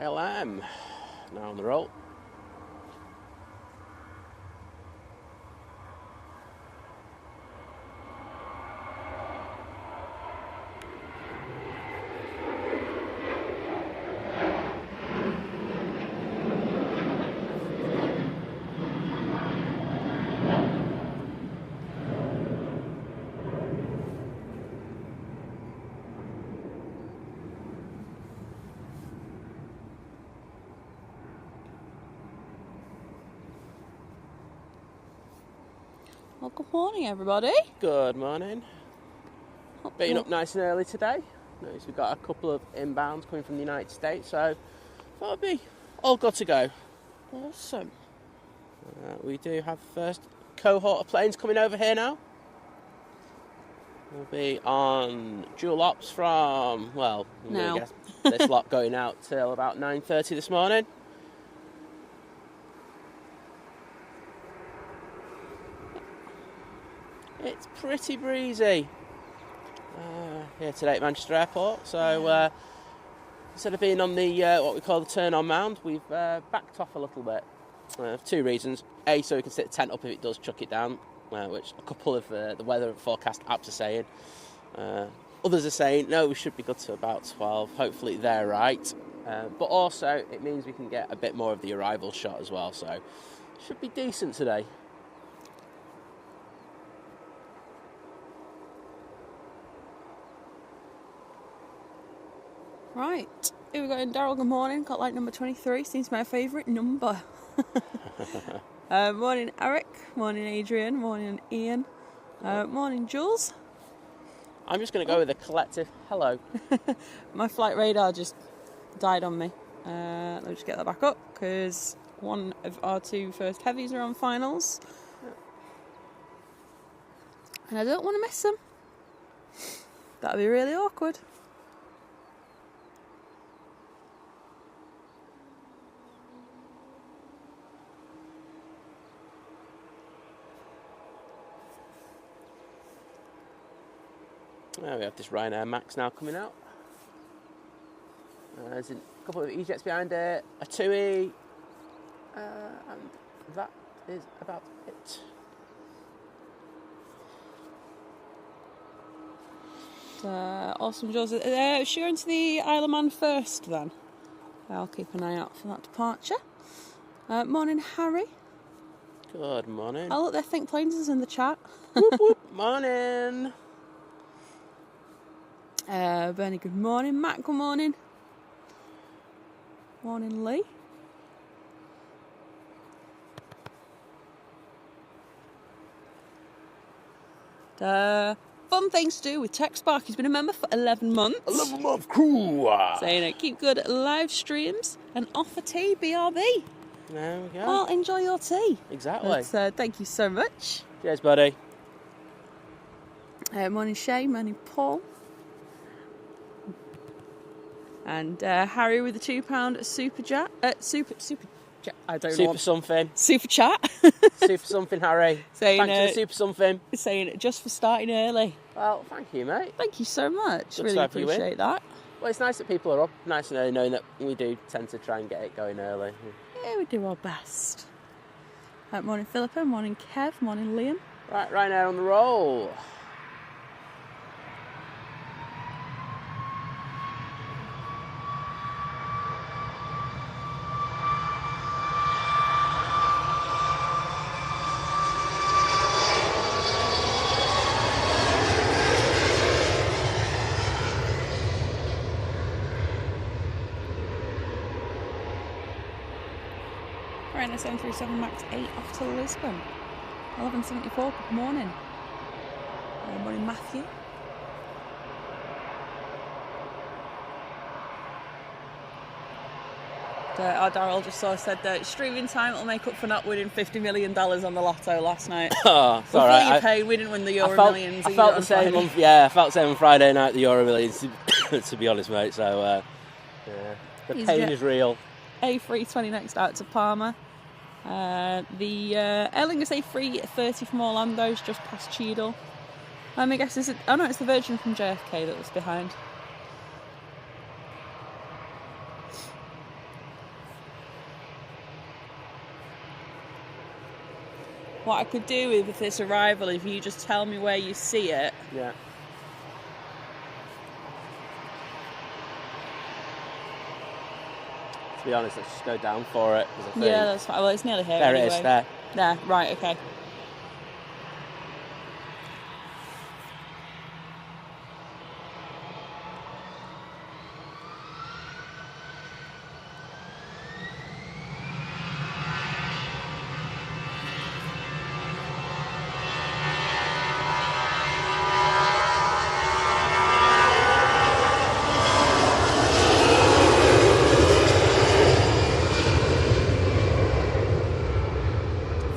KLM, now on the roll. Well, good morning, everybody. Good morning. Being up nice and early today. Notice we've got a couple of inbounds coming from the United States, so thought it'd be all good to go. Awesome. We do have the first cohort of planes coming over here now. We'll be on dual ops from, well, now. I guess this lot going out till about 9:30 this morning. It's pretty breezy here today at Manchester Airport. So instead of being on the what we call the turn-on mound, we've backed off a little bit. For two reasons. A, so we can sit the tent up if it does chuck it down, which a couple of the weather forecast apps are saying. Others are saying, no, we should be good to about 12. Hopefully they're right. But also, it means we can get a bit more of the arrival shot as well. So should be decent today. Right, here we go. Daryl, good morning. Got like number 23, seems my favourite number. Morning, Eric. Morning, Adrian. Morning, Ian. Morning, Jules. I'm just going to go with a collective hello. My flight radar just died on me. Let me just get that back up, because one of our two first heavies are on finals. And I don't want to miss them. That'd be really awkward. Well, we have this Ryanair Max now coming out. There's a couple of EasyJets behind it, a TUI, and that is about it. Awesome, Jules. Is she going to the Isle of Man first then? I'll keep an eye out for that departure. Morning, Harry. Good morning. Oh, look, there Think Planes is in the chat. Whoop, whoop. Morning. Bernie, good morning. Matt, good morning. Morning, Lee. Fun things to do with Tech Spark. He's been a member for 11 months. 11 month crew. Saying it, keep good live streams and offer tea, BRB. There we go. Well, enjoy your tea. Exactly. But, thank you so much. Cheers, buddy. Morning, Shay. Morning, Paul. And Harry with the £2 super chat. Super chat. I don't know. Super something. Super chat. Super something, Harry. Saying, thanks for the super something. Saying just for starting early. Well, thank you, mate. Thank you so much. Good really appreciate that. Well, it's nice that people are up nice and early, knowing that we do tend to try and get it going early. Yeah, we do our best. Morning, Philippa. Morning, Kev. Morning, Liam. Right now on the roll. Ryanair 737 MAX 8 off to Lisbon. 11:74. Good morning. Morning, Matthew. Our Daryl just said that streaming time will make up for not winning $50 million on the lotto last night. Oh, it's all right. Paid, we didn't win the Euro Millions. I felt the same on, I felt the same on Friday night, the Euro Millions, to be honest, mate. So, the pain is real. A320 next out to Palma. The Aer Lingus A330 from Orlando's just past Cheadle. I guess it's the Virgin from JFK that was behind. What I could do with this arrival, if you just tell me where you see it. Yeah. To be honest, let's just go down for it. Yeah, that's fine. Well, it's nearly here. There anyway. it is, there. There, right, okay.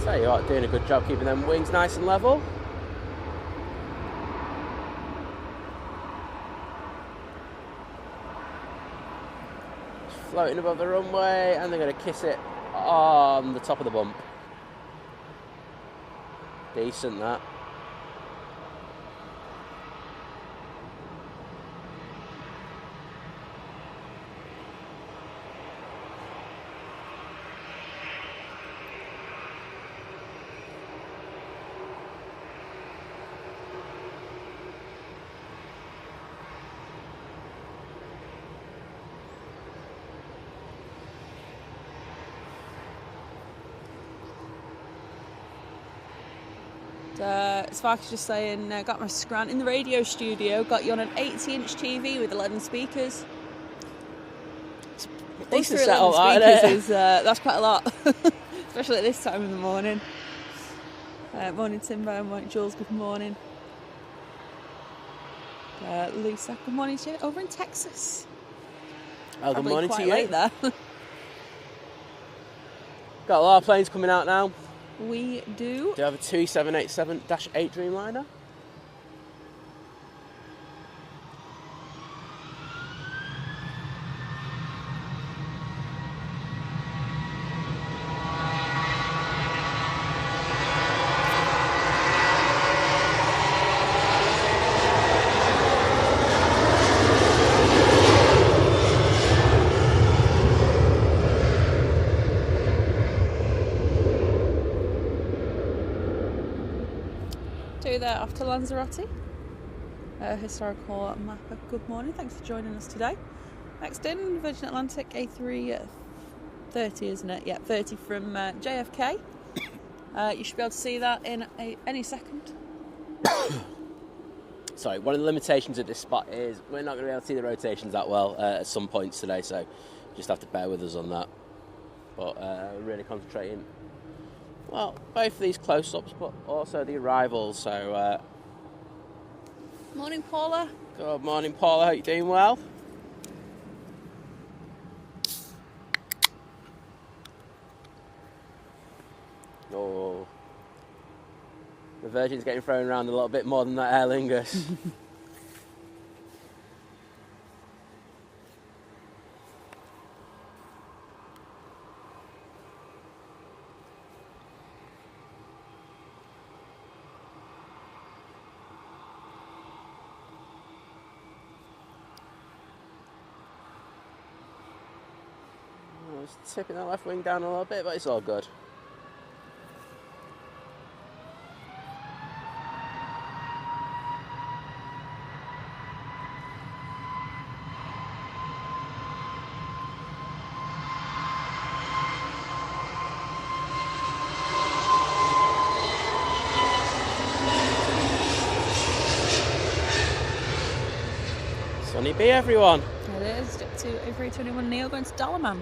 Tell you what, doing a good job keeping them wings nice and level. Just floating above the runway, and they're going to kiss it on the top of the bump. Decent, that. Sparky's just saying, got my scran in the radio studio, got you on an 80-inch TV with 11 speakers. Decent Those setup, 11 speakers that's quite a lot, especially at this time of the morning. Morning Timbo, morning Jules, good morning. Lisa, good morning to you, over in Texas. Oh, good Probably morning quite to you. late there. Got a lot of planes coming out now. We do. Do you have a TUI 787-8 Dreamliner? There off to Lanzarote. Historical mapper, good morning, thanks for joining us today. Next in, Virgin Atlantic A380, isn't it? Yeah, 30 from JFK. You should be able to see that in any second. Sorry, one of the limitations of this spot is we're not going to be able to see the rotations that well at some points today, so just have to bear with us on that. But really concentrating. Well, both of these close-ups, but also the arrivals. So, morning, Paula. Good morning, Paula. Hope you're doing well. Oh, the Virgin's getting thrown around a little bit more than that Aer Lingus. Just tipping that left wing down a little bit, but it's all good. Sunny B, everyone. It is, jet to A321 Neo going to Dalaman.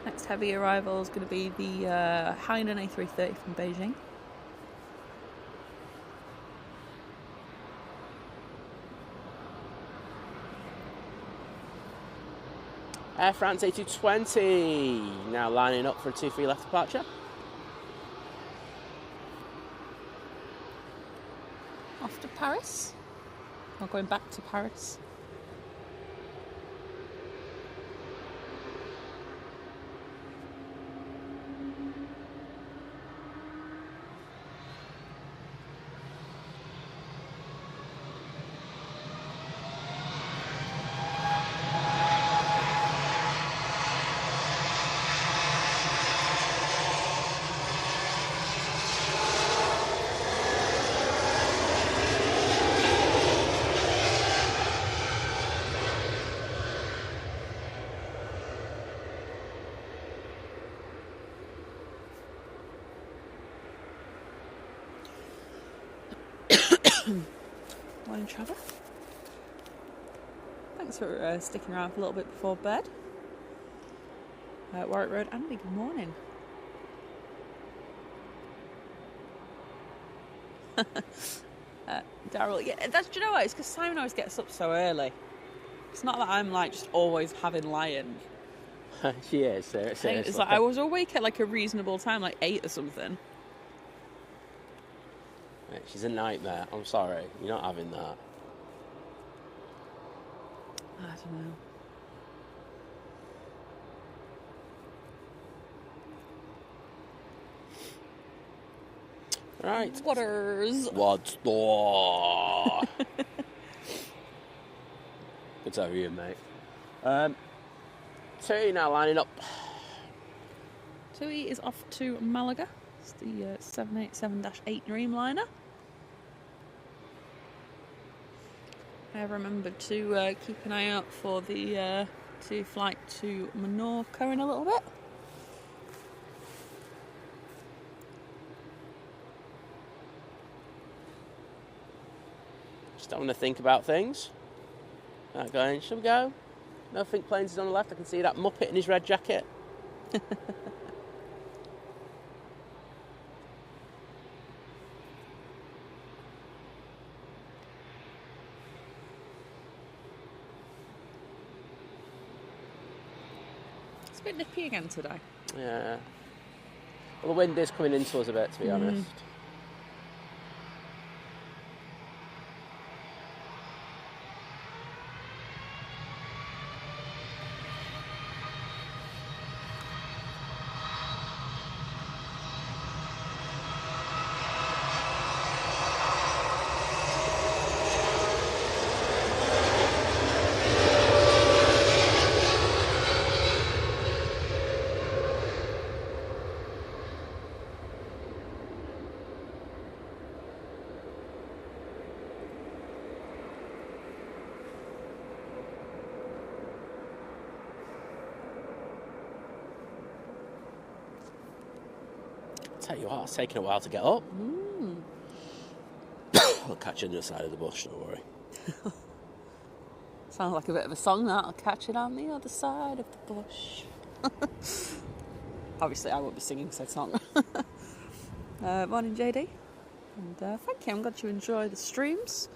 Next heavy arrival is going to be the Hainan A330 from Beijing. Air France A220 now lining up for a 2-3 left departure. Off to Paris. Or going back to Paris. Morning, Trevor. Thanks for sticking around for a little bit before bed. Warwick Road, Andy, good morning. Daryl, yeah, do you know what? It's because Simon always gets up so early. It's not that I'm like just always having lion. She is, seriously. It's like I was awake at like a reasonable time, like 8 or something. Mate, she's a nightmare. I'm sorry, you're not having that. I don't know. Right. Waters. What's the? Good to have you, mate. TUI now lining up. TUI is off to Malaga. It's the 787-8 Dreamliner. I remembered to keep an eye out for the flight to Menorca in a little bit. Just having to think about things. Going, shall we go? No, think planes is on the left. I can see that Muppet in his red jacket. It's a bit nippy again today. Yeah. Well, the wind is coming into us a bit, to be honest. Tell you what, it's taken a while to get up. I'll catch you on the other side of the bush, don't worry. Sounds like a bit of a song, that. I'll catch it on the other side of the bush. Obviously, I won't be singing said song. Morning, JD. And thank you. I'm glad you enjoy the streams.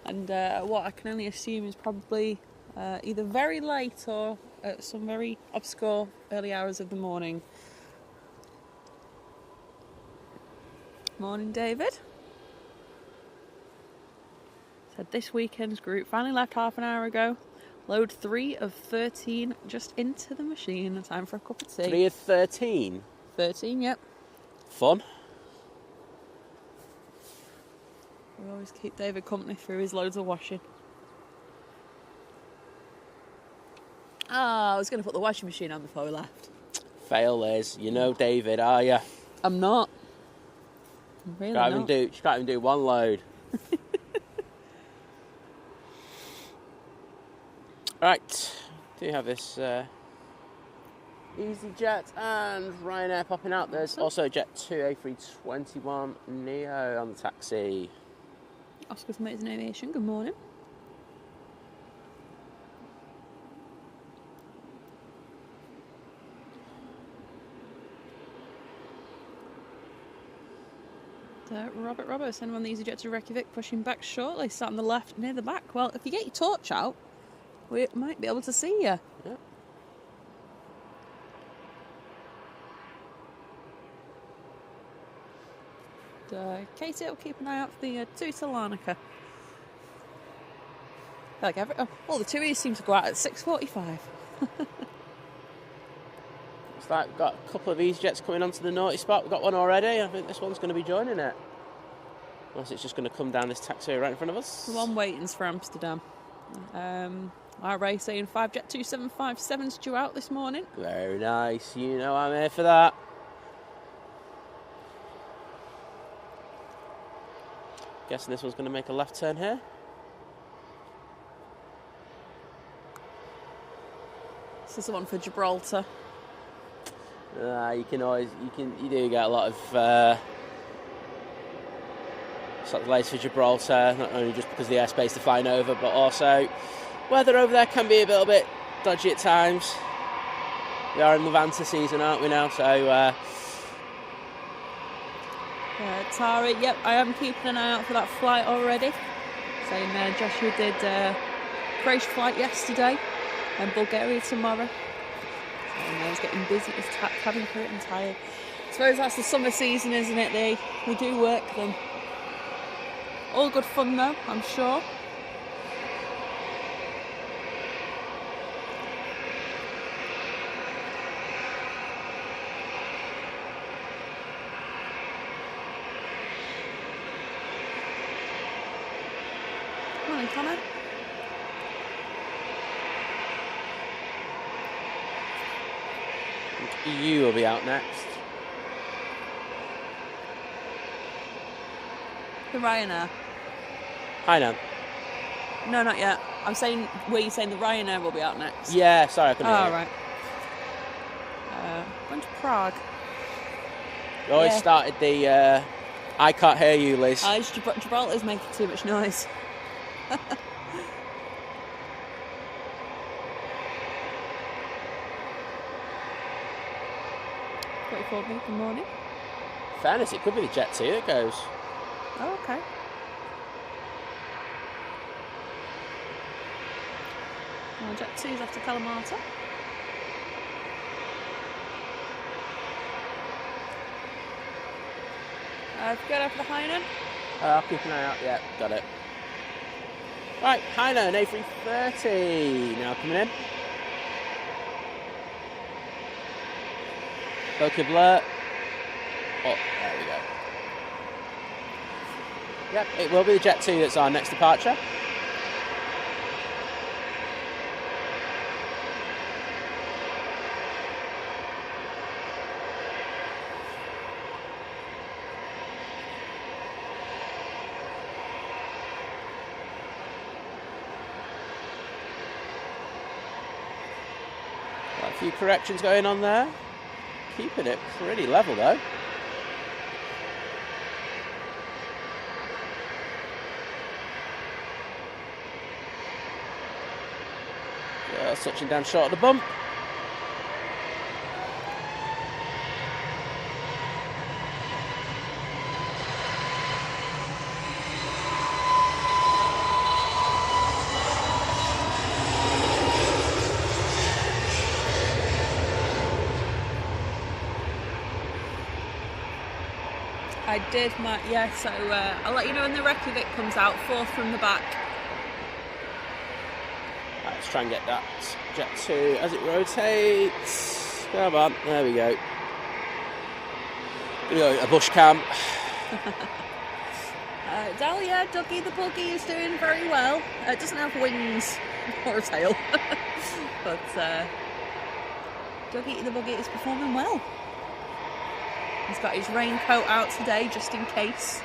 And what I can only assume is probably either very late or at some very obscure early hours of the morning. Morning, David. Said this weekend's group finally left half an hour ago. Load 3 of 13 just into the machine. Time for a cup of tea. 3 of 13? 13, yep. Fun. We always keep David company through his loads of washing. I was going to put the washing machine on before we left. Fail, Liz. You know David, are you? I'm not. I'm really not. She can't even do one load. Right. Do you have this EasyJet and Ryanair popping out? There's also Jet 2 A321 Neo on the taxi. Oscar from Aviation, good morning. Robert Roberts, anyone on the EasyJet to Reykjavik pushing back shortly, sat on the left near the back. Well, if you get your torch out, we might be able to see you. Yeah. Katie, will keep an eye out for the 2 to Larnaca. Like all the TUIs seem to go out at 6:45. It's like we've got a couple of EasyJets coming onto the naughty spot. We've got one already. I think this one's going to be joining it. Unless it's just going to come down this taxiway right in front of us. The one waiting's for Amsterdam. Our Ray saying 5 Jet 2757's due out this morning. Very nice. You know I'm here for that. Guessing this one's going to make a left turn here. This is the one for Gibraltar. You do get a lot of sort of delays for Gibraltar, not only just because of the airspace they're flying over, but also weather over there can be a little bit dodgy at times. We are in Levanta season, aren't we now? So, Tara, yep, I am keeping an eye out for that flight already. Saying Joshua did Croatia flight yesterday and Bulgaria tomorrow. So he's getting busy, his cabin crew and tired. I suppose that's the summer season, isn't it? We do work them. All good fun though, I'm sure. Morning, Connor. EU will be out next. The Ryanair. Hainan. No, not yet. I'm saying, were you saying the Ryanair will be out next? Yeah, sorry, I couldn't hear. Oh, right. Went to Prague. You always started the I can't hear you, Liz. Gibraltar's making too much noise. 44 good morning. Fairness, it could be the Jet 2 that goes. Oh, okay. Well, Jet 2's off to Kalamata. Go down for the Hainan. I'll keep an eye out. Yeah, got it. Right, Hainan A330 now coming in. Vocabulary. Oh, there we go. Yep, it will be the Jet 2 that's our next departure. Got a few corrections going on there. Keeping it pretty level though. Touching down short of the bump. I did, Matt, yeah, so I'll let you know when the wreck of it comes out, 4th from the back. Right, let's try and get that Jet 2 as it rotates. Come on, there we go. Gonna go a bush cam. Dahlia, Dougie the Buggy is doing very well. It doesn't have wings or a tail, but Dougie the Buggy is performing well. He's got his raincoat out today just in case.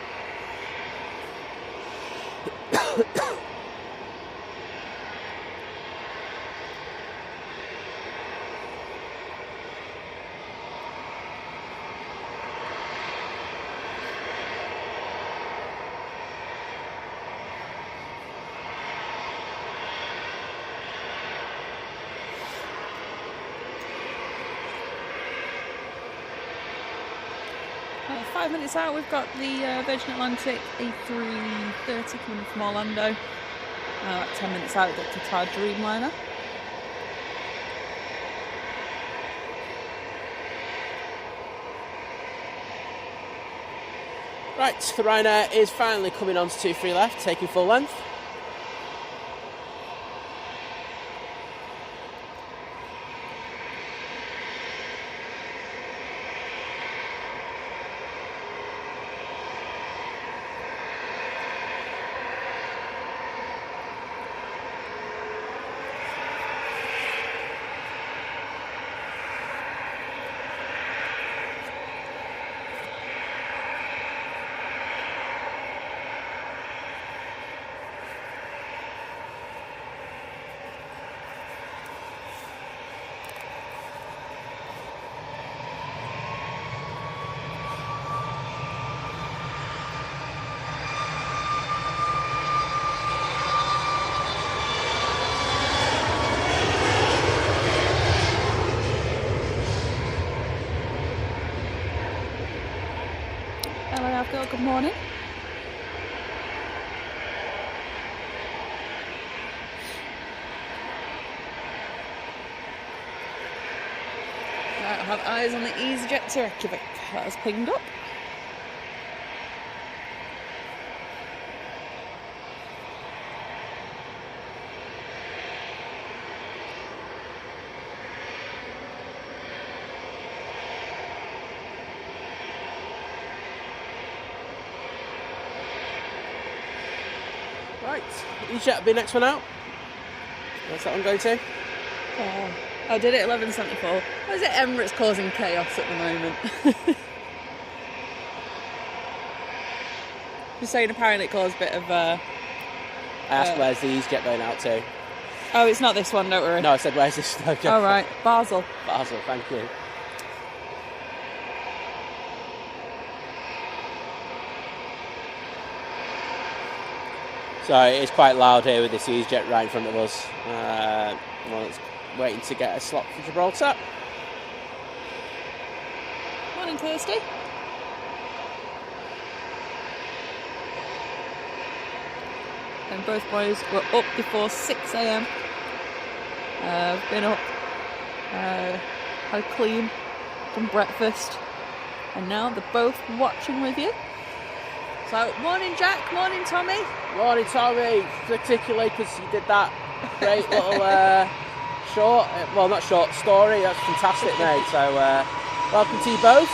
Well, 5 minutes out, we've got the Virgin Atlantic A380 coming from Orlando. About 10 minutes out, we've got Qatar Dreamliner. Right, the Ryanair is finally coming on to 2-3 left, taking full length. Good morning. Right, I'll have eyes on the EasyJet to Reykjavik. That has pinged up. Right, EasyJet will be next one out. What's that one going to? Oh, did it 11:74? Why is it Emirates causing chaos at the moment? Just saying, apparently it caused a bit of. I asked where's the EasyJet going out to. Oh, it's not this one, don't worry. No, I said where's this going? Oh, right, Basel. Basel, thank you. So it's quite loud here with this EasyJet right in front of us. Well, it's waiting to get a slot for Gibraltar. Morning, Kirsty. And both boys were up before 6 a.m. Been up, had a clean, done breakfast, and now they're both watching with you. So, morning Jack, morning Tommy. Morning Tommy, particularly because you did that great little short, well not short, story. That's fantastic, mate. So welcome to you both.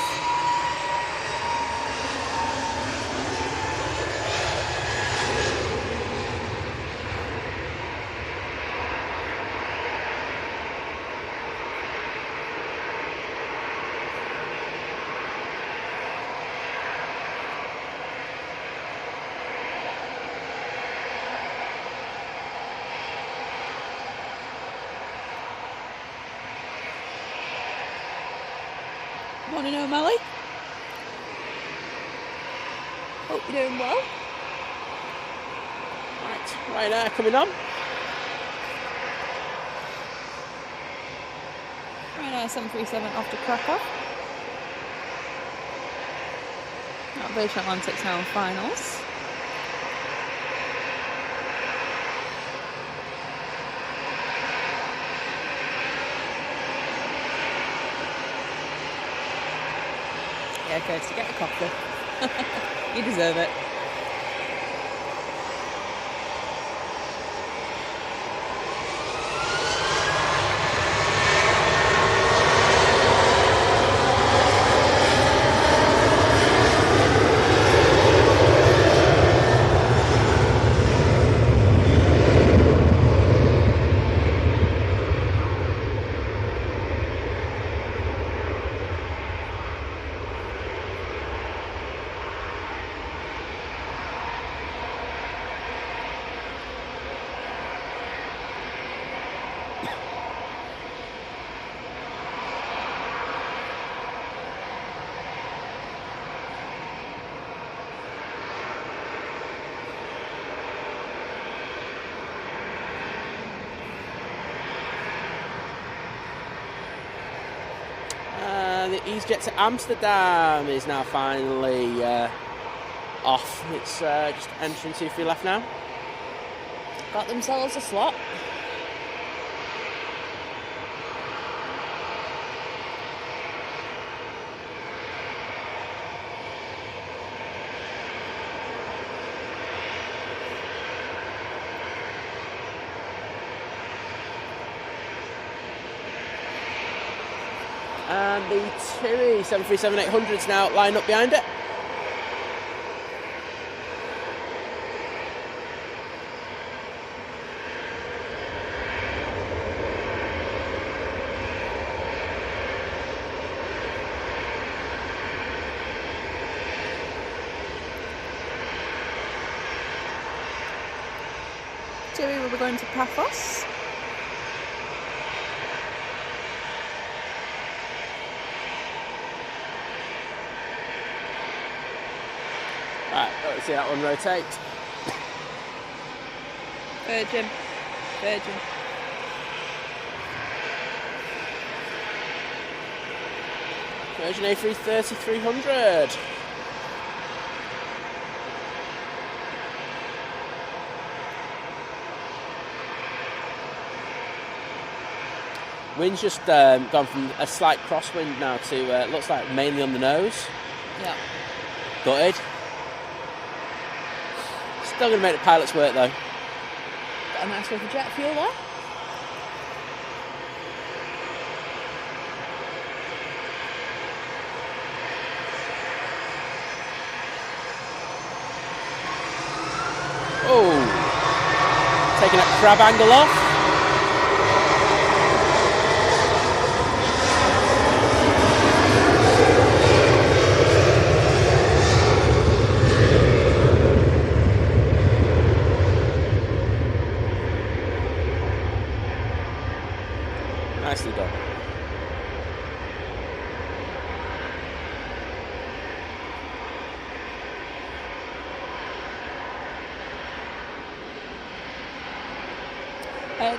Morning O'Malley. Hope you're doing well. Right, Ryanair coming on. Ryanair 737 off to Krakow. Aviation Atlantic's now in finals. Yeah, Kirsty, get a coffee. You deserve it. The EasyJet to Amsterdam is now finally off. It's just entering 2-3 left now. Got themselves a slot. And the TUI 737-800 is now lined up behind it. TUI will be going to Paphos. Right, let's see that one rotate. Virgin. Virgin A330-300. Wind's just gone from a slight crosswind now to looks like mainly on the nose. Yeah. Gutted. Still going to make the pilots work though. Got a nice whiff of jet fuel there. Oh, taking that crab angle off. Nicely done.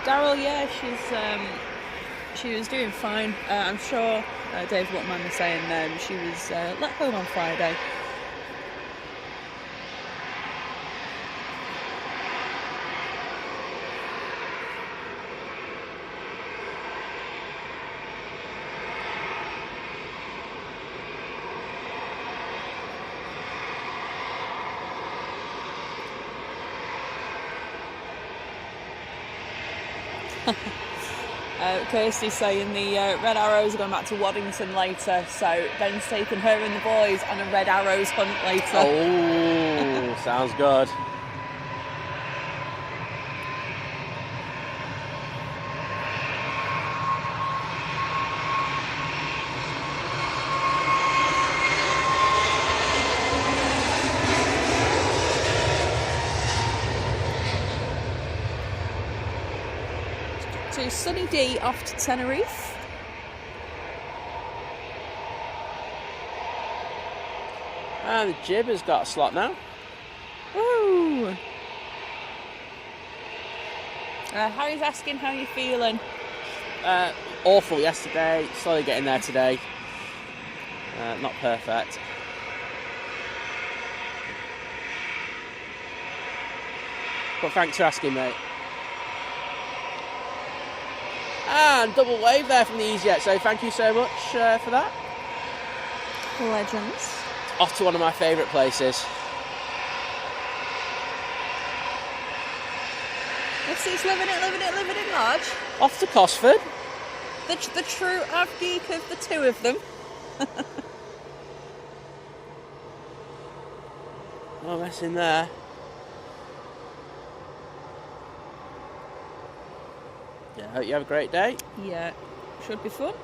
Daryl, yeah, she was doing fine. I'm sure Dave wouldn't mind me saying she was let home on Friday. Kirsty's saying the Red Arrows are going back to Waddington later, so Ben's taking her and the boys on a Red Arrows hunt later. Oh, sounds good. To Sunny D off to Tenerife. And the jib has got a slot now. Woo! Harry's asking how you're feeling. Awful yesterday, slowly getting there today. Not perfect. But thanks for asking, mate. And double wave there from the EasyJet, so thank you so much for that. Legends. Off to one of my favourite places. Yes, he's living it large. Off to Cosford. The true av geek of the two of them. No mess in there. Yeah, hope you have a great day. Yeah, should be fun.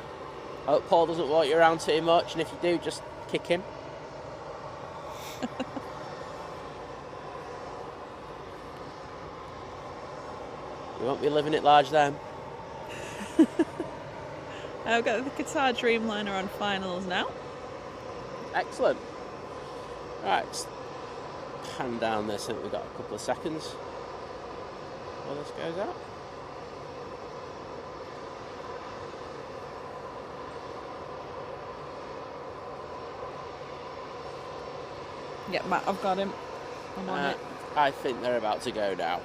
I hope Paul doesn't walk you around too much, and if you do, just kick him. You won't be living it large then. I've got the Qatar Dreamliner on finals now. Excellent. Right, let's pan down this. I think we've got a couple of seconds before this goes out. Yeah, Matt, I've got him. I'm on it. I think they're about to go now.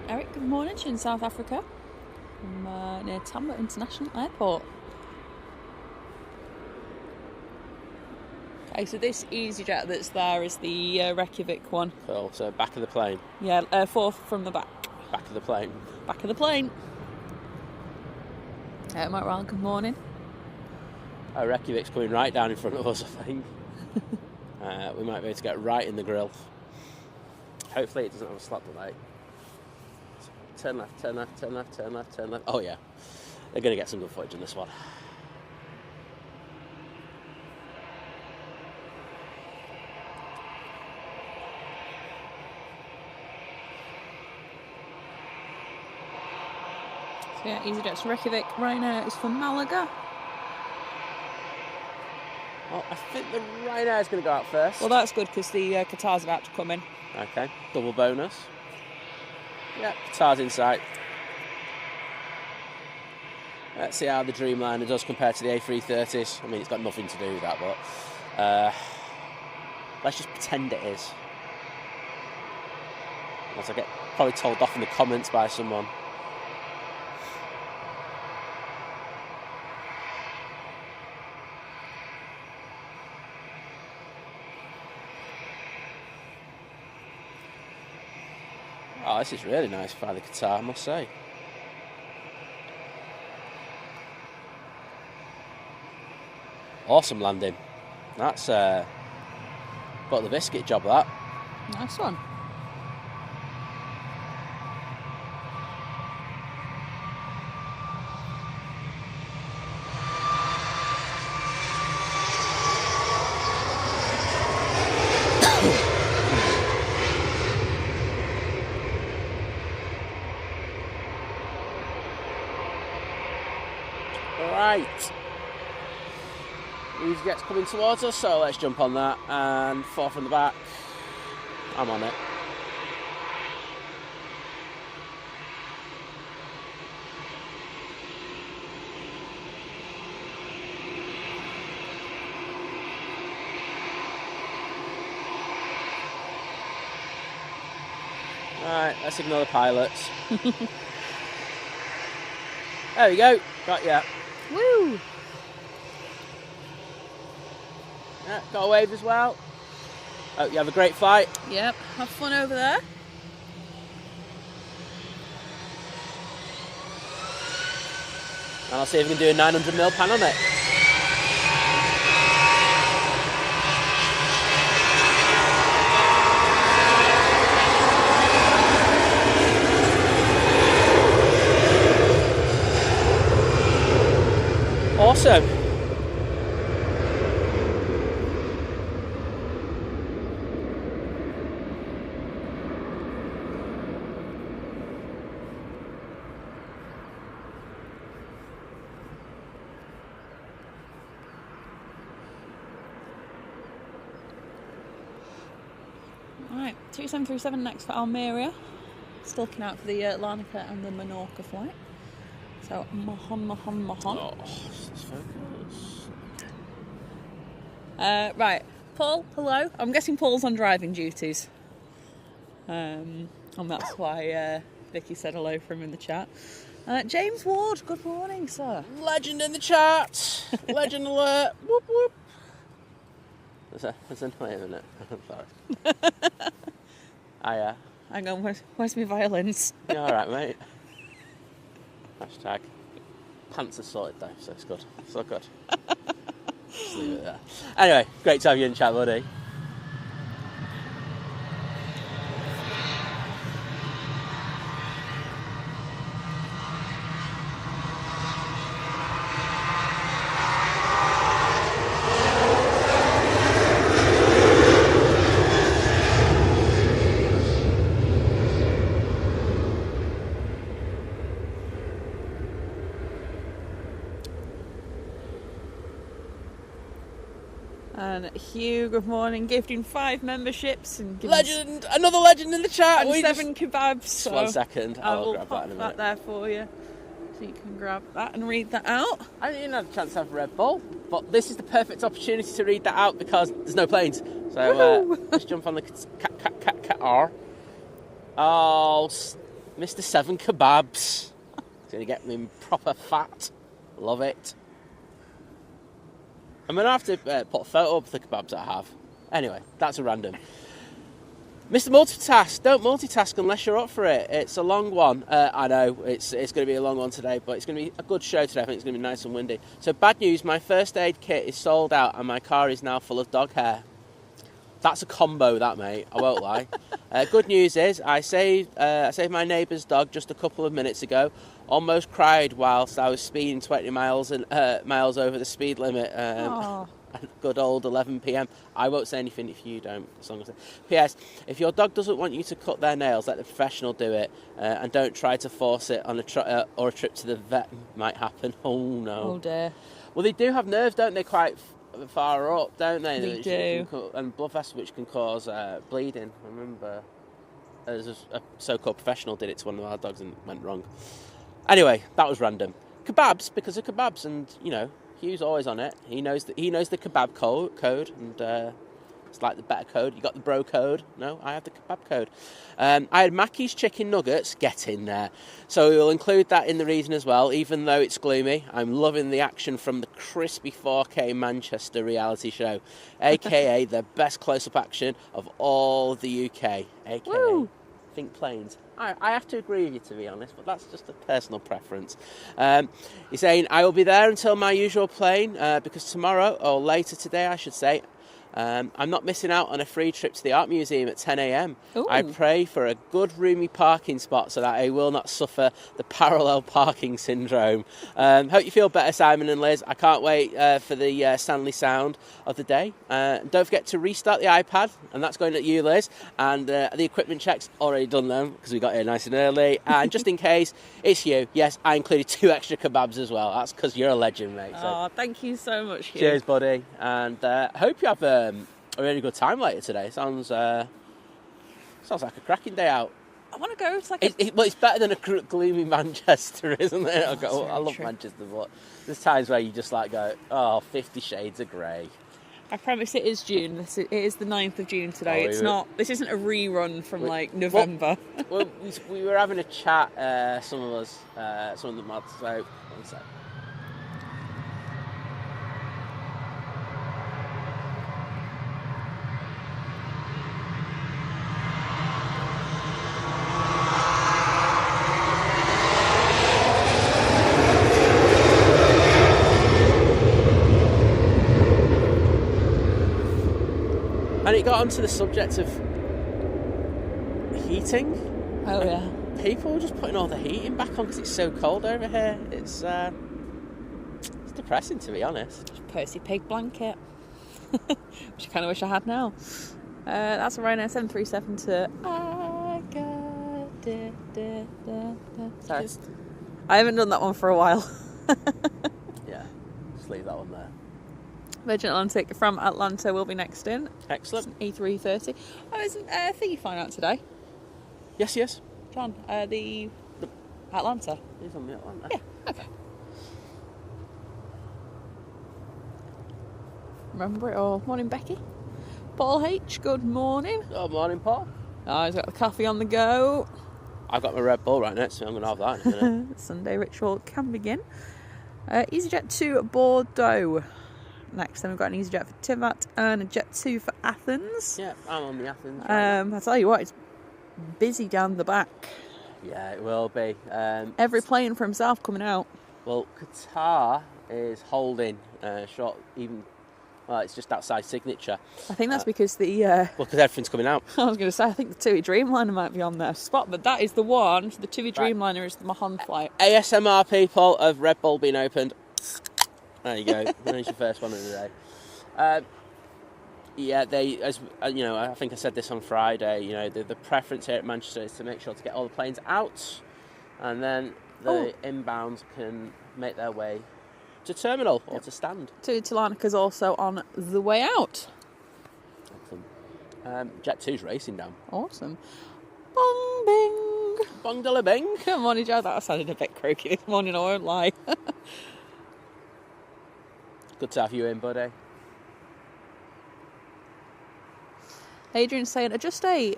Eric, good morning. She's in South Africa, from, near Tampa International Airport. Okay, so this EasyJet that's there is the Reykjavik one. Cool, so back of the plane. Yeah, fourth from the back. Back of the plane. Back of the plane. Mike Ryan, good morning. Reykjavik's coming right down in front of us, I think. We might be able to get right in the grill. Hopefully it doesn't have a slot delay. Turn left, turn left, turn left, turn left, turn left. Oh yeah, they're going to get some good footage in this one. So yeah, EasyJet's from Reykjavik, Ryanair is from Malaga. Well, I think the Ryanair's going to go out first. Well, that's good because the Qatar's about to come in. Okay, double bonus. Yeah, Qatar's in sight. Let's see how the Dreamliner does compare to the A330s. I mean, it's got nothing to do with that, but let's just pretend it is. As I get probably told off in the comments by someone. Oh, this is really nice by the Qatar, I must say. Awesome landing. That's got the biscuit job, that. Nice one. Right. EasyJet's coming towards us, so let's jump on that and 4 from the back. I'm on it. Right, let's ignore the pilots. There we go. Got ya. Woo! Yeah, got a wave as well. Hope you have a great flight. Yep, have fun over there. And I'll see if we can do a 900mm pan on it. Awesome. Right, 2737 next for Almeria. Still looking out for the Larnaca and the Menorca flight. So, Mahon. Oh, let's focus. Right, Paul, hello. I'm guessing Paul's on driving duties. And that's why Vicky said hello for him in the chat. James Ward, good morning, sir. Legend in the chat. Legend alert. Whoop whoop. There's a wait a minute. I'm sorry. Hang on, where's my violins? You alright, mate? Hashtag. Pants are sorted though, so it's good. So good. Just leave it there. Anyway, great to have you in chat, buddy. And Hugh, good morning. Gifting 5 memberships and giving Legend! Another legend in the chat! and 7 kebabs. Just So 1 second, I I'll will grab that pop in a that minute. there for you. So you can grab that and read that out. I didn't even have a chance to have a Red Bull, but this is the perfect opportunity to read that out because there's no planes. So let's jump on the car. Oh, Mr. 7 kebabs. It's going to get me proper fat. Love it. I'm going to have to put a photo up of the kebabs I have. Anyway, that's a random. Mr. Multitask, don't multitask unless you're up for it. It's a long one. I know, it's going to be a long one today, but it's going to be a good show today. I think it's going to be nice and windy. So bad news, my first aid kit is sold out and my car is now full of dog hair. That's a combo, that, mate. I won't lie. Good news is I saved my neighbour's dog just a couple of minutes ago. Almost cried whilst I was speeding 20 miles over the speed limit. at good old 11 p.m. I won't say anything if you don't. As long as P.S. If your dog doesn't want you to cut their nails, let the professional do it, and don't try to force it on or a trip to the vet might happen. Oh no. Oh dear. Well, they do have nerves, don't they? Quite far up, don't they? They do. And blood vessels, which can cause bleeding. I remember as a so-called professional did it to one of our dogs and it went wrong. Anyway, that was random. Kebabs, because of kebabs, and Hugh's always on it. He knows the kebab code, and it's like the better code. You got the bro code? No, I have the kebab code. I had Mackey's chicken nuggets. Get in there. So we'll include that in the reason as well, even though it's gloomy. I'm loving the action from the crispy 4K Manchester reality show, a.k.a. the best close-up action of all the UK, a.k.a. Woo. Think planes. I have to agree with you, to be honest, but that's just a personal preference. He's saying, I will be there until my usual plane, because tomorrow, or later today, I should say, I'm not missing out on a free trip to the art museum at 10 a.m. Ooh. I pray for a good roomy parking spot so that I will not suffer the parallel parking syndrome. Hope you feel better, Simon and Liz. I can't wait for the Stanley sound of the day. Don't forget to restart the iPad, and that's going at you, Liz. And the equipment checks, already done them because we got here nice and early. And just in case, it's you. Yes, I included 2 extra kebabs as well. That's because you're a legend, mate. So. Oh, thank you so much, Hugh. Cheers, buddy. And hope you have a really good time later today. Sounds like a cracking day out. I want to go. It's like well, it's better than a gloomy Manchester, isn't it? I love true. Manchester, but there's times where you just like go, 50 shades of grey. I promise it is June. It is the 9th of June today. Oh, It's not. This isn't a rerun from November. Well, we were having a chat. Some of the mods. So one sec. And it got onto the subject of heating. Oh yeah. People were just putting all the heating back on because it's so cold over here. It's depressing, to be honest. Just Percy Pig blanket, which I kind of wish I had now. That's a Ryanair 737 to. Sorry, I haven't done that one for a while. Yeah, just leave that one there. Virgin Atlantic from Atlanta will be next in. Excellent. It's an A330. Oh, isn't Thingy flying out today? Yes. John, the Atlanta. He's on the Atlanta. Yeah, okay. Remember it all. Morning, Becky. Paul H, good morning. Good morning, Paul. Oh, he's got the coffee on the go. I've got my Red Bull right next to me. I'm going to have that in a minute. Sunday ritual can begin. EasyJet to Bordeaux. Next, then we've got an EasyJet for Tivat and a Jet 2 for Athens. Yeah, I'm on the Athens. Right I tell you what, it's busy down the back. yeah, it will be. Every plane for himself coming out. Well, Qatar is holding short, even. Well, it's just outside signature. I think that's because the. Well, because everything's coming out. I was going to say, I think the TUI Dreamliner might be on their spot, but that is the one. The TUI Dreamliner is the Mahon flight. ASMR people of Red Bull being opened. There you go. There's your first one of the day. Yeah, as you know, I think I said this on Friday. You know, the preference here at Manchester is to make sure to get all the planes out, and then the inbounds can make their way to terminal or to stand. TUI Larnaca's also on the way out. Excellent. Jet 2's racing down. Awesome. Bong bing. Bong de la bing. Good morning, Joe. That sounded a bit croaky this morning, I won't lie. Good to have you in, buddy. Adrian's saying, just a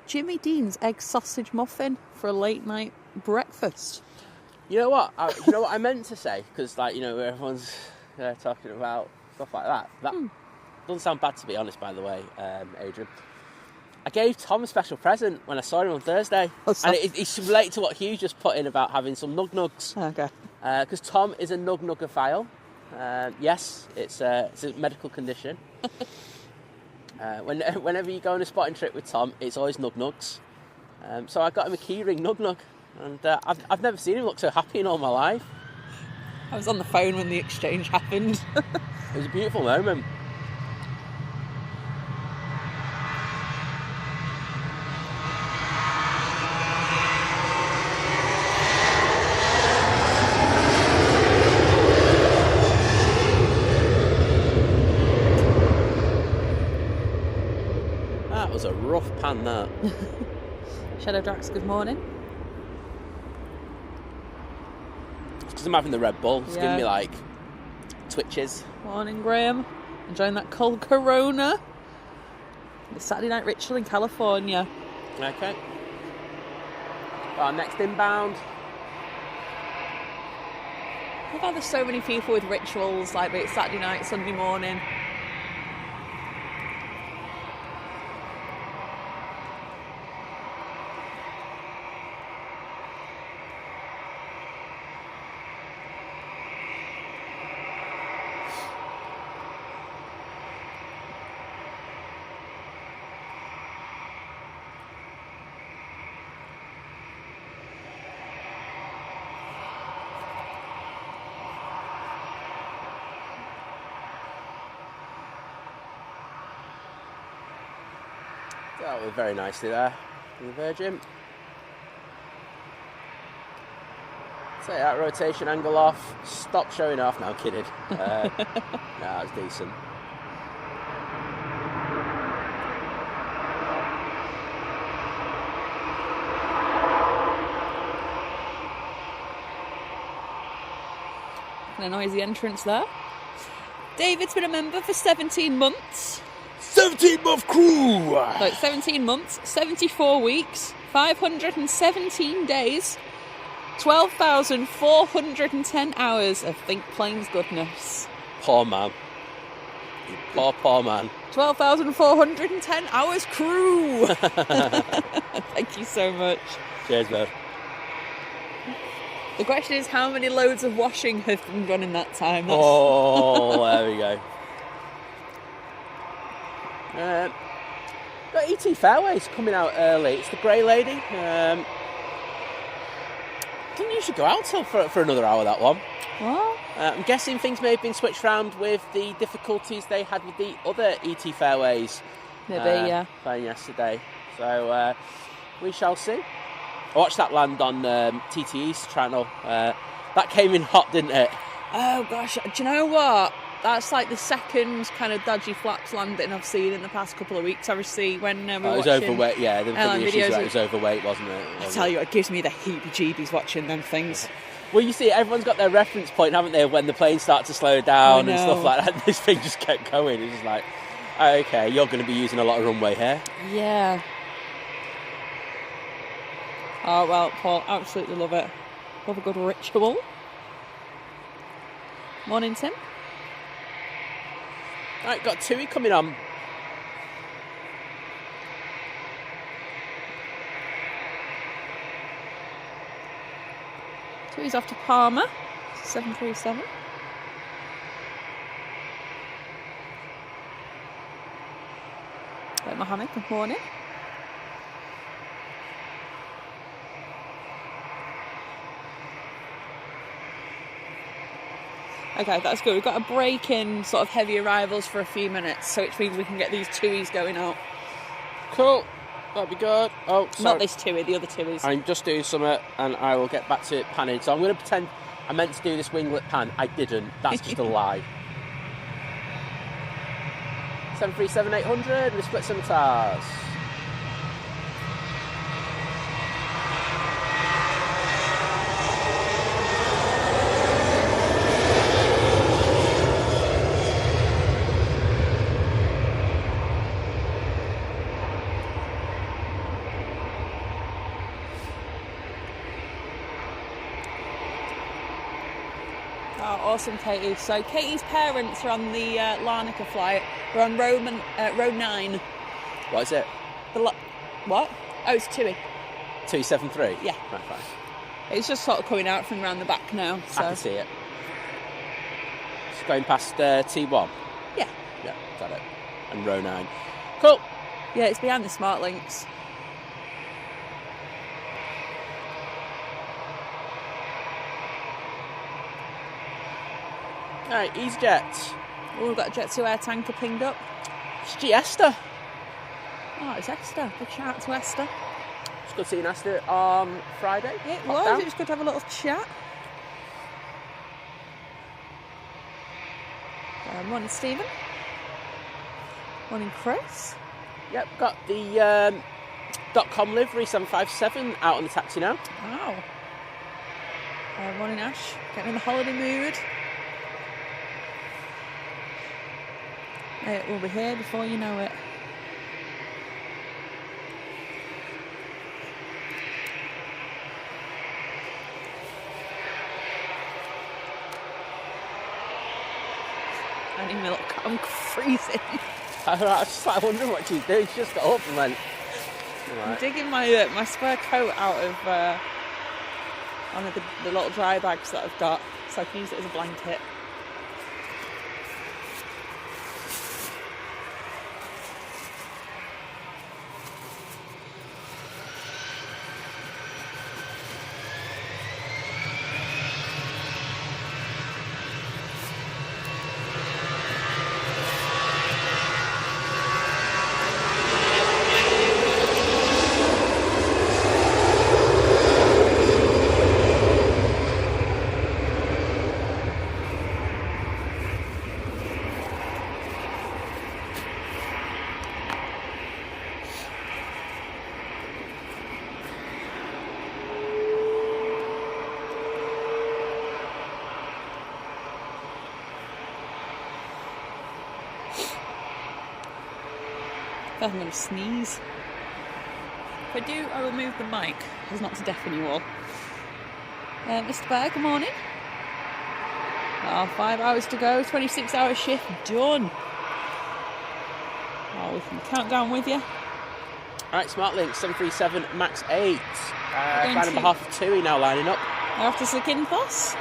Jimmy Dean's egg sausage muffin for a late night breakfast. You know what? I meant to say, because everyone's talking about stuff like that. That doesn't sound bad, to be honest. By the way, Adrian, I gave Tom a special present when I saw him on Thursday, and it's related to what Hugh just put in about having some nug nugs. Okay. Because Tom is a nug nuggophile. Yes, it's a medical condition. Whenever you go on a spotting trip with Tom, it's always nug nugs. So I got him a keyring nug nug, and I've never seen him look so happy in all my life. I was on the phone when the exchange happened. It was a beautiful moment. That was a rough pan, that. Shadow Drax, good morning. It's because I'm having the Red Bull. It's giving me, like, twitches. Morning, Graham. Enjoying that cold Corona. The Saturday night ritual in California. Okay. Our next inbound. I love how there's so many people with rituals, like it's Saturday night, Sunday morning. That was very nicely there. The Virgin. Take that rotation angle off. Stop showing off. No, I'm kidding. No, it's decent. An noisy entrance there. David's been a member for 17 months. 17-month crew! So it's 17 months, 74 weeks, 517 days, 12,410 hours of Think Planes goodness. Poor man. You poor man. 12,410 hours crew! Thank you so much. Cheers, man. The question is, how many loads of washing have been done in that time? Oh, there we go. Got ET Fairways coming out early. It's the Grey Lady. Didn't usually go out till for another hour, that one. What? I'm guessing things may have been switched around with the difficulties they had with the other ET Fairways. Maybe, yeah. Playing yesterday. So we shall see. I watched that land on TTE's channel. That came in hot, didn't it? Oh gosh, do you know what? That's like the second kind of dodgy flaps landing I've seen in the past couple of weeks. Obviously, when we were it was watching overweight. Yeah, the issues where it was overweight, wasn't it? I tell you, it gives me the heebie-jeebies watching them things. Well, you see, everyone's got their reference point, haven't they? When the planes start to slow down and stuff like that, this thing just kept going. It's just like, okay, you're going to be using a lot of runway here. Yeah. Oh well, Paul, absolutely love it. Love a good ritual. Morning, Tim. Right, got TUI coming on. TUI's off to Palma, 737. Mohammed, good morning. Okay, that's good. We've got a break in sort of heavy arrivals for a few minutes, so which means we can get these TUIs going out. Cool. That'd be good. Oh, sorry. Not this TUI, the other TUIs. I'm just doing something and I will get back to panning. So I'm going to pretend I meant to do this winglet pan. I didn't. That's just a lie. 737-800 with split scimitars. Awesome, Katie. So Katie's parents are on the Larnaca flight. We're on row 9. What is it? What? Oh, it's TUI. 273? Yeah. Right, fine. It's just sort of coming out from around the back now. So. I can see it. It's going past T1? Yeah. Yeah, got it. And row 9. Cool. Yeah, it's behind the smart links. Right, EasyJet. Oh, we've got a Jet 2 air tanker pinged up. It's Esther. Oh, it's Esther. Big shout out to Esther. It's good seeing Esther on Friday. It Pop was. down. It was good to have a little chat. Morning, Stephen. Morning, Chris. Yep, got the .com livery 757 out on the taxi now. Wow. Morning, Ash. Getting in the holiday mood. It will be here before you know it. I need milk. I'm freezing. I was just like wondering what she's doing. She just got up and went. I'm Right. digging my spare coat out of one of the little dry bags that I've got, so I can use it as a blanket. I feel like I'm going to sneeze. If I do, I will move the mic, as not to deafen you all. Mr. Bear, good morning. 5 hours to go, 26-hour shift done. Oh, we can count down with you. Alright, SmartLink 737 MAX 8. Flying on to- behalf of TUI now lining up. After Zakynthos.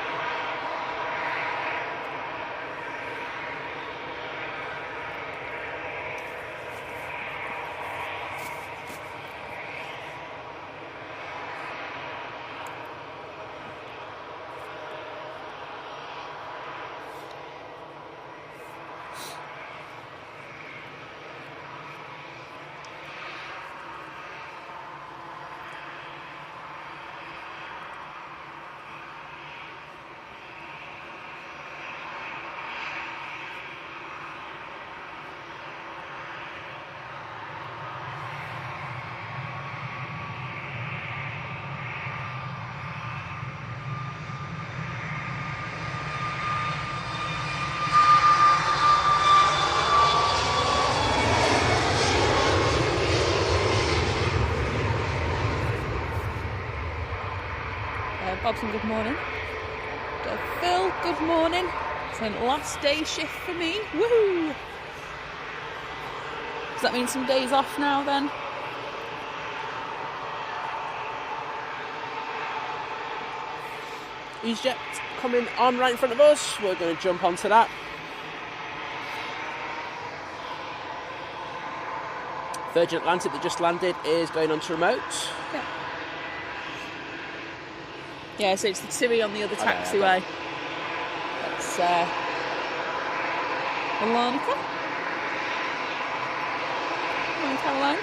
Bobson, good morning. Phil, good morning. It's a last day shift for me. Woohoo! Does that mean some days off now then? EasyJet coming on right in front of us. We're going to jump onto that. Virgin Atlantic that just landed is going on to remote. Yeah. Yeah, so it's the TUI on the other taxiway. That's Alanica. Morning, Caroline.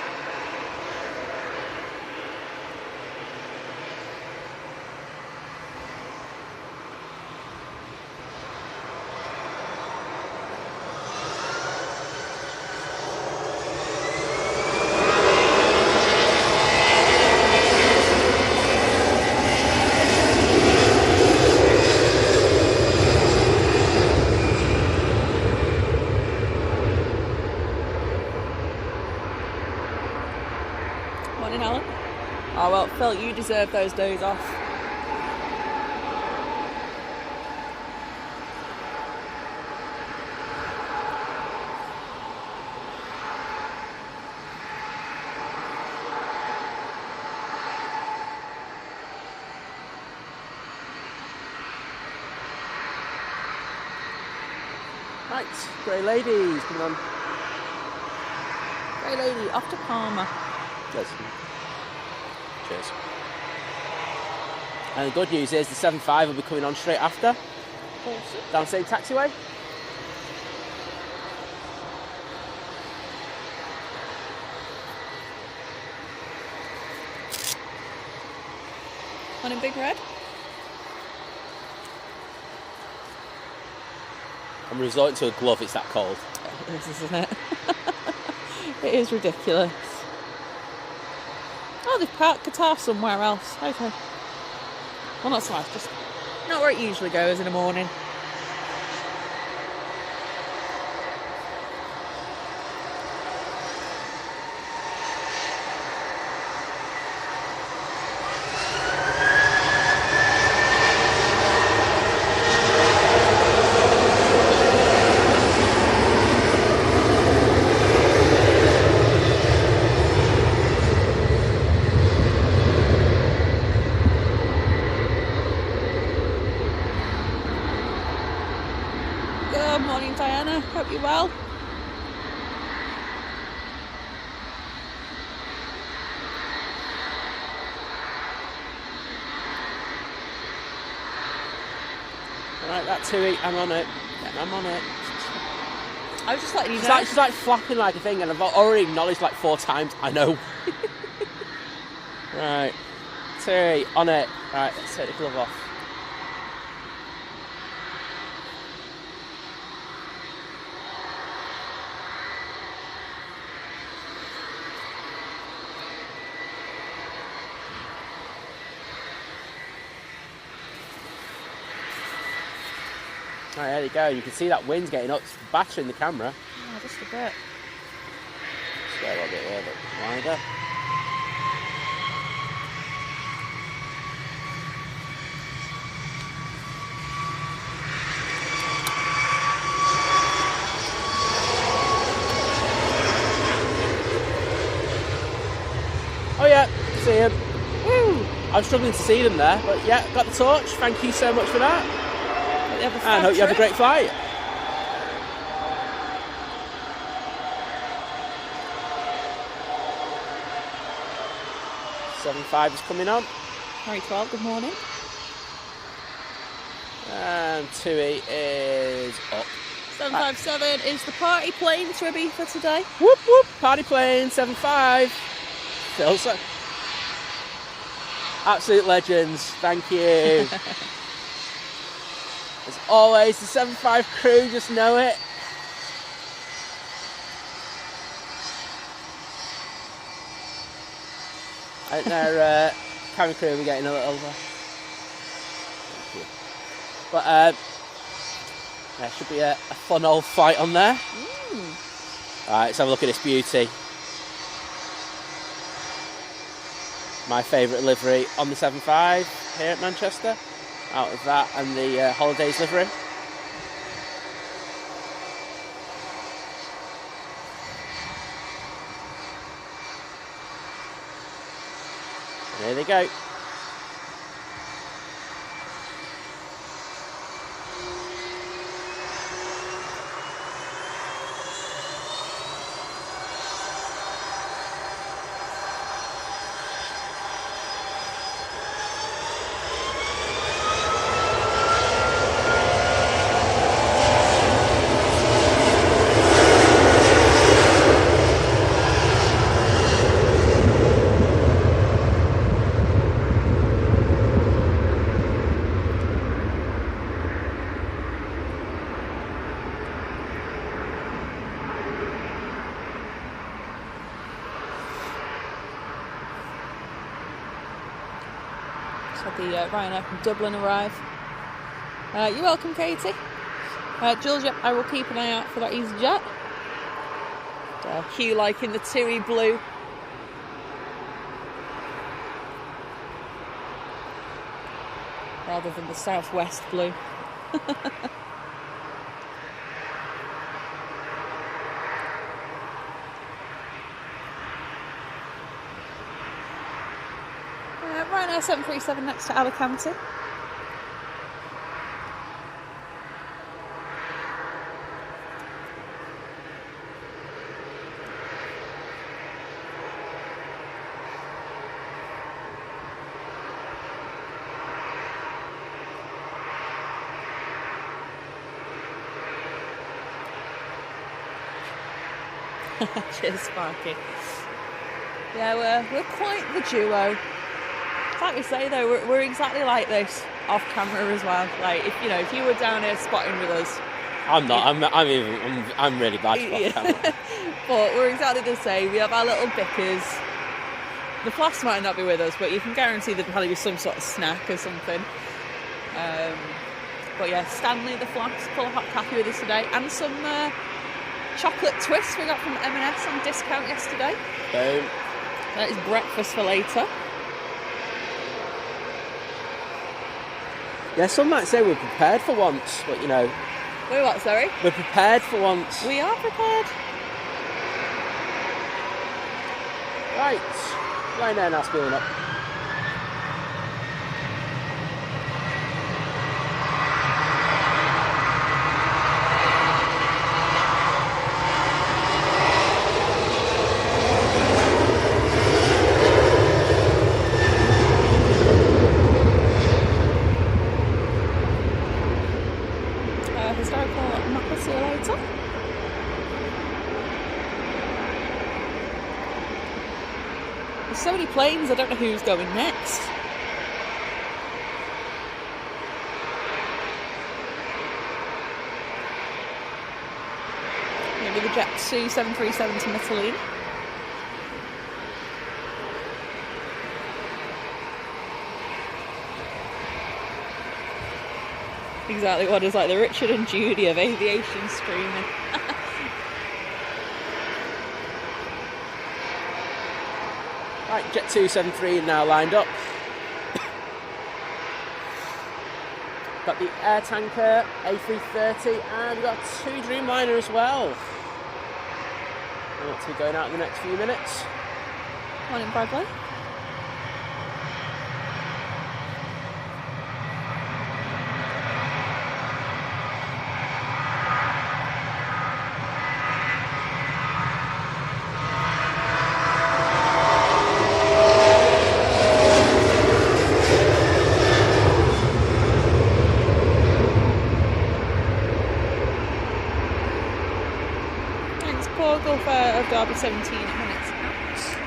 Morning, Helen. Oh well, Phil, you deserve those days off. Right, Grey Ladies coming on. Grey Lady, off to Palmer. Cheers. Cheers. And the good news is the 7.5 will be coming on straight after. Awesome. Down the same taxiway. One in Big Red. I'm resorting to a glove, it's that cold. It is, isn't it? It is ridiculous. Oh, they've parked Qatar somewhere else. Okay. Well, not so much, just not where it usually goes in the morning. Good morning, Diana. Hope you're well. Right, that TUI, I'm on it. I'm on it. I was just letting you know. She's like flapping like a thing, and I've already acknowledged like 4 times. I know. Right, TUI, on it. Right, let's take the glove off. Right, there you go. You can see that wind's getting up, it's battering the camera. Oh, just a bit. Just get a little bit wider. Oh yeah, see him. Woo! I was struggling to see them there, but yeah, got the torch. Thank you so much for that. And hope you have a great flight. "7-5" is coming on. Harry 12, good morning. And TUI is up. 757 is the party plane to Ibiza today. Whoop whoop, party plane, 7-5. Feels so. Absolute legends, thank you. As always, the 7-5 crew just know it. I think their cabin crew are getting a little thank you. But there should be a fun old flight on there. Alright, let's have a look at this beauty. My favourite livery on the 7-5 here at Manchester. Out of that and the holidays livery. And there they go. Had the Ryanair from Dublin arrive. You're welcome, Katie. Jules, yep, I will keep an eye out for that EasyJet. Hugh liking the TUI blue. Rather than the southwest blue. Ryanair 737 next to Alicante. Cheers, Sparky. Yeah, we're quite the duo. Like we say though, we're exactly like this off camera as well. Like if you were down here spotting with us. I'm not. I'm really bad for off camera. But we're exactly the same. We have our little bickers. The Flask might not be with us, but you can guarantee there'll probably be some sort of snack or something. But yeah, Stanley the Flask, full of hot coffee with us today, and some chocolate twists we got from M&S on discount yesterday. Boom. That is breakfast for later. Yeah, some might say we're prepared for once, but We're what, sorry? we're prepared for once. We are prepared. Right. Ryanair now spilling up. Historical map, see you later. There's so many planes, I don't know who's going next. Maybe the Jet 737 to Mytilene. Exactly what is like the Richard and Judy of aviation streaming. Right, Jet 273 now lined up. Got the air tanker A380 and we've got two Dreamliner as well. What's going out in the next few minutes? Morning, Bradley. Of Derby 17 minutes out.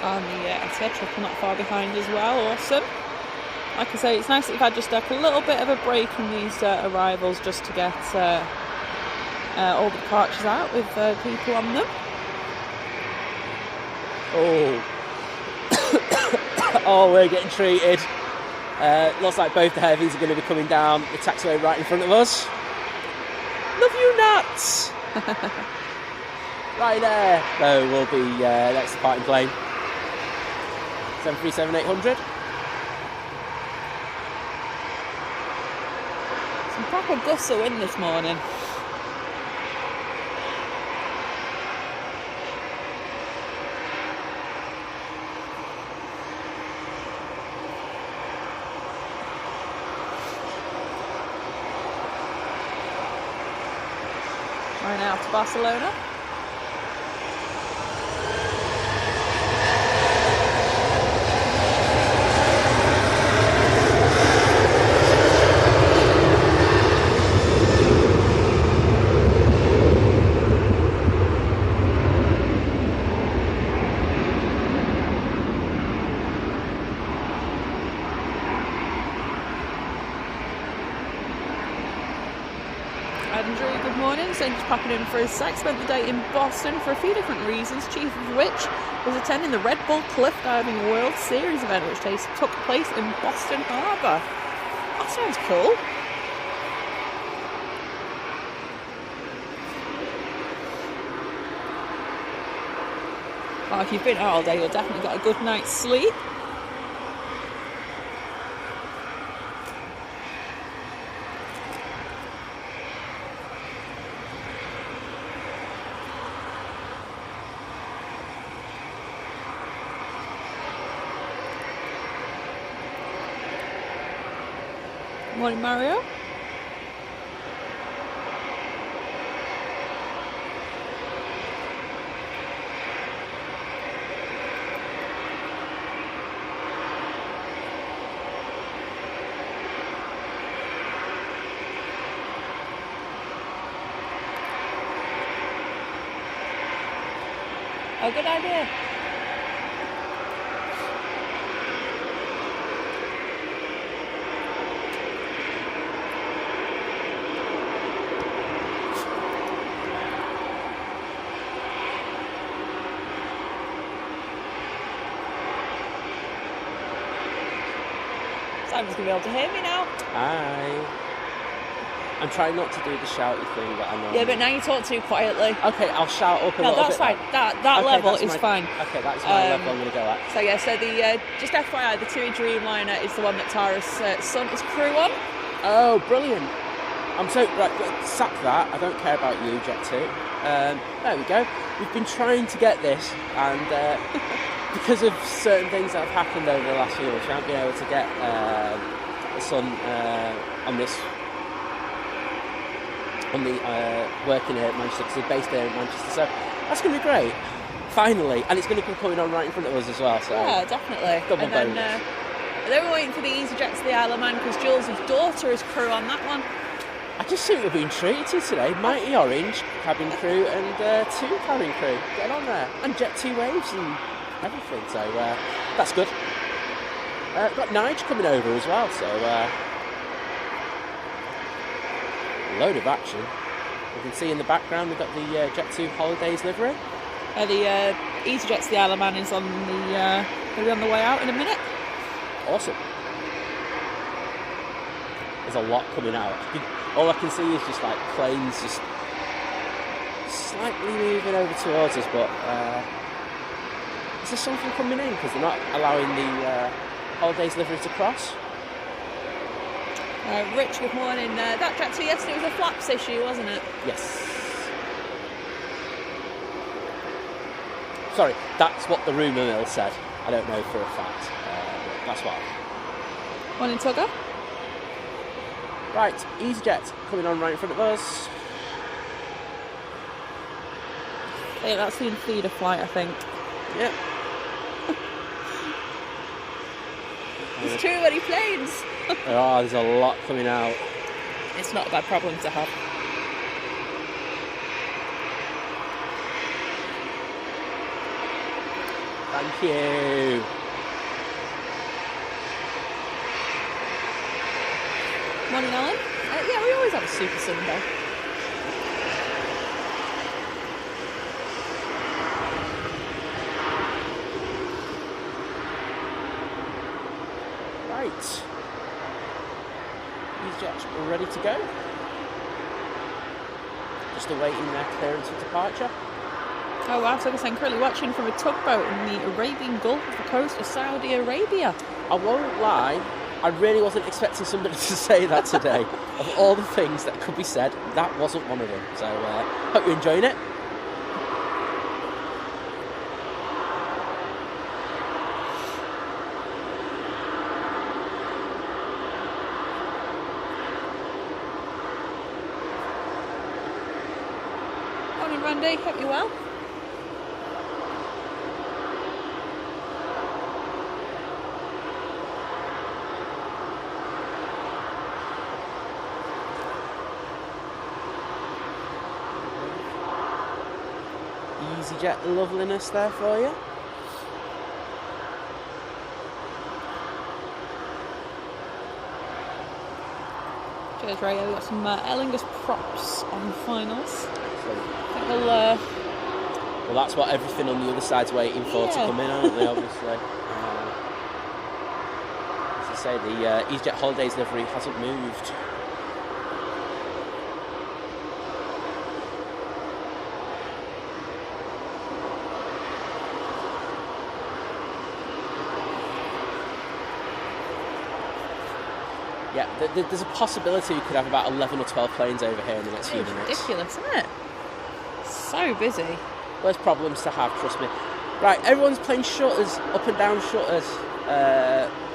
And the Etihad triple not far behind as well, awesome. Like I say, it's nice that we've had just like a little bit of a break in these arrivals just to get all the departures out with people on them. Oh, we're getting treated. Looks like both the heavies are going to be coming down the taxiway right in front of us. Love you nuts! Right there. So we'll be next departing plane. 737-800. Some proper gusts of wind this morning. Right now to Barcelona. Andrew, good morning. So just popping in for a sec. Spent the day in Boston for a few different reasons, chief of which was attending the Red Bull Cliff Diving World Series event, which took place in Boston Harbour. That sounds cool. Well, if you've been out all day, you'll definitely get a good night's sleep. Morning, Mario. Oh, good idea. Simon's going to be able to hear me now. Hi. I'm trying not to do the shouty thing that I know. Yeah, but now you talk too quietly. Okay, I'll shout up a little bit. No, that's fine. That Okay, level that's is fine. Okay, that's my level I'm going to go at. So yeah, so the just FYI, the TUI Dreamliner is the one that Tara's son is crew on. Oh, brilliant. I'm so... Right, sack that. I don't care about you, Jet 2. There we go. We've been trying to get this, and because of certain things that have happened over the last few months, we haven't been able to get the son on this... on the working here at Manchester, because they're based here in Manchester, so that's going to be great. Finally, and it's going to be coming on right in front of us as well. So yeah, definitely. Double bonus. They were waiting for the EasyJet to the Isle of Man because Jules' daughter is crew on that one. I just think we're being treated to today. Mighty Orange cabin crew and 2 cabin crew. Get on there, and Jet 2 waves and everything. So that's good. Got Nige coming over as well. So. Load of action. You can see in the background we've got the Jet 2 Holidays livery. The EasyJet to the Isle of Man is on the going to be on the way out in a minute. Awesome. There's a lot coming out. All I can see is just like planes just slightly moving over towards us, but is there something coming in? Because they're not allowing the Holidays livery to cross. Rich, good morning. That Jet 2 yesterday was a flaps issue, wasn't it? Yes. Sorry, that's what the rumour mill said. I don't know for a fact. But that's what. Morning, Tugger. Right, EasyJet coming on right in front of us. Yeah, that's the feeder flight, I think. Yep. There's too many planes. Oh, there's a lot coming out. It's not a bad problem to have. Thank you. Morning, Alan. Yeah, we always have a Super Sunday. Right. EasyJet's ready to go. Just awaiting their clearance for departure. Oh wow, so I'm currently watching from a tugboat in the Arabian Gulf off the coast of Saudi Arabia. I won't lie, I really wasn't expecting somebody to say that today. Of all the things that could be said, that wasn't one of them. So, hope you're enjoying it. Morning, Randy. Hope you're well. EasyJet loveliness there for you. Cheers, Ray. We've got some Ellinger's props on the finals. I think we'll... Well, that's what everything on the other side's waiting for to come in, aren't they, obviously? As I say, the EasyJet Holidays livery hasn't moved. Yeah, there's a possibility we could have about 11 or 12 planes over here in the next few minutes. Ridiculous, isn't it? So busy. There's problems to have, trust me. Right, everyone's playing shutters, up and down shutters.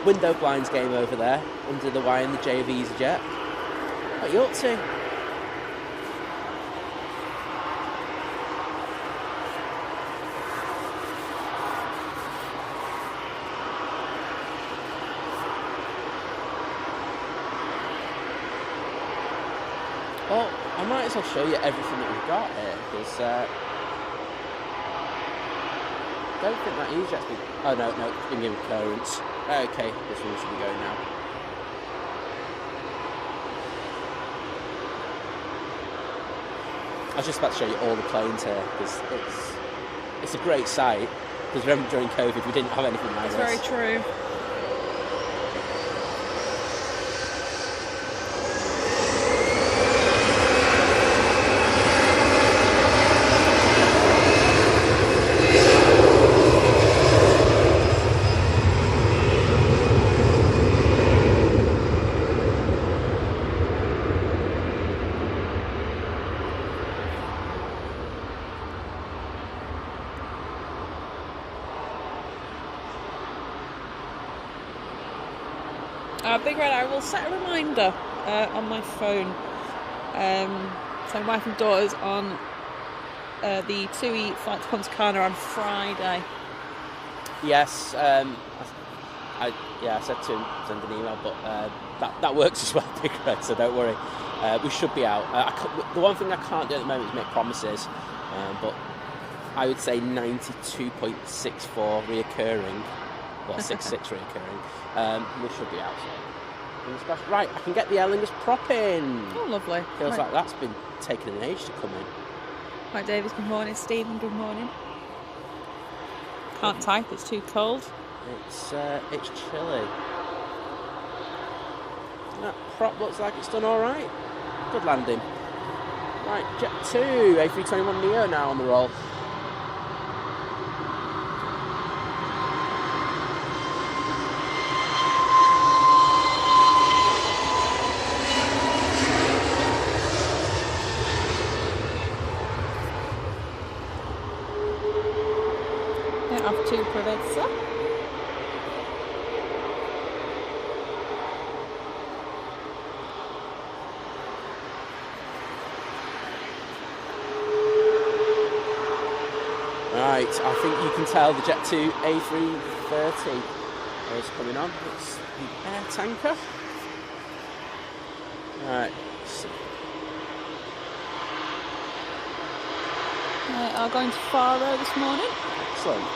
Window blinds game over there, under the Y and the J of EasyJet. What are you up to? Well, I might as well show you everything that we've got here, because don't think that EasyJet's been... Oh, no, it's been given clearance. Okay, this one should be going now. I was just about to show you all the planes here, because it's a great sight, because remember during COVID we didn't have anything like this. That's very true. Big Red, I will set a reminder on my phone. So my wife and daughter's on the TUI flight to Punta Cana on Friday. Yes, I said to him send an email, but that works as well, Big Red, so don't worry. We should be out. The one thing I can't do at the moment is make promises, but I would say 92.64 reoccurring, or 66 reoccurring. We should be out. So. Right, I can get the Erlingers prop in. Oh, lovely. Feels like that's been taking an age to come in. Right, David, good morning. Stephen, good morning. Can't type, it's too cold. It's chilly. That prop looks like it's done alright. Good landing. Right, Jet 2, A321neo now on the roll. Off to Provezza. Right, I think you can tell the Jet 2 A330 is coming on. It's the air tanker. Right. Are going to Faro this morning. Excellent.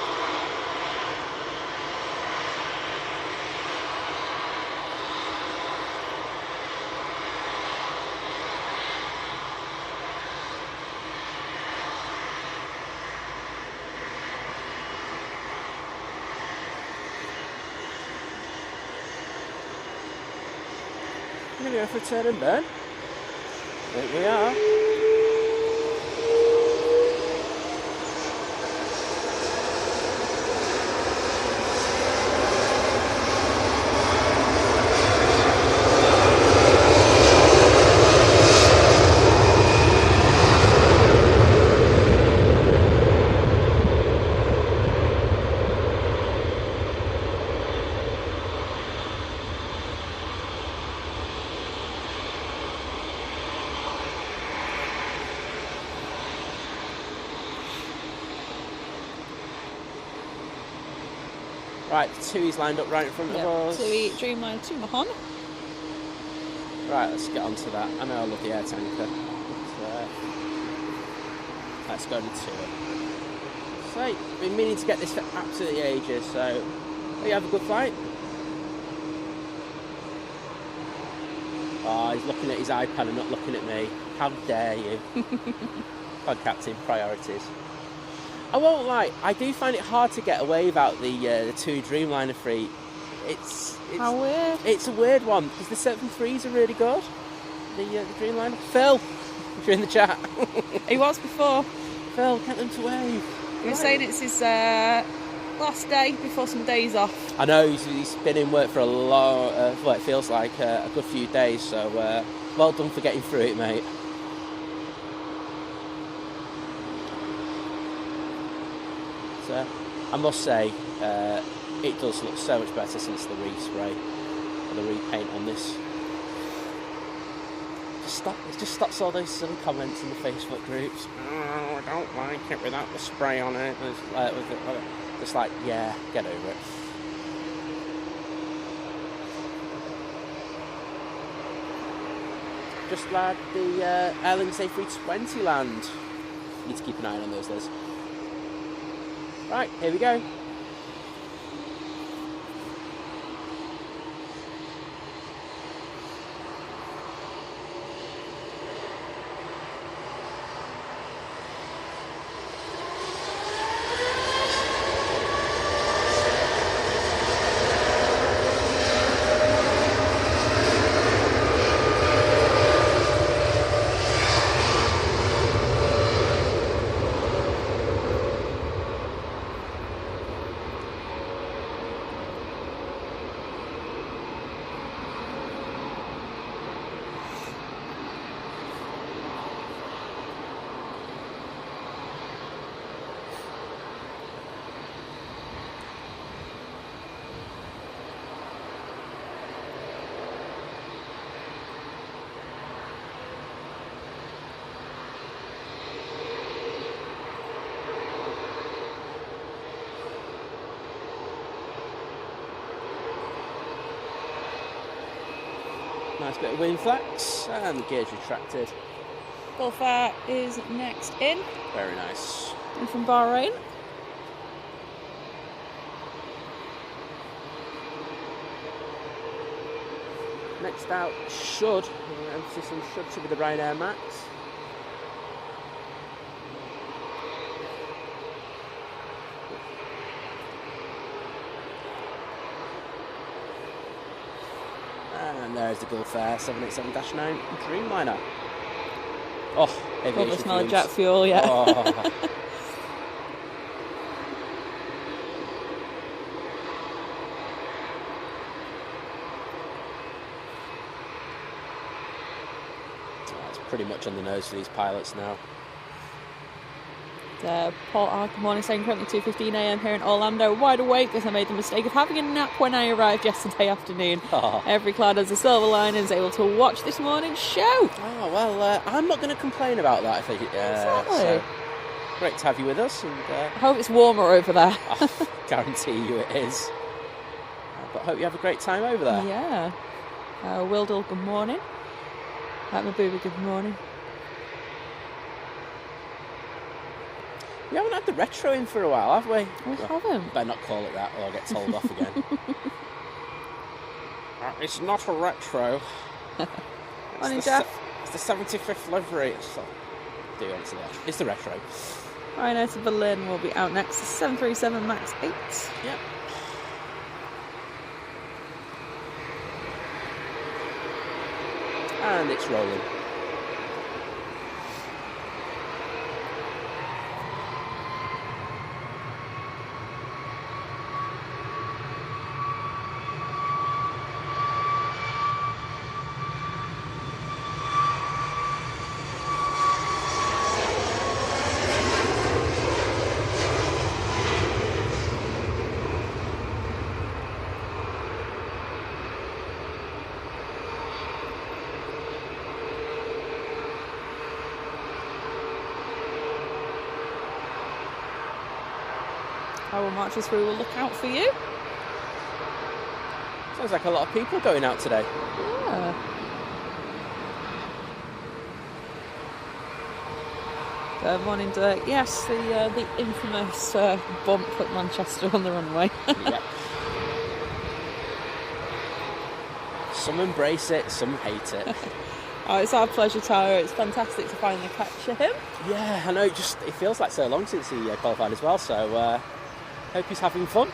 I'm going to go for a turn and burn. There we are. Right, TUI's lined up right in front of us. TUI Dreamliner to Mahon. Right, let's get on to that. I know I love the air tanker. But, let's go to TUI. So, been meaning to get this for absolutely ages, so you have a good flight. Oh, he's looking at his iPad and not looking at me. How dare you? Pod captain, priorities. I won't lie, I do find it hard to get a wave out the TUI Dreamliner fleet. It's how weird. It's a weird one because the 7.3s are really good. The Dreamliner. Phil, if you're in the chat. He was before. Phil, get them to wave. He was saying it's his last day before some days off. I know he's been in work for a long, it feels like a good few days. So well done for getting through it, mate. I must say, it does look so much better since the respray or the repaint on this. Just stops all those silly comments in the Facebook groups. Oh, I don't like it without the spray on it. Just like, yeah, get over it. Just like the Erlingers A380 land. Need to keep an eye on those, Liz. Right, here we go. Nice bit of wing flex, and the gear's retracted. Gulf Air is next in. Very nice. And from Bahrain. Next out should, emphasis on should be the Ryanair Max. And there's the Gulf Air 787-9 Dreamliner. Oh, aviation Love the smell of fumes. jet fuel, yeah. Oh. It's pretty much on the nose for these pilots now. Paul, good morning, saying currently 2:15 a.m. here in Orlando, wide awake as I made the mistake of having a nap when I arrived yesterday afternoon. Oh. Every cloud has a silver lining, is able to watch this morning's show. Oh, well, I'm not going to complain about that, I think. Exactly. So, great to have you with us. And I hope it's warmer over there. I guarantee you it is. But I hope you have a great time over there. Yeah. Wildle, good morning. Mabuba, good morning. We haven't had the retro in for a while, have we? We haven't. Better not call it that or I'll get told off again. It's not a retro. Morning, Jeff. It's the 75th livery. It's the retro. Ryanair to Berlin will be out next. The 737 MAX 8. Yep. And it's rolling. I will march us through. We'll look out for you. Sounds like a lot of people going out today. Yeah. Morning, Dirk. Yes, the infamous bump at Manchester on the runway. Yep. Some embrace it, some hate it. Oh, it's our pleasure, Tyler. It's fantastic to finally capture him. Yeah, I know. It feels like so long since he qualified as well. So hope he's having fun.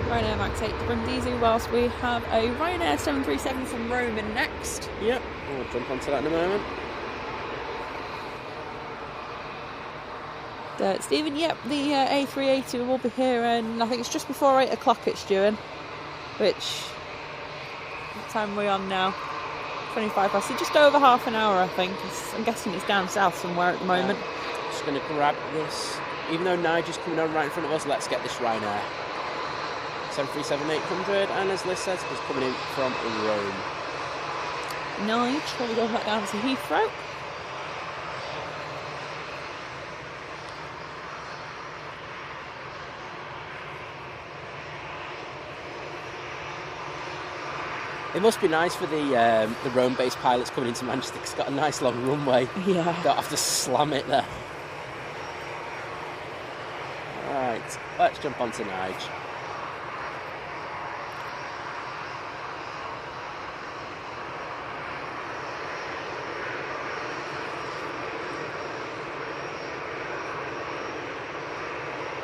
Ryanair Max 8 to Brindisi, whilst we have a Ryanair 737 from Rome in next. Yep, we'll jump onto that in a moment. Stephen, yep, the A380 will be here, and I think it's just before 8 o'clock it's due in. What time are we on now? 25 past, so just over half an hour, I think. I'm guessing it's down south somewhere at the moment. Just going to grab this. Even though Nigel's coming on right in front of us, let's get this Ryanair. 737-800, and as Liz says, it's coming in from Rome. Nige, will we go back down to Heathrow? It must be nice for the Rome-based pilots coming into Manchester, 'cause it's got a nice long runway. Yeah. Don't have to slam it there. Right, let's jump onto Nige.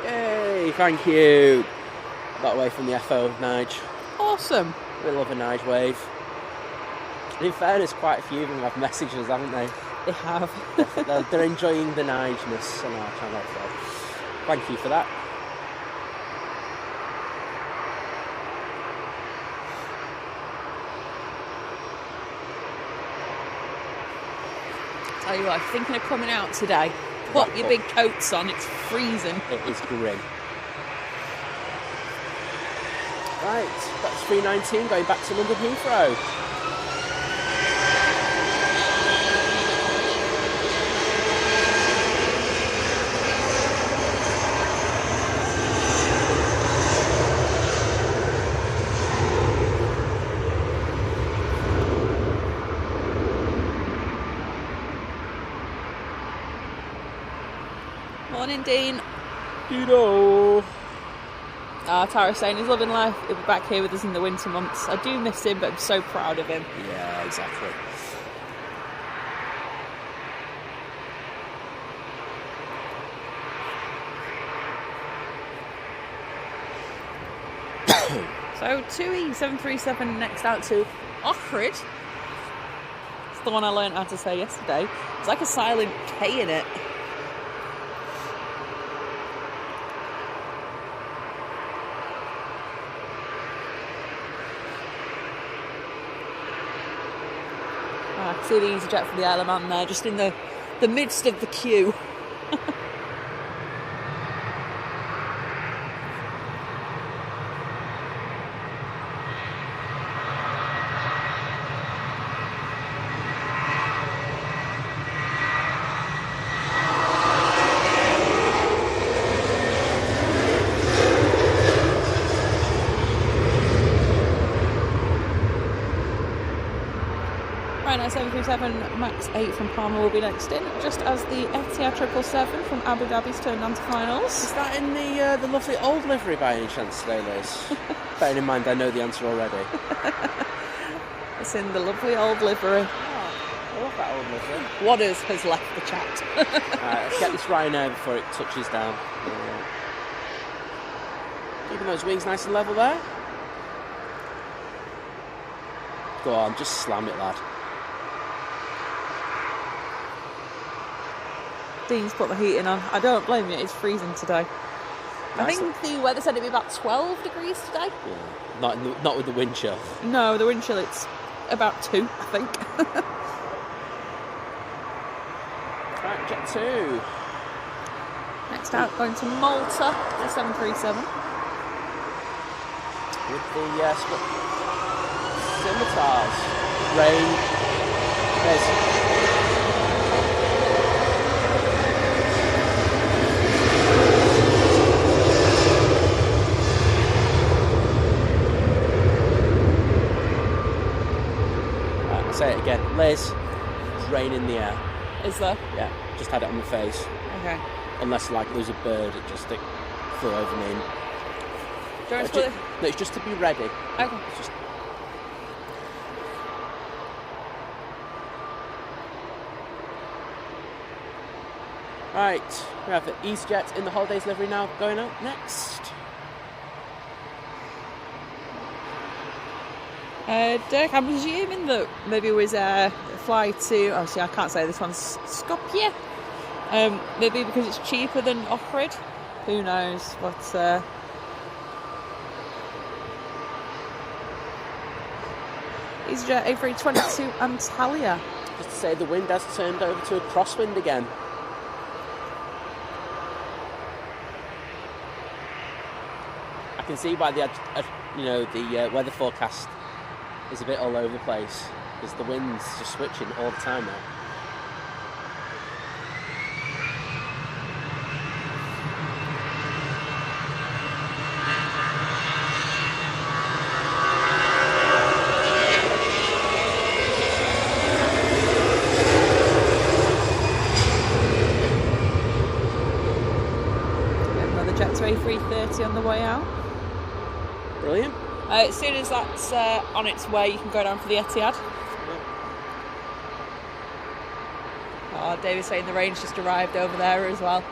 Yay, thank you. Got away from the FO, Nige. Awesome. We love a Nige wave. And in fairness, quite a few of them have messaged us, haven't they? They have. They're enjoying the Nige-ness on our channel, so thank you for that. Tell you what, if you're thinking of coming out today, put your big coats on, it's freezing. It is grim. Right, that's 319 going back to London Heathrow. Morning, Dean. Dino. Tara's saying he's loving life. He'll be back here with us in the winter months. I do miss him, but I'm so proud of him. Yeah, exactly. So TUI 737 next out to Oxford. It's the one I learned how to say yesterday. It's like a silent K in it. I can see the EasyJet from the Isle of Man there, just in the midst of the queue. Ryanair 737 MAX 8 from Palma will be next in, just as the Etihad 777 from Abu Dhabi's turned on to finals. Is that in the lovely old livery by any chance today, Liz? Bearing in mind I know the answer already. It's in the lovely old livery. Oh, I love that old livery. Wadders has left the chat. Let's get this Ryanair before it touches down. Keeping those wings nice and level there. Go on, just slam it, lad. Dean's put the heating on. I don't blame you, it's freezing today. Nice. I think the weather said it'd be about 12 degrees today. Yeah. Not with the wind chill. No, the wind chill, it's about 2, I think. Right, Jet 2. Next out, going to Malta, the 737. With the scimitars. Rain. There's... Say it again. Liz, there's rain in the air. Is there? Yeah, just had it on my face. Okay. Unless like there's a bird that just flew over me. Do you want to put it? No, it's just to be ready. Okay. It's just... Right, we have the EasyJet in the holidays livery now going out next. Dirk, I'm presuming that maybe it was a flight to, obviously I can't say this one's Skopje. Maybe because it's cheaper than Ohrid. Who knows? But EasyJet A380 to Antalya. Just to say the wind has turned over to a crosswind again. I can see why the weather forecast is a bit all over the place, because the wind's just switching all the time now. A330 on the way out. Brilliant. As soon as that's on its way, you can go down for the Etihad. Oh, David's saying the rain's just arrived over there as well.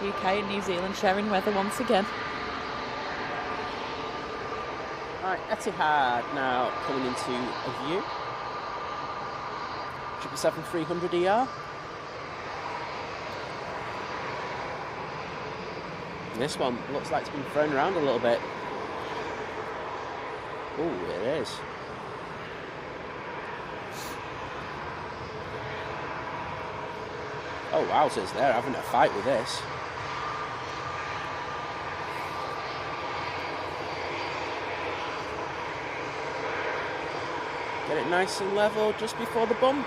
UK and New Zealand sharing weather once again. Right, Etihad now coming into a view. 777-300ER. This one looks like it's been thrown around a little bit. Oh, it is. Oh, wowzers, they're having a fight with this. Get it nice and level just before the bump.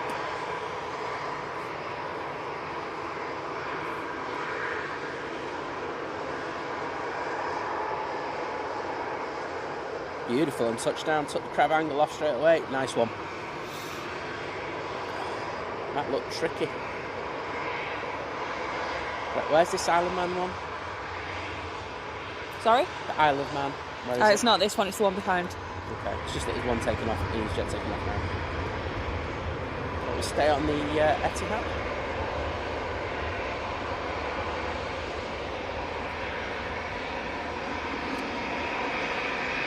Beautiful, and touchdown, took the crab angle off straight away. Nice one. That looked tricky. Right, where's this Isle of Man one? Sorry? The Isle of Man. Where is It's not this one, it's the one behind. Okay, it's just that there's one taken off, EasyJet taken off now. But we stay on the Etihad.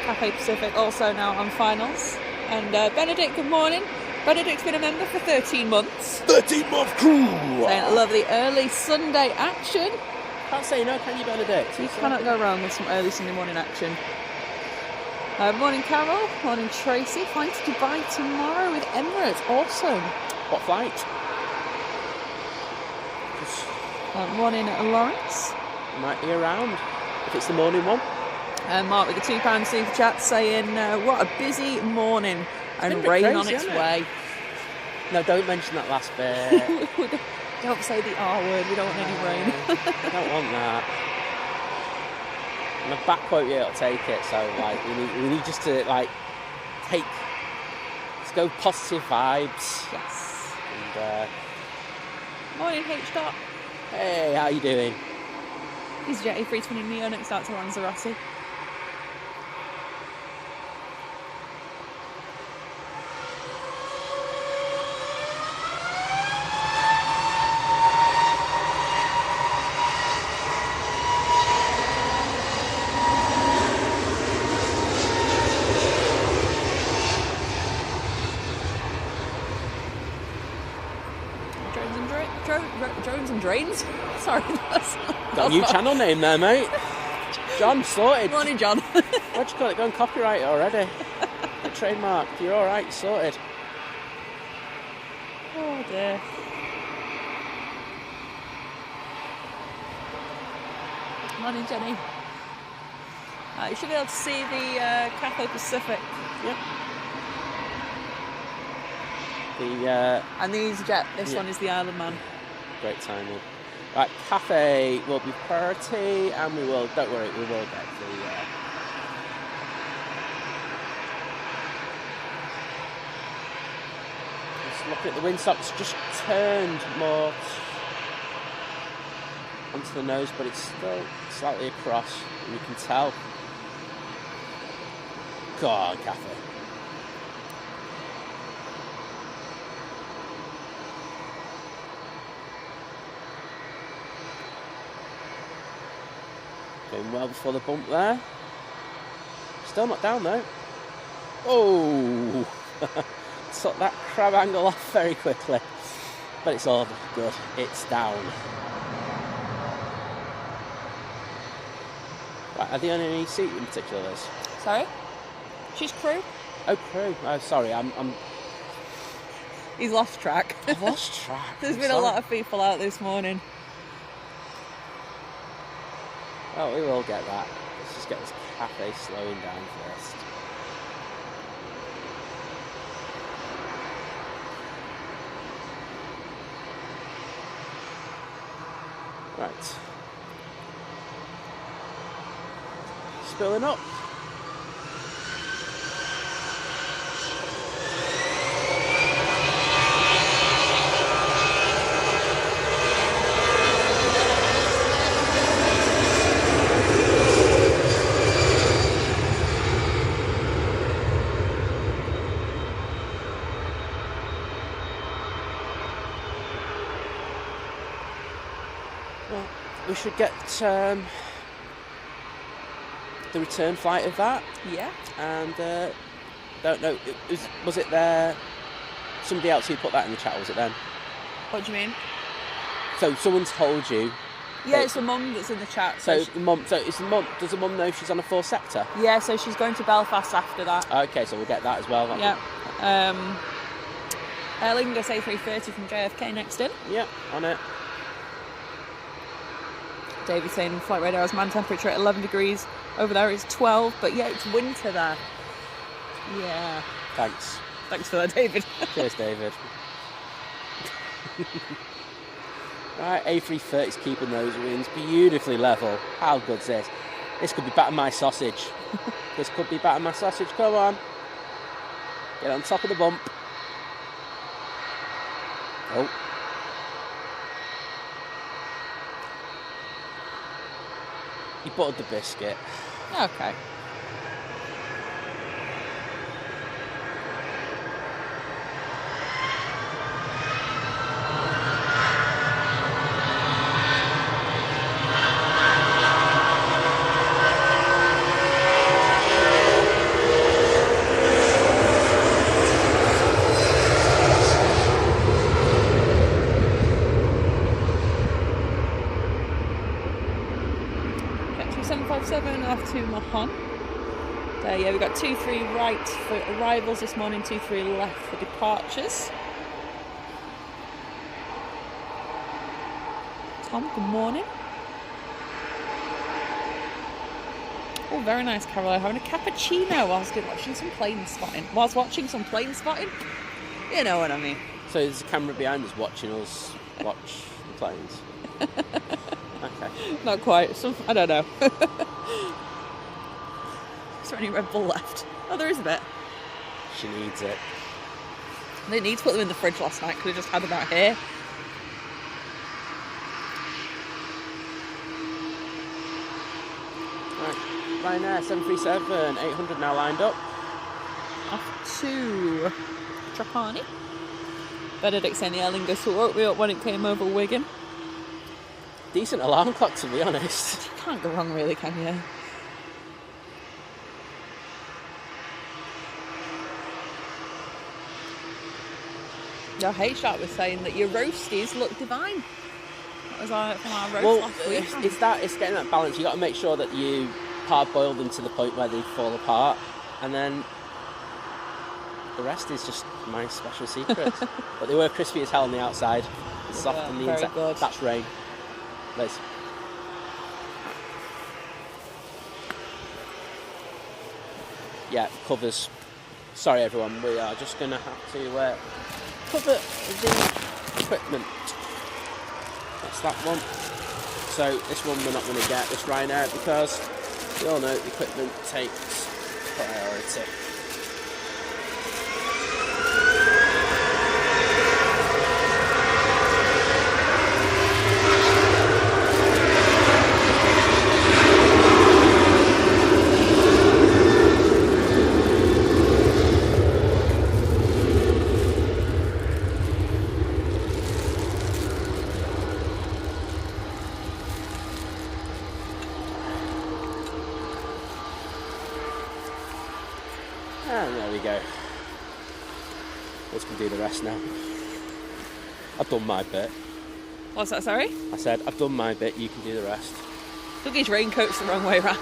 Cathay Pacific also now on finals. And Benedict, good morning. Benedict's been a member for 13 months. 13-month crew! Saying lovely early Sunday action. Can't say no, can you, Benedict? You cannot go wrong with some early Sunday morning action. Morning Carol, morning Tracy. Flying to Dubai tomorrow with Emirates. Awesome. What flight? Morning Lawrence. Might be around, if it's the morning one. Mark with the £2 super chat saying, what a busy morning and been rain crazy, on its hasn't it? way. No, don't mention that last bit. Don't say the R word, we don't want any rain. I don't want that. My back won't be able to take it, so like we need just to like let's go positive vibes. Yes. And Morning H dot. hey, how you doing? EasyJet A320 Neo next out to Lanzarote. Drones and Drains? Sorry, that's Got a new channel name there, mate. John, sorted. Morning, John. What'd you call it? Go and copyright it already. The trademark. You're all right. Sorted. Oh dear. Morning, Jenny. You should be able to see the Cathay Pacific. Yep. And the EasyJet. This Yeah. one is the Isle of Man. Great timing. Right, Cathay will be priority, and we will. Don't worry, we will get the. Just looking at the windsock's just turned more onto the nose, but it's still slightly across, and you can tell. Go on, Cathay. Going well before the bump there. Still not down though. Oh! Took that crab angle off very quickly. But it's all good. It's down. Right, are they on any seat in particular, Liz? Sorry? She's crew. Oh, crew. Oh, sorry. I'm He's lost track. I've lost track. There's been a lot of people out this morning. Oh, we will get that. Let's just get this Cathay slowing down first. Right. Spilling up. we should get the return flight of that. Yeah. And don't know, was it there? Somebody else who put that in the chat, was it then? What do you mean? So someone's told you. Yeah, it's the mum that's in the chat. So the mum. So is the mum? Does the mum know she's on a 4 sector? Yeah, so she's going to Belfast after that. Okay, so we'll get that as well. Yeah. Aer Lingus A380 from JFK next in. Yeah, on it. David saying flight radar has man temperature at 11 degrees. Over there it's 12, but yeah, it's winter there. Yeah. Thanks. Thanks for that, David. Cheers, David. Right, A330's keeping those wings beautifully level. How good's this? This could be batter my sausage. This could be batter my sausage. Come on. Get on top of the bump. Oh. He buttered the biscuit. Okay. Off to Mahon. There, yeah, we've got 2-3 right for arrivals this morning, 2-3 left for departures. Tom, good morning. Oh, very nice, Caroline. Having a cappuccino whilst watching some plane spotting. You know what I mean. So there's a camera behind us watching us watch the planes. Okay. Not quite. I don't know. Is there any Red Bull left? Oh, there is a bit. She needs it. I didn't need to put them in the fridge last night because we just had them out here. Right. Ryanair 737, 800 now lined up. Off to Trapani. Benedict saying the Aer Lingus woke me up when it came over Wigan. Decent alarm clock, to be honest. You can't go wrong, really, can you? Your H-Sharp was saying that your roasties look divine. That was from our roast last week. It's getting that balance. You got to make sure that you hard-boil them to the point where they fall apart, and then the rest is just my special secret. But they were crispy as hell on the outside, and soft on the inside. Good. That's rain. Liz. Yeah, covers. Sorry everyone, we are just going to have to cover the equipment. That's that one. So this one we're not going to get, this Ryanair, because we all know the equipment takes priority. And there we go. Let's go do the rest now. I've done my bit. What's that, sorry? I said, I've done my bit, you can do the rest. Took his raincoat's the wrong way round.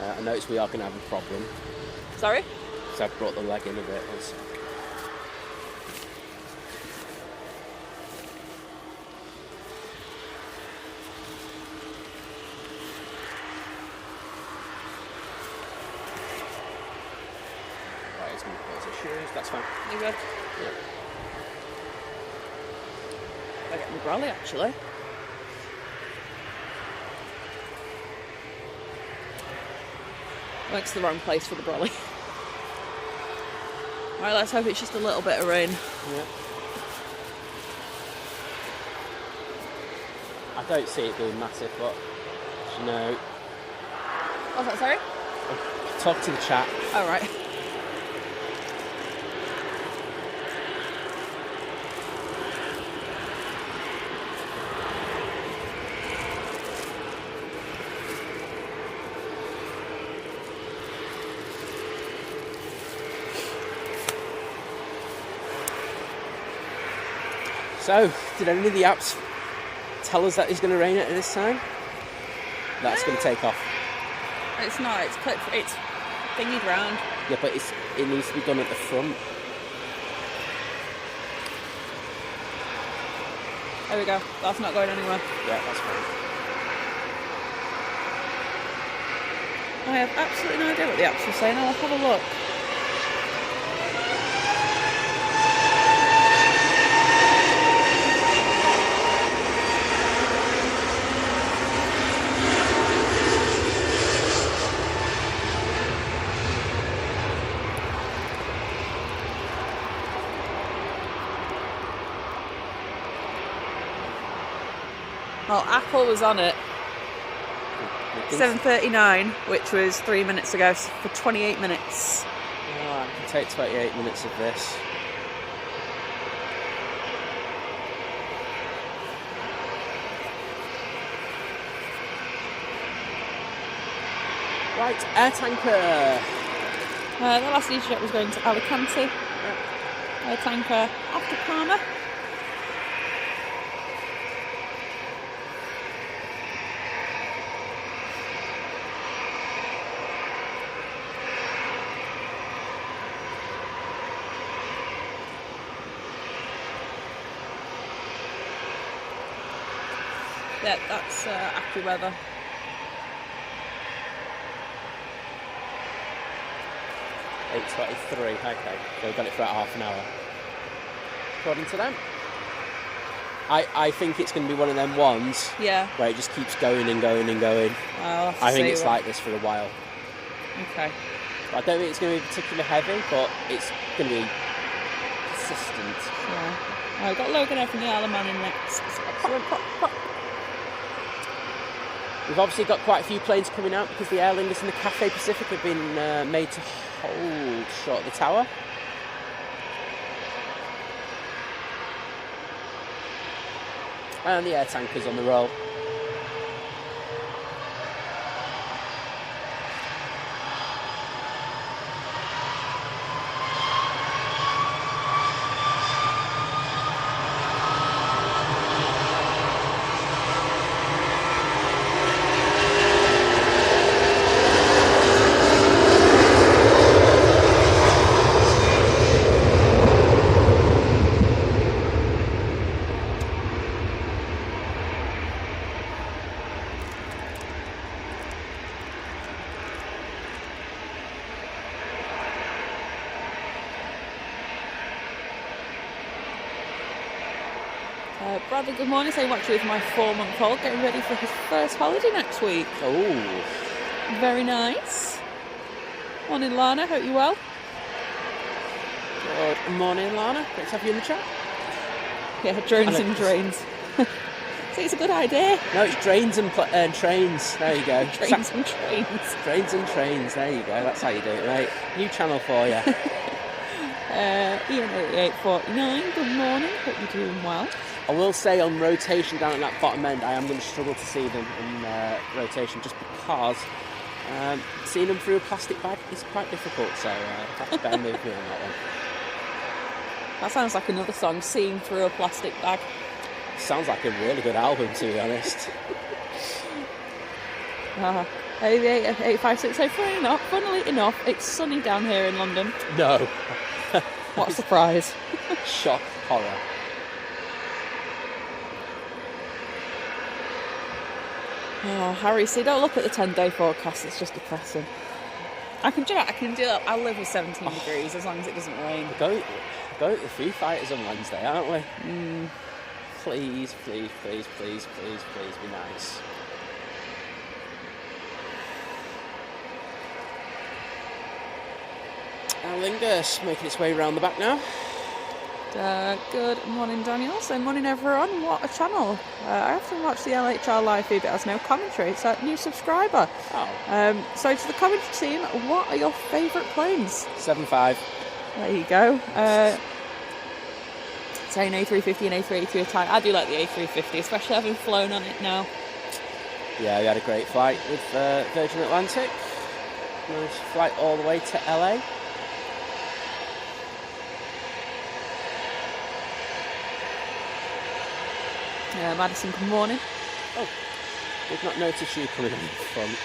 I noticed we are going to have a problem. Sorry? So I've brought the leg in a bit. That's fine. You good? Yeah. I get my brolly actually. Went to the wrong place for the brolly. Right, let's hope it's just a little bit of rain. Yeah. I don't see it being massive, but you know. What's that, sorry? Talk to the chat. Oh, right. So, did any of the apps tell us that it's going to rain at this time? That's going to take off. It's not. It's thingied round. Yeah, but it needs to be done at the front. There we go. That's not going anywhere. Yeah, that's fine. I have absolutely no idea what the apps are saying. I'll have a look. Well, Apple was on it 7:39, which was 3 minutes ago, for 28 minutes. Oh, I can take 28 minutes of this. Right, air tanker. The last EasyJet was going to Alicante. Yep. Air tanker after Palma. Yeah, that's AccuWeather. $8.23, okay. So we've got it for about half an hour. According to them. I think it's going to be one of them ones where it just keeps going and going and going. I think it's like this for a while. Okay. I don't think it's going to be particularly heavy, but it's going to be consistent. Yeah. I've got Logan out from the Isle of Man in next. Excellent. We've obviously got quite a few planes coming out because the Aer Lingus and the Cathay Pacific have been made to hold short of the tower. And the air tanker's on the roll. Bradley, good morning. Saying watching with my 4-month-old, getting ready for his first holiday next week. Oh, very nice. Morning, Lana. Hope you're well. Good morning, Lana. Great to have you in the chat. Yeah, drones and drains. See, it's a good idea. No, it's drains and trains. There you go. Drains and trains. Drains and trains. There you go. That's how you do it, mate. New channel for you. Ian 8849. Good morning. Hope you're doing well. I will say on rotation down at that bottom end, I am going to struggle to see them in rotation just because seeing them through a plastic bag is quite difficult. So have to bear with me on that one. That sounds like another song, Seeing Through a Plastic Bag. Sounds like a really good album, to be honest. 85856. Funnily enough, it's sunny down here in London. No. What a surprise. Shock, horror. Oh, Harry, see, don't look at the 10-day forecast. It's just depressing. I can do that. I'll live with 17 degrees as long as it doesn't rain. We're going to the Foo Fighters on Wednesday, aren't we? Please, please, please, please, please, please be nice. Aer Lingus making its way around the back now. Good morning, Daniel. So, morning, everyone. What a channel. I often watch the LHR live feed, but it has no commentary. It's a new subscriber. Oh. So, to the commentary team, what are your favourite planes? 7.5. There you go. Saying A350 and A380 are tight. I do like the A350, especially having flown on it now. Yeah, we had a great flight with Virgin Atlantic. Nice flight all the way to LA. Madison, good morning. Oh, did not notice you coming on the front.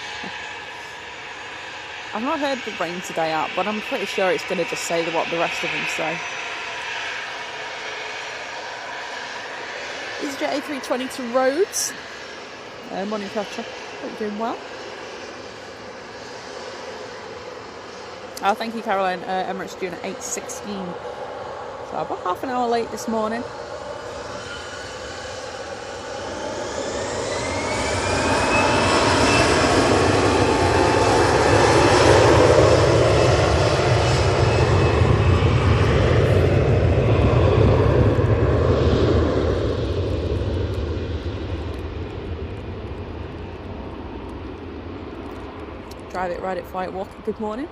I've not heard the rain today out, but I'm pretty sure it's going to just say what the rest of them say. EasyJet A320 to Rhodes. Morning, Petra. Hope you're doing well. Oh, thank you, Caroline. Emirates due at 8:16. So about half an hour late this morning. Drive it, ride it, fly it, walk it. Good morning.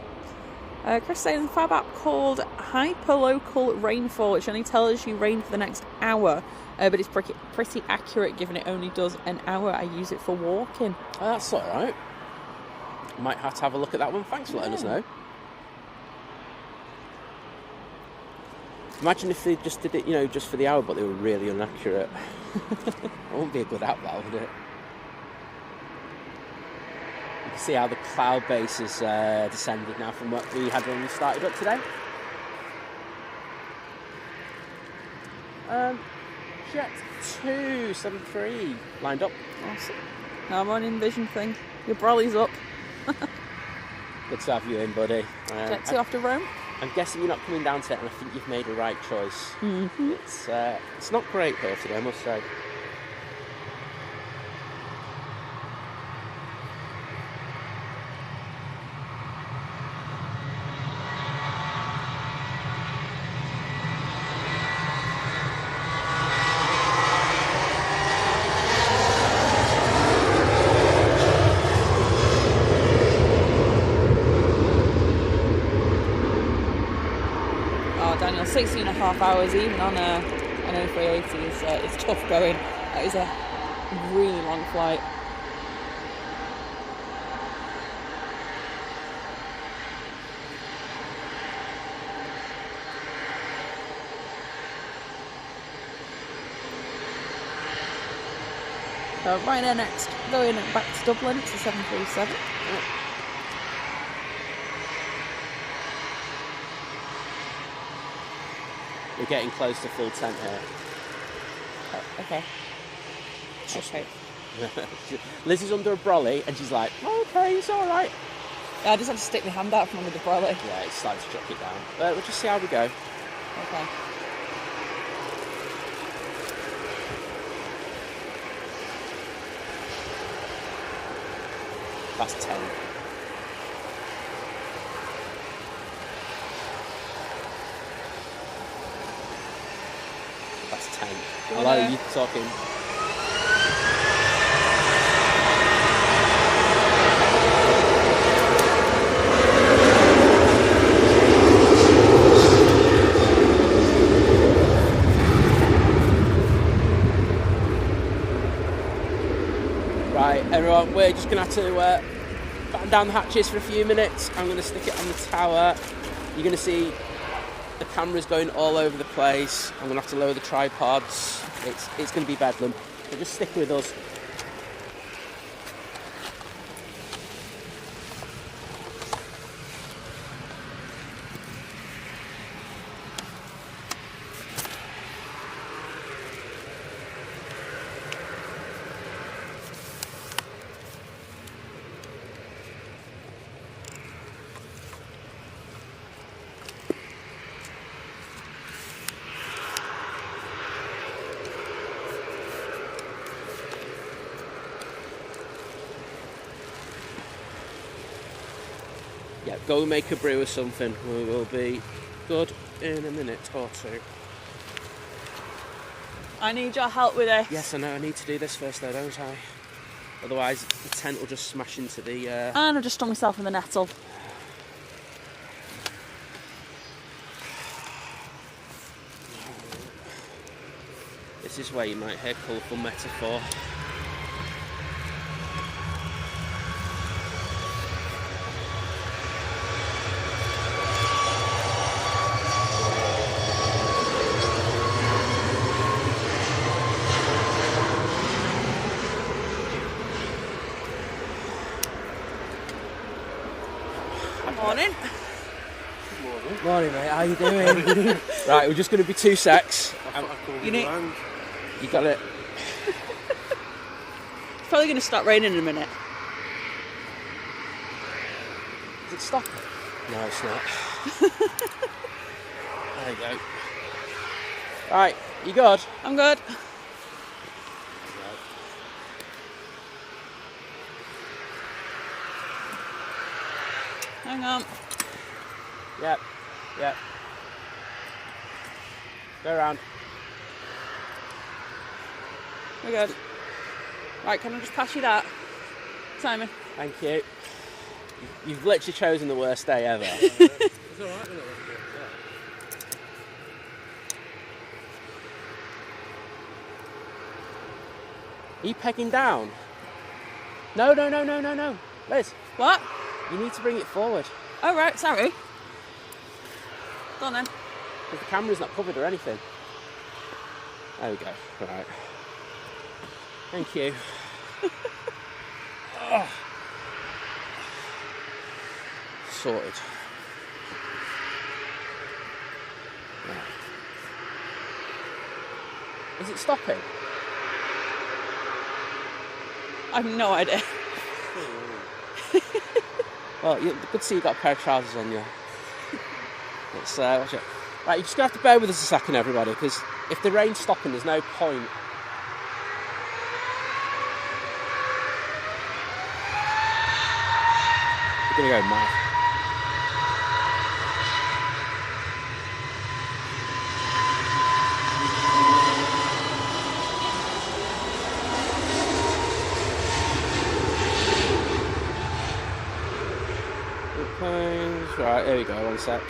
Chris saying the Fab app called hyperlocal rainfall, which only tells you rain for the next hour, but it's pretty accurate given it only does an hour. I use it for walking. That's all right. Might have to have a look at that one. Thanks for letting us know. Imagine if they just did it, just for the hour, but they were really inaccurate. It won't be a good app, that would it? You can see how the cloud base has descended now from what we had when we started up today. Jet 273 lined up. Awesome. Now I'm on Envision thing. Your brolly's up. Good to have you in, buddy. Jet 2 after Rome. I'm guessing you're not coming down to it, and I think you've made the right choice. Mm-hmm. It's not great here today, I must say. Daniel, 16.5 hours even on an A380 is tough going. That is a really long flight. So Ryanair next, going back to Dublin, it's a 737. We're getting close to full tent here. Oh, okay. Okay. Liz is under a brolly and she's like, okay, it's all right. Yeah, I just had to stick my hand out from under the brolly. Yeah, it's starting to chuck it down. But we'll just see how we go. Okay. That's 10. That's 10. Hello, you talking? Right, everyone, we're just going to have to batten down the hatches for a few minutes. I'm going to stick it on the tower. You're going to see the camera's going all over the place. I'm going to have to lower the tripods. It's going to be bedlam. So just stick with us. Yeah, go make a brew or something. We will be good in a minute or two. I need your help with this. Yes, I know. I need to do this first, though, don't I? Otherwise, the tent will just smash into the... And I've just stung myself in the nettle. This is where you might hear colourful metaphor. Morning. Morning, mate. How you doing? Right, we're just going to be 2 secs. You need... You got it. It's probably going to start raining in a minute. Is it stopping? No, it's not. There you go. Right, you good? I'm good. Hang on. Yep. Go around. We're good. Right, can I just pass you that? Simon. Thank you. You've literally chosen the worst day ever. It's alright, isn't it? Are you pegging down? No. Liz, What? you need to bring it forward. Oh, right, sorry. Go on then. Because the camera's not covered or anything. There we go. Right. Thank you. Oh. Sorted. Right. Is it stopping? I have no idea. Well, good to see you got a pair of trousers on you. Let's watch it. Right, you're just going to have to bear with us a second, everybody, because if the rain's stopping, there's no point. We're going to go mad. Right, here we go, 1 sec.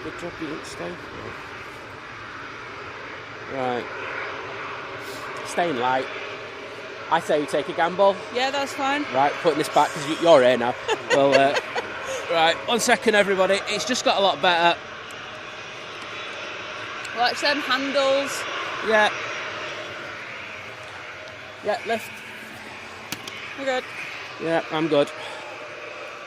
Good job you didn't stay. Right. Staying light. I say we take a gamble. Yeah, that's fine. Right, putting this back because you're here now. Well, right, 1 second, everybody. It's just got a lot better. Watch them handles. Yeah. Yeah, lift. We're good. Yeah, I'm good.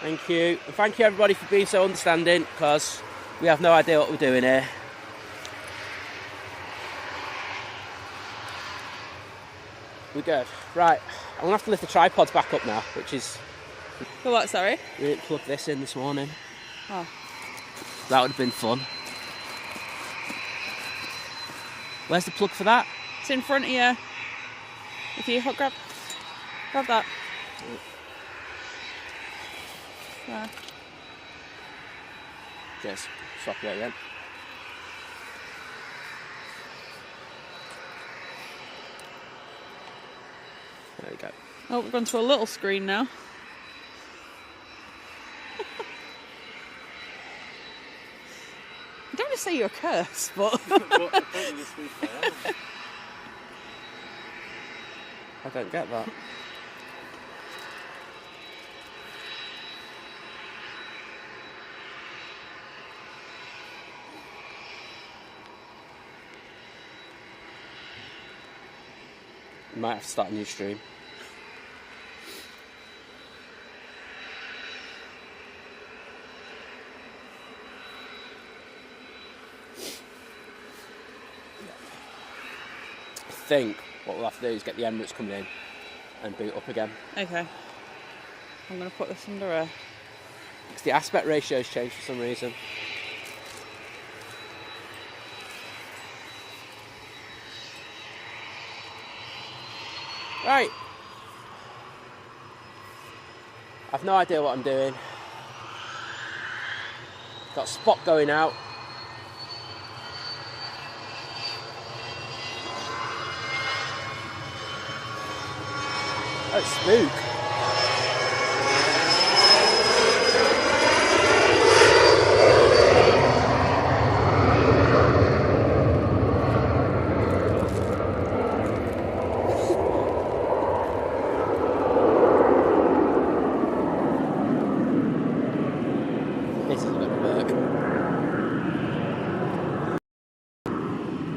Thank you. And thank you, everybody, for being so understanding, because we have no idea what we're doing here. We're good. Right, I'm going to have to lift the tripods back up now, which is... For what, sorry? We didn't plug this in this morning. Oh. That would have been fun. Where's the plug for that? It's in front of you. If you grab that. There. Cheers. Swap it out again. There we go. Oh, we've gone to a little screen now. I don't want to say you're a curse, but... I don't get that. You might have to start a new stream. I think what we'll have to do is get the Emirates coming in and boot up again. Okay. I'm going to put this under a... Because the aspect ratio's changed for some reason. Right. I've no idea what I'm doing. Got a spot going out. Oh, it's spook. This isn't going to work.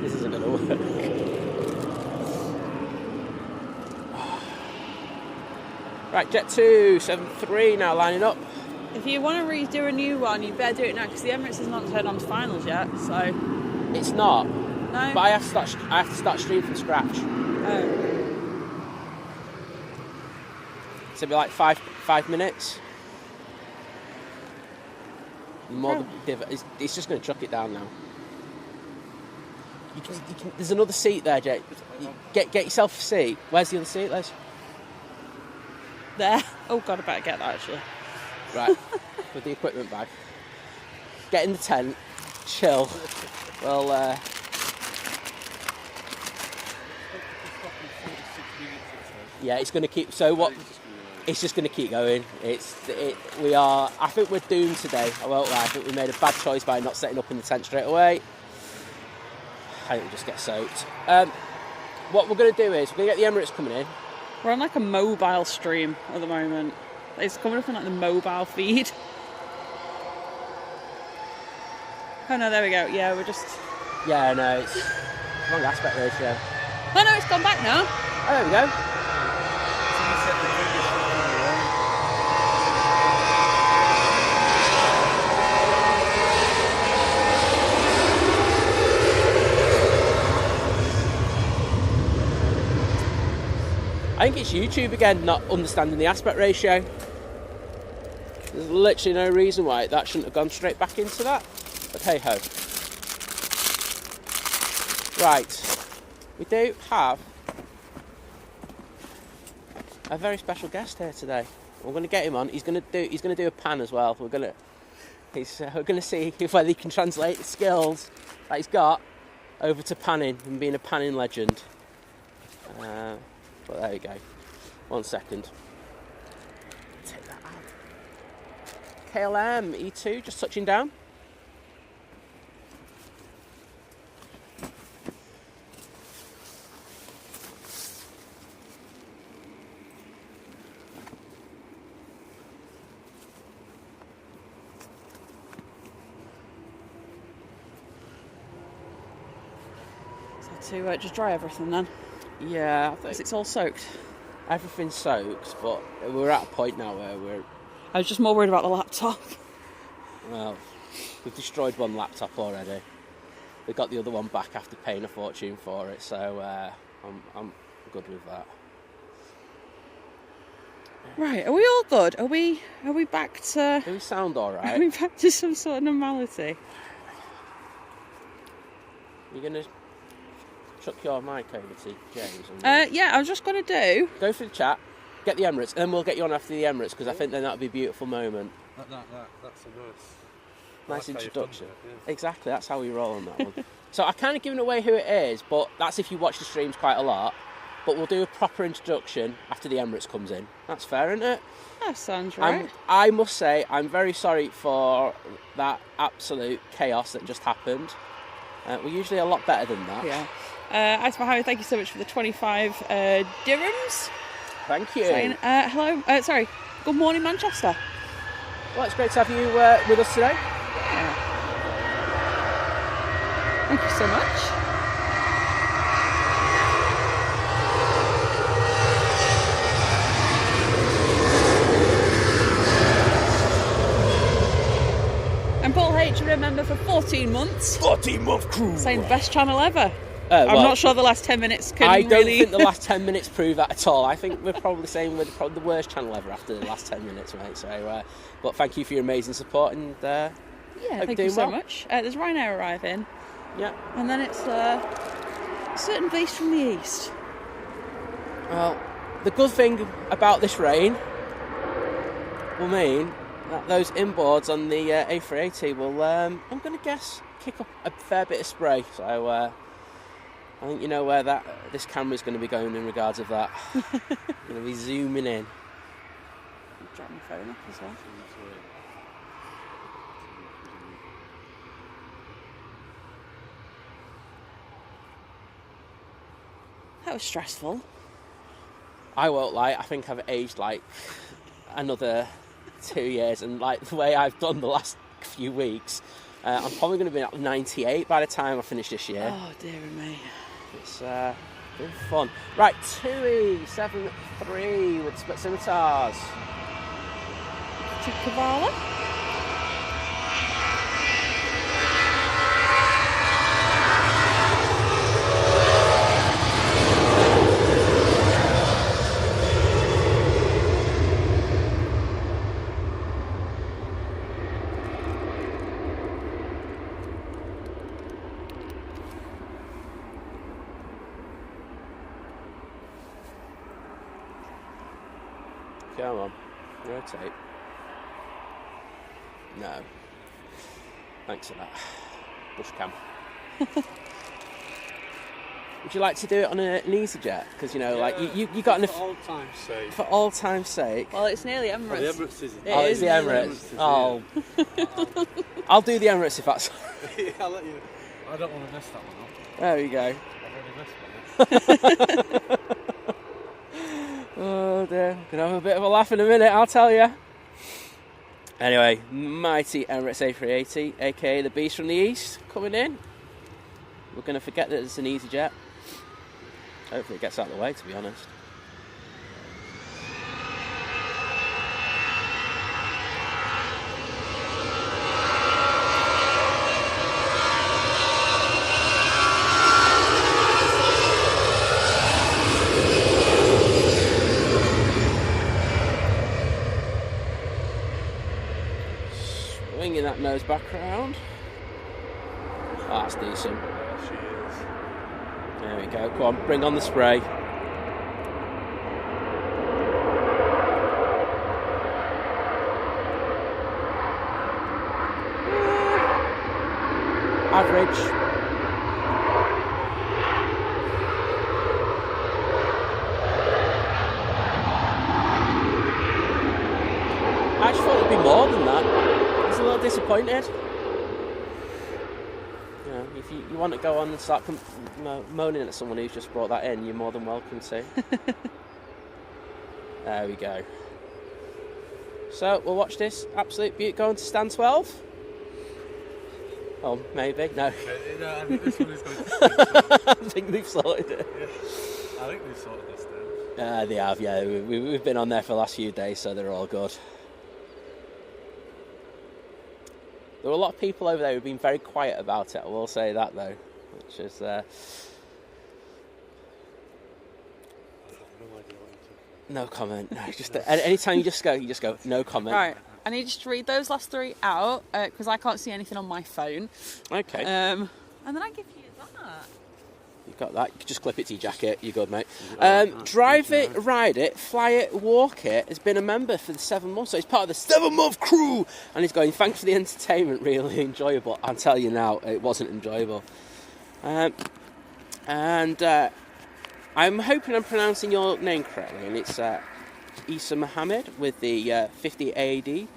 This isn't going to work. Right, Jet 273 now lining up. If you want to redo a new one, you better do it now because the Emirates has not turned on to finals yet. So It's not. no. But I have to start stream from scratch. Oh. So it'll be like five minutes. It's just going to chuck it down now. You can, there's another seat there, Jake. Get yourself a seat. Where's the other seat, Les? There. Oh God, I better get that actually. Right, with the equipment bag. Get in the tent, chill. Well, yeah, it's going to keep. So what? It's just going to keep going. We are. I think we're doomed today. I won't lie. I think we made a bad choice by not setting up in the tent straight away. I think we'll just get soaked. What we're going to do is we're going to get the Emirates coming in. We're on like a mobile stream at the moment. It's coming up on like the mobile feed. Oh no, there we go. Yeah, we're just. Yeah, no, it's wrong aspect ratio. Oh no, it's gone back now. Oh, there we go. I think it's YouTube again not understanding the aspect ratio. There's literally no reason why that shouldn't have gone straight back into that. But hey ho. Right, we do have a very special guest here today. We're going to get him on. He's going to do a pan as well. We're going to see whether he can translate the skills that he's got over to panning and being a panning legend. But there you go. 1 second. Take that out. KLM E2 just touching down. So to just dry everything then. Yeah, I Because think it's all soaked. everything's soaked, but we're at a point now where I was just more worried about the laptop. we've destroyed one laptop already. We got the other one back after paying a fortune for it, so I'm good with that. Right, are we all good? Are we back to? Do we sound all Are right? we back to some sort of normality? You're gonna chuck your mic over to James. And Yeah, I was just going to do. go for the chat, get the Emirates, and then we'll get you on after the Emirates because I think then that'll be a beautiful moment. That's a Nice how you've introduction. done it, Exactly, that's how we roll on that one. So I've kind of given away who it is, but that's if you watch the streams quite a lot. But we'll do a proper introduction after the Emirates comes in. That's fair, isn't it? That sounds right. I must say, I'm very sorry for that absolute chaos that just happened. We're usually a lot better than that. Yeah. As for Harry, thank you so much for the 25 dirhams. Thank you. Saying, hello, sorry, good morning, Manchester. Well, it's great to have you with us today. Yeah. Thank you so much. And Paul H, remember for 14 months. 14-month crew. Saying best channel ever. Well, I'm not sure the last 10 minutes can I don't really... think the last 10 minutes prove that at all. I think we're probably saying we're probably the worst channel ever after the last 10 minutes, mate. So, but thank you for your amazing support and yeah, hope thank you're you doing so well. much. There's Ryanair arriving. Yeah. And then it's a certain beast from the east. Well, the good thing about this rain will mean that those inboards on the A380 will, I'm going to guess, kick up a fair bit of spray. So I think you know where this camera's going to be going in regards of that. Going to be zooming in. Drop my phone up as well. That was stressful. I won't lie, I think I've aged like another 2 years, and like the way I've done the last few weeks, I'm probably going to be at 98 by the time I finish this year. Oh, dear me. It's Good fun. Right, TUI 73 with split scimitars. Cavala. Come on, rotate. No. Thanks for that. Bush cam. Would you like to do it on an EasyJet? Because, you know, like, you got enough... For old time's sake. For old time's sake. Well, it's nearly Emirates. Oh, the Emirates is Oh, it's the Emirates. Oh. I'll do the Emirates if that's... Yeah, I'll let you... I don't want to mess that one up. There we go. I've already messed one. Oh dear, gonna have a bit of a laugh in a minute, I'll tell you. Anyway, mighty Emirates A380, aka the beast from the east, coming in. We're gonna forget that it's an EasyJet. Hopefully it gets out of the way, to be honest. Swinging that nose back round. Oh, that's decent. Yeah, she is. There we go. Come on, bring on the spray. Average. I actually thought it'd be more than that. I was a little disappointed. You know, if you want to go on and start moaning at someone who's just brought that in, you're more than welcome to. There we go. So we'll watch this absolute beaut going to stand 12. Oh, maybe. No. No, I think this one is going to stand. I think they've sorted it. Yeah. I think they've sorted this down. They have, yeah. We've been on there for the last few days, so they're all good. There were a lot of people over there who've been very quiet about it, I will say that though, which is... I have no idea what you're talking No comment. No, just anytime you just go, no comment. Right, I need you to read those last three out because I can't see anything on my phone. Okay. And then I give you that. You've got that. You can just clip it to your jacket. You're good, mate. Drive it, ride it, fly it, walk it. Has been a member for the 7 months, so he's part of the 7-month crew. And he's going, thanks for the entertainment, really enjoyable. I'll tell you now, it wasn't enjoyable. I'm hoping I'm pronouncing your name correctly, and it's Isa Mohammed with the 50 AD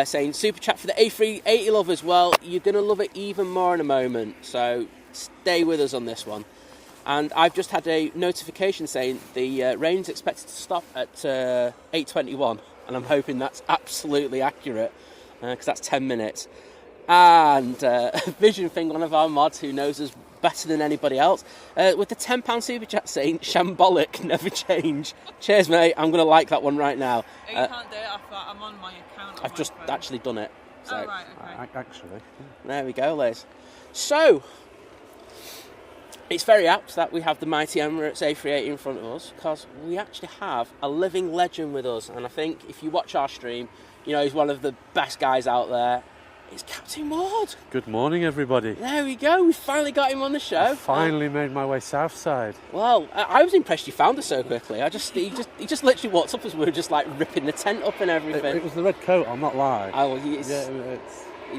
saying, super chat for the A380 lovers. Well, you're going to love it even more in a moment, so stay with us on this one. And I've just had a notification saying the rain's expected to stop at 8:21, and I'm hoping that's absolutely accurate because that's 10 minutes. And Vision Thing, one of our mods who knows us better than anybody else, with the £10 super chat saying shambolic, never change. Cheers, mate. I'm going to like that one right now. You can't do it. I'm on my account. I've just actually done it. So. Oh, right, okay. Actually. There we go, Liz. So, it's very apt that we have the mighty Emirates A380 in front of us, because we actually have a living legend with us. And I think if you watch our stream, you know he's one of the best guys out there. It's Captain Ward. Good morning, everybody. There we go. We finally got him on the show. I finally made my way south side. Well, I was impressed you found us so quickly. He just literally walked up as we were just like ripping the tent up and everything. It was the red coat. I'm not lying. Oh,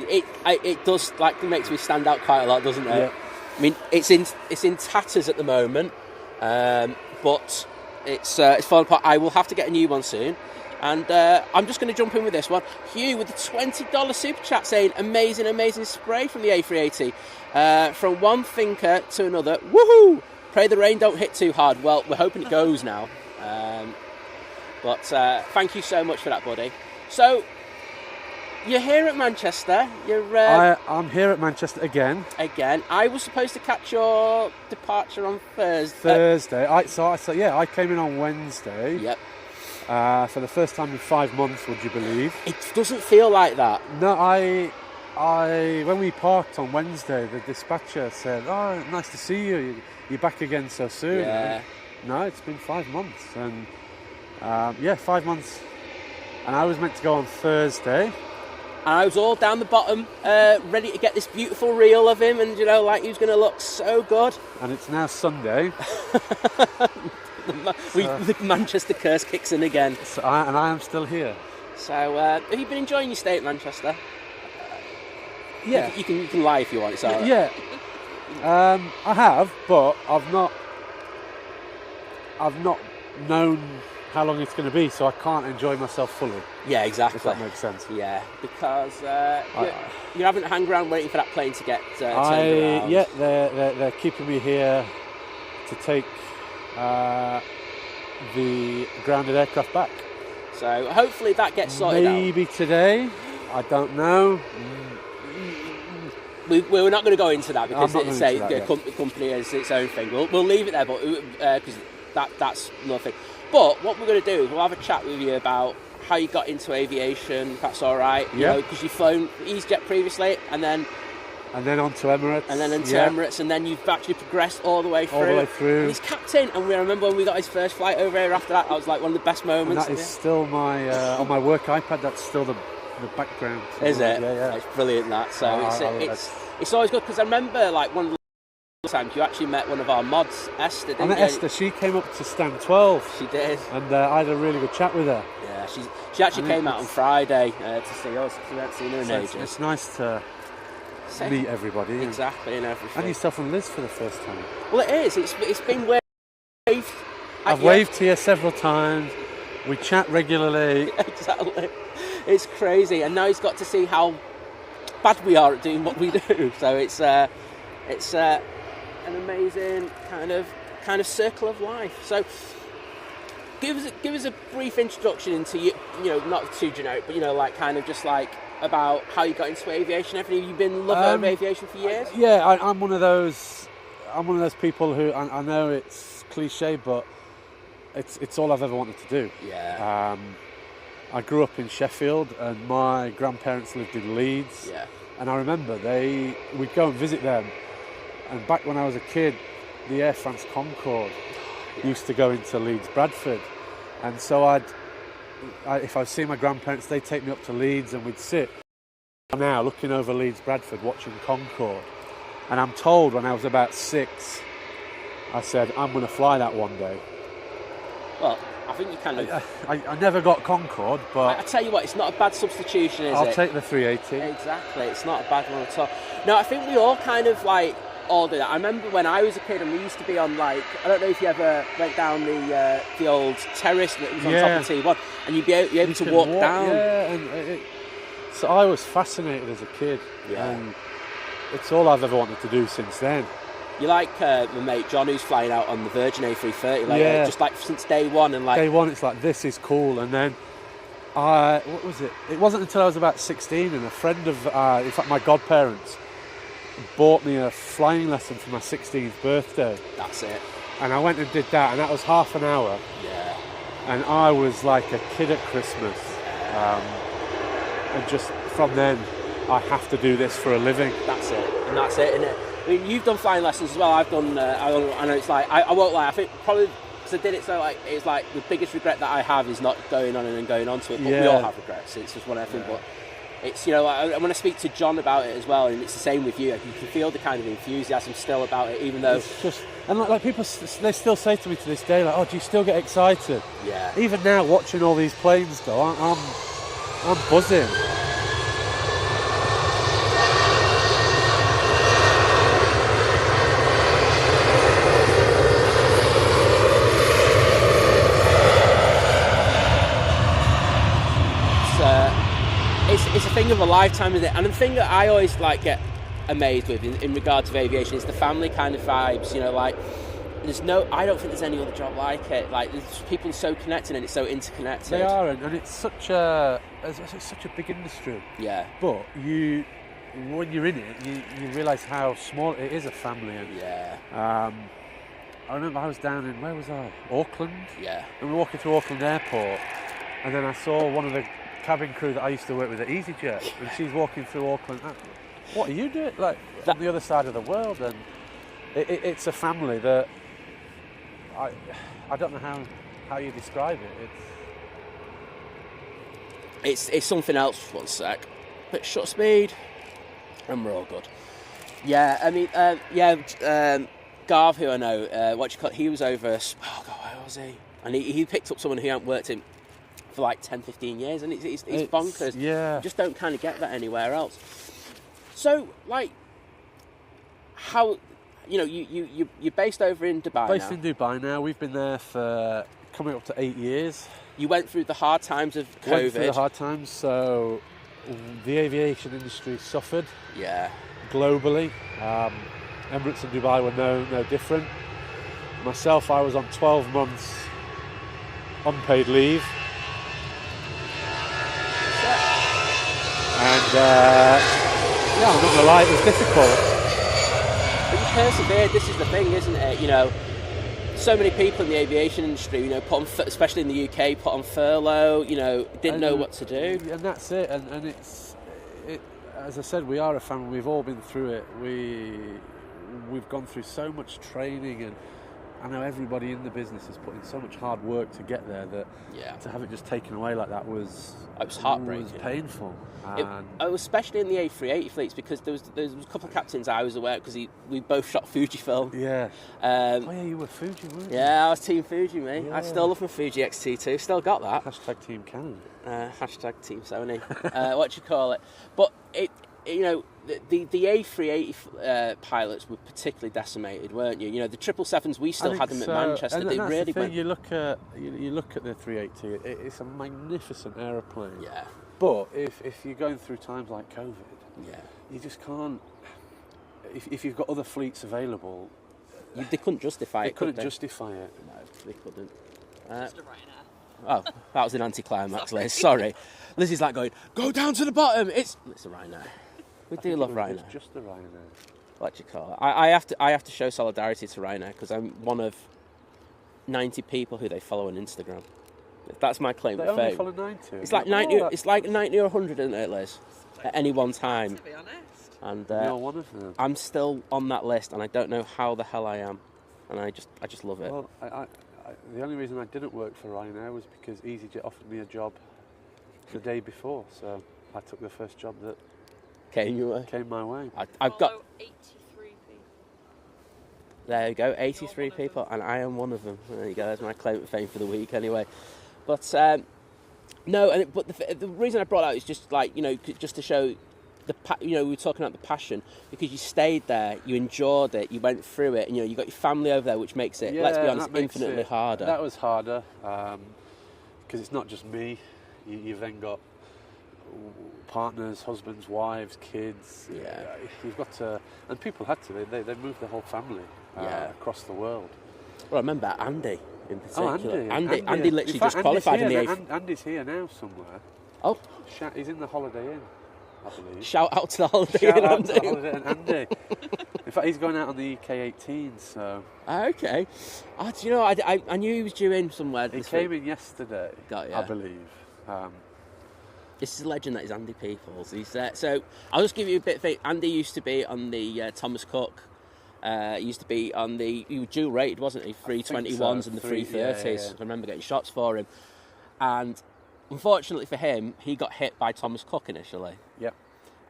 it does like makes me stand out quite a lot, doesn't it? Yeah. I mean, it's in tatters at the moment, but it's falling apart. I will have to get a new one soon. And I'm just going to jump in with this one. Hugh with the $20 super chat saying, amazing, amazing spray from the A380. From one thinker to another. Woohoo! Pray the rain don't hit too hard. Well, we're hoping it goes now. But thank you so much for that, buddy. So, you're here at Manchester. You're I'm here at Manchester again. again. I was supposed to catch your departure on Thursday. Thursday. I came in on Wednesday. Yep. For the first time in 5 months, would you believe? It doesn't feel like that. No, when we parked on Wednesday, the dispatcher said, "Oh, nice to see you. You're back again so soon." Yeah. No, it's been 5 months, and 5 months. And I was meant to go on Thursday. And I was all down the bottom, ready to get this beautiful reel of him, and he was going to look so good. And it's now Sunday. The Manchester curse kicks in again. So I am still here. So, have you been enjoying your stay at Manchester? Yeah. You can lie if you want. It's all right. Yeah. I have, but I've not known how long it's going to be, so I can't enjoy myself fully. Yeah, exactly. If that makes sense. Yeah, because you're having to hang around waiting for that plane to get turned around. Yeah, they're keeping me here to take the grounded aircraft back. So hopefully that gets sorted out. Maybe today. I don't know. We're not going to go into that because the company has its own thing. We'll leave it there, but because that's nothing. But what we're going to do is we'll have a chat with you about how you got into aviation, if that's all right. Yeah. Because you've flown EasyJet previously, and then on to Emirates. And then into Emirates, and then you've actually progressed all the way through. All the way through. And he's captain, and we remember when we got his first flight over here after that, was like one of the best moments. And that is still my, on my work iPad, that's still the background. Is it? Yeah. It's brilliant, that. So it's always good, because I remember like one of the times you actually met one of our mods, Esther, didn't you? I met Esther. She came up to stand 12. She did. And I had a really good chat with her. Yeah, she actually came out on Friday to see us. We hadn't seen her in ages. It's nice to meet everybody. Exactly, and everything. And yourself and Liz for the first time. Well, it is. It's been waved. I've waved to you several times. We chat regularly. Exactly. It's crazy. And now he's got to see how bad we are at doing what we do. So it's an amazing kind of circle of life. So give us a brief introduction into you know, not too generic, but like kind of just like about how you got into aviation. Everything. You've been a lover of aviation for years. Yeah, I'm one of those people who I know it's cliche, but it's all I've ever wanted to do. Yeah. I grew up in Sheffield, and my grandparents lived in Leeds. Yeah. And I remember we'd go and visit them. And back when I was a kid, the Air France Concorde used to go into Leeds Bradford, and so if I was seeing my grandparents, they'd take me up to Leeds, and we'd sit now looking over Leeds Bradford watching Concorde. And I'm told when I was about 6, I said, I'm going to fly that one day. Well, I think you kind of... I never got Concorde, but... I tell you what, it's not a bad substitution, is it? I'll take the 380. Exactly, it's not a bad one at all. No, I think we all kind of all do that. I remember when I was a kid, and we used to be on I don't know if you ever went down the old terrace that was on top of T1, and you'd be able to walk down. Yeah, and so I was fascinated as a kid, and it's all I've ever wanted to do since then. You like my mate John, who's flying out on the Virgin A380, just since day one, and day one, it's like, this is cool. And then what was it? It wasn't until I was about 16, and a friend of, in fact, my godparents bought me a flying lesson for my 16th birthday. That's it. And I went and did that, and that was half an hour. Yeah. And I was like a kid at Christmas. And just from then, I have to do this for a living. That's it. And that's it, isn't it? I mean, you've done flying lessons as well. I've done. I know it's like I won't lie. I think probably because I did it so it's like the biggest regret that I have is not going on and going on to it. But we all have regrets. It's just one of them. But it's when I speak to John about it as well, and it's the same with you. You can feel the kind of enthusiasm still about it, even though it's just and like people they still say to me to this day, like, "Oh, do you still get excited?" Yeah. Even now, watching all these planes go, I'm buzzing. It's a thing of a lifetime, isn't it? And the thing that I always get amazed with in regards to aviation is the family kind of vibes. I don't think there's any other job like it. Like, there's people so connected and it's so interconnected. They are, and it's such a big industry. Yeah. But when you're in it, you realise how small it is, a family. And, yeah. I remember I was down in, where was I? Auckland. Yeah. And we were walking through Auckland Airport, and then I saw one of the cabin crew that I used to work with at EasyJet, and she's walking through Auckland. What are you doing? Like, on the other side of the world, and it's a family that I don't know how you describe it. It's something else. One sec. Bit short speed, and we're all good. Yeah, I mean, Garv, who I know, he was over. Oh God, where was he? And he picked up someone who hadn't worked in for like 10, 15 years, and it's bonkers. Yeah, you just don't kind of get that anywhere else. So, like, how, you're based over in Dubai. Based in Dubai now. We've been there for coming up to 8 years. You went through the hard times of COVID. Went through the hard times, so the aviation industry suffered. Yeah. Globally. Emirates and Dubai were no different. Myself, I was on 12 months unpaid leave. And I'm not going to lie, it was difficult. But you persevered, this is the thing, isn't it? So many people in the aviation industry, especially in the UK, put on furlough, didn't know what to do. And that's it, and it's as I said, we are a family, we've all been through it. We've gone through so much training, and I know everybody in the business has put in so much hard work to get there that to have it just taken away like that was heartbreaking. It was painful. Especially in the A380 fleets, because there was a couple of captains I was aware because we both shot Fujifilm. Yeah. You were Fuji, weren't you? Yeah, I was Team Fuji, mate. Yeah. I still love my Fuji XT2. Still got that. Hashtag Team Canon. Hashtag Team Sony. What you call it? But the A380 pilots were particularly decimated, weren't you? The 777s, we still had them at Manchester. And they that's really the thing, went. you look at the 380. It's a magnificent aeroplane. Yeah. But if you're going through times like COVID, you just can't. If you've got other fleets available, they couldn't justify it. They couldn't justify it. No, they couldn't. Just a Ryanair. Oh, that was an anticlimax, Liz. Sorry. Lizzie's like going, go down to the bottom. It's a Ryanair. We do love Ryanair. It's just a Ryanair. What do you call it? I have to show solidarity to Ryanair because I'm one of 90 people who they follow on Instagram. That's my claim to fame. They only follow 90. It's like 90. It's like 90 or 100, isn't it, Liz? At any one time. To be honest. And you're one of them. I'm still on that list, and I don't know how the hell I am, and I just love it. Well, the only reason I didn't work for Ryanair was because EasyJet offered me a job the day before, so I took the first job that came my way. I've got 83 people. There you go, 83 people, and I am one of them. There you go. That's my claim to fame for the week, anyway. But the reason I brought that is just just to show we were talking about the passion, because you stayed there, you enjoyed it, you went through it, and you got your family over there, which makes it, let's be honest, infinitely harder. That was harder because it's not just me. You've then got partners, husbands, wives, kids. Yeah, you've got to, and people had to. They moved the whole family across the world. Well, I remember Andy in particular. Oh, Andy literally just qualified in the Andy's here now somewhere. Oh, he's in the Holiday Inn, I believe. Shout out to the Holiday Inn, Andy. To the Holiday Inn, Andy. In fact, he's going out on the EK18, so... Okay. Oh, do you know, I knew he was due in somewhere. He came in yesterday, I believe. This is a legend that is Andy Peoples. He's there. So I'll just give you a bit of it. Andy used to be on the Thomas Cook. He used to be on the... He was dual rated, wasn't he? 321s and the 330s. Yeah. I remember getting shots for him. And unfortunately for him, he got hit by Thomas Cook initially. Yep.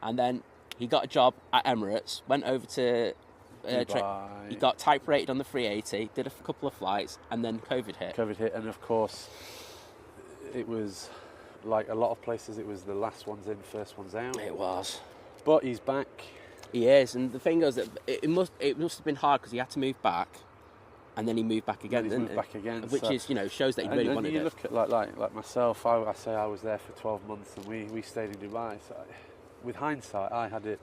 And then he got a job at Emirates, went over to... he got type rated on the 380, did a couple of flights, and then COVID hit. And of course, it was... Like a lot of places, it was the last ones in, first ones out. It was. But he's back. He is, and the thing is that it must have been hard because he had to move back, and then he moved back again, which is shows that he really wanted it. And you look at like myself. I say I was there for 12 months, and we stayed in Dubai. So with hindsight, I had it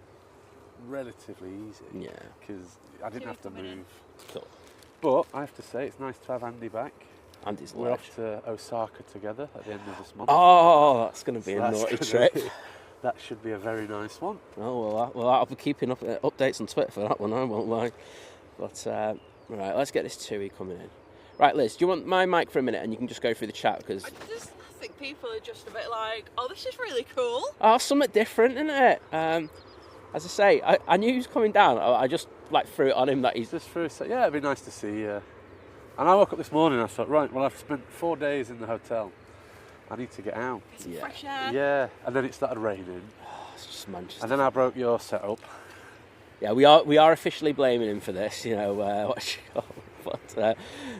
relatively easy. Yeah. Because I didn't have to move. Cool. But I have to say, it's nice to have Andy back. Andy's We're large. off to Osaka together at the end of this month. Oh, that's going to be So a that's naughty gonna trip. be- that should be a very nice one. Oh, well, I'll be keeping up updates on Twitter for that one, I won't lie. But, right, let's get this TUI coming in. Right, Liz, do you want my mic for a minute and you can just go through the chat? Because I think people are just a bit like, oh, this is really cool. oh, something different, isn't it? As I say, I knew he was coming down. I just threw it on him that he's Just for a sec, yeah, it'd be nice to see you. And I woke up this morning and I thought, right, well, I've spent 4 days in the hotel. I need to get out. Get some fresh air. Yeah, and then it started raining. it's just Manchester. And then I broke your setup. Yeah, we are officially blaming him for this. You know what you call it. But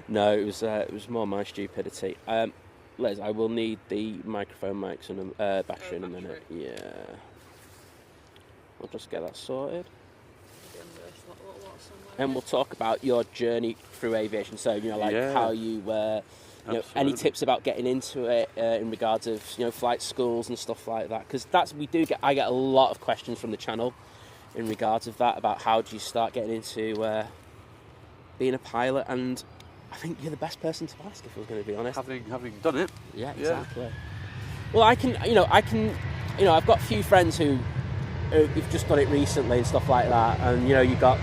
no, it was more my stupidity. Liz, I will need the microphone mics and battery in a minute. Yeah, we'll just get that sorted. And we'll talk about your journey through aviation. So, how you, any Absolutely. tips about getting into it in regards of, flight schools and stuff like that. Because I get a lot of questions from the channel in regards of that, about how do you start getting into being a pilot. And I think you're the best person to ask, if I was going to be honest. Having done it. Yeah, exactly. Well, I've got a few friends who've just done it recently and stuff like that. And, you got...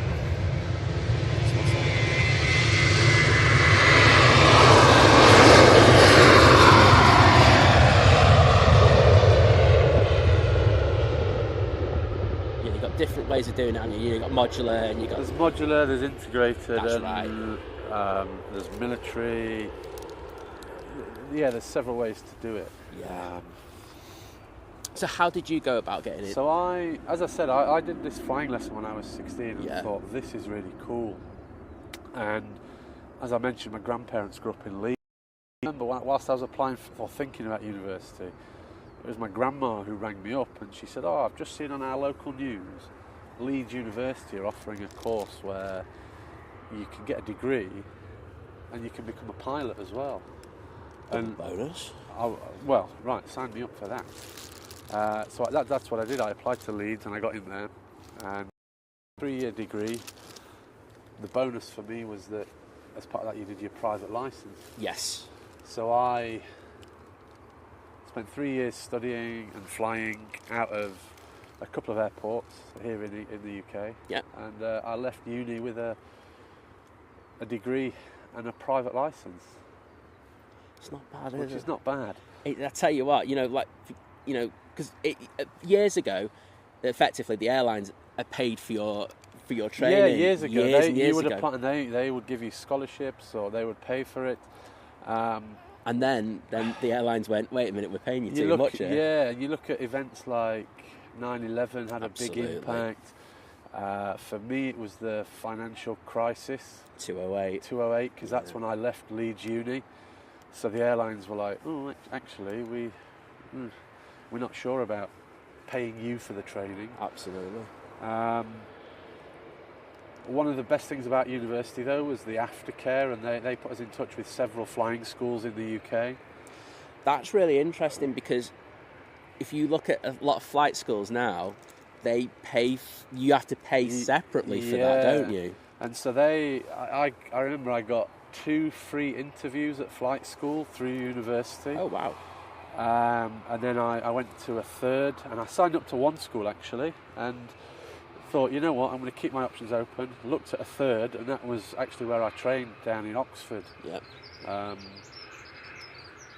different ways of doing it, and you've got modular and There's modular, there's integrated, That's and right. There's military. Yeah, there's several ways to do it. Yeah. So how did you go about getting it? So as I said, I did this flying lesson when I was 16 and thought, this is really cool. And as I mentioned, my grandparents grew up in Leeds. I remember whilst I was applying or thinking about university, it was my grandma who rang me up and she said, oh, I've just seen on our local news, Leeds University are offering a course where you can get a degree and you can become a pilot as well. And bonus? Well, right, sign me up for that. So that's what I did. I applied to Leeds and I got in there. And 3-year degree. The bonus for me was that as part of that you did your private licence. Yes. So I spent 3 years studying and flying out of a couple of airports here in the UK. Yeah. And I left uni with a degree and a private licence. It's not bad, Which is is it? not bad. I tell you what, because years ago, effectively the airlines are paid for your training. Yeah, years ago, you would apply, and they would give you scholarships or they would pay for it. And then the airlines went, wait a minute, we're paying you too much here. Yeah, and you look at events like 9/11 had Absolutely. a big impact. For me, it was the financial crisis. 208. Because that's when I left Leeds Uni. So the airlines were like, oh, actually, we're not sure about paying you for the training. Absolutely. One of the best things about university, though, was the aftercare, and they put us in touch with several flying schools in the UK. That's really interesting, because if you look at a lot of flight schools now, you have to pay separately for that, don't you? And so I remember I got 2 free interviews at flight school through university. Oh, wow. And then I went to a third, and I signed up to one school actually, and thought, you know what, I'm going to keep my options open. Looked at a third, and that was actually where I trained, down in Oxford. Yep.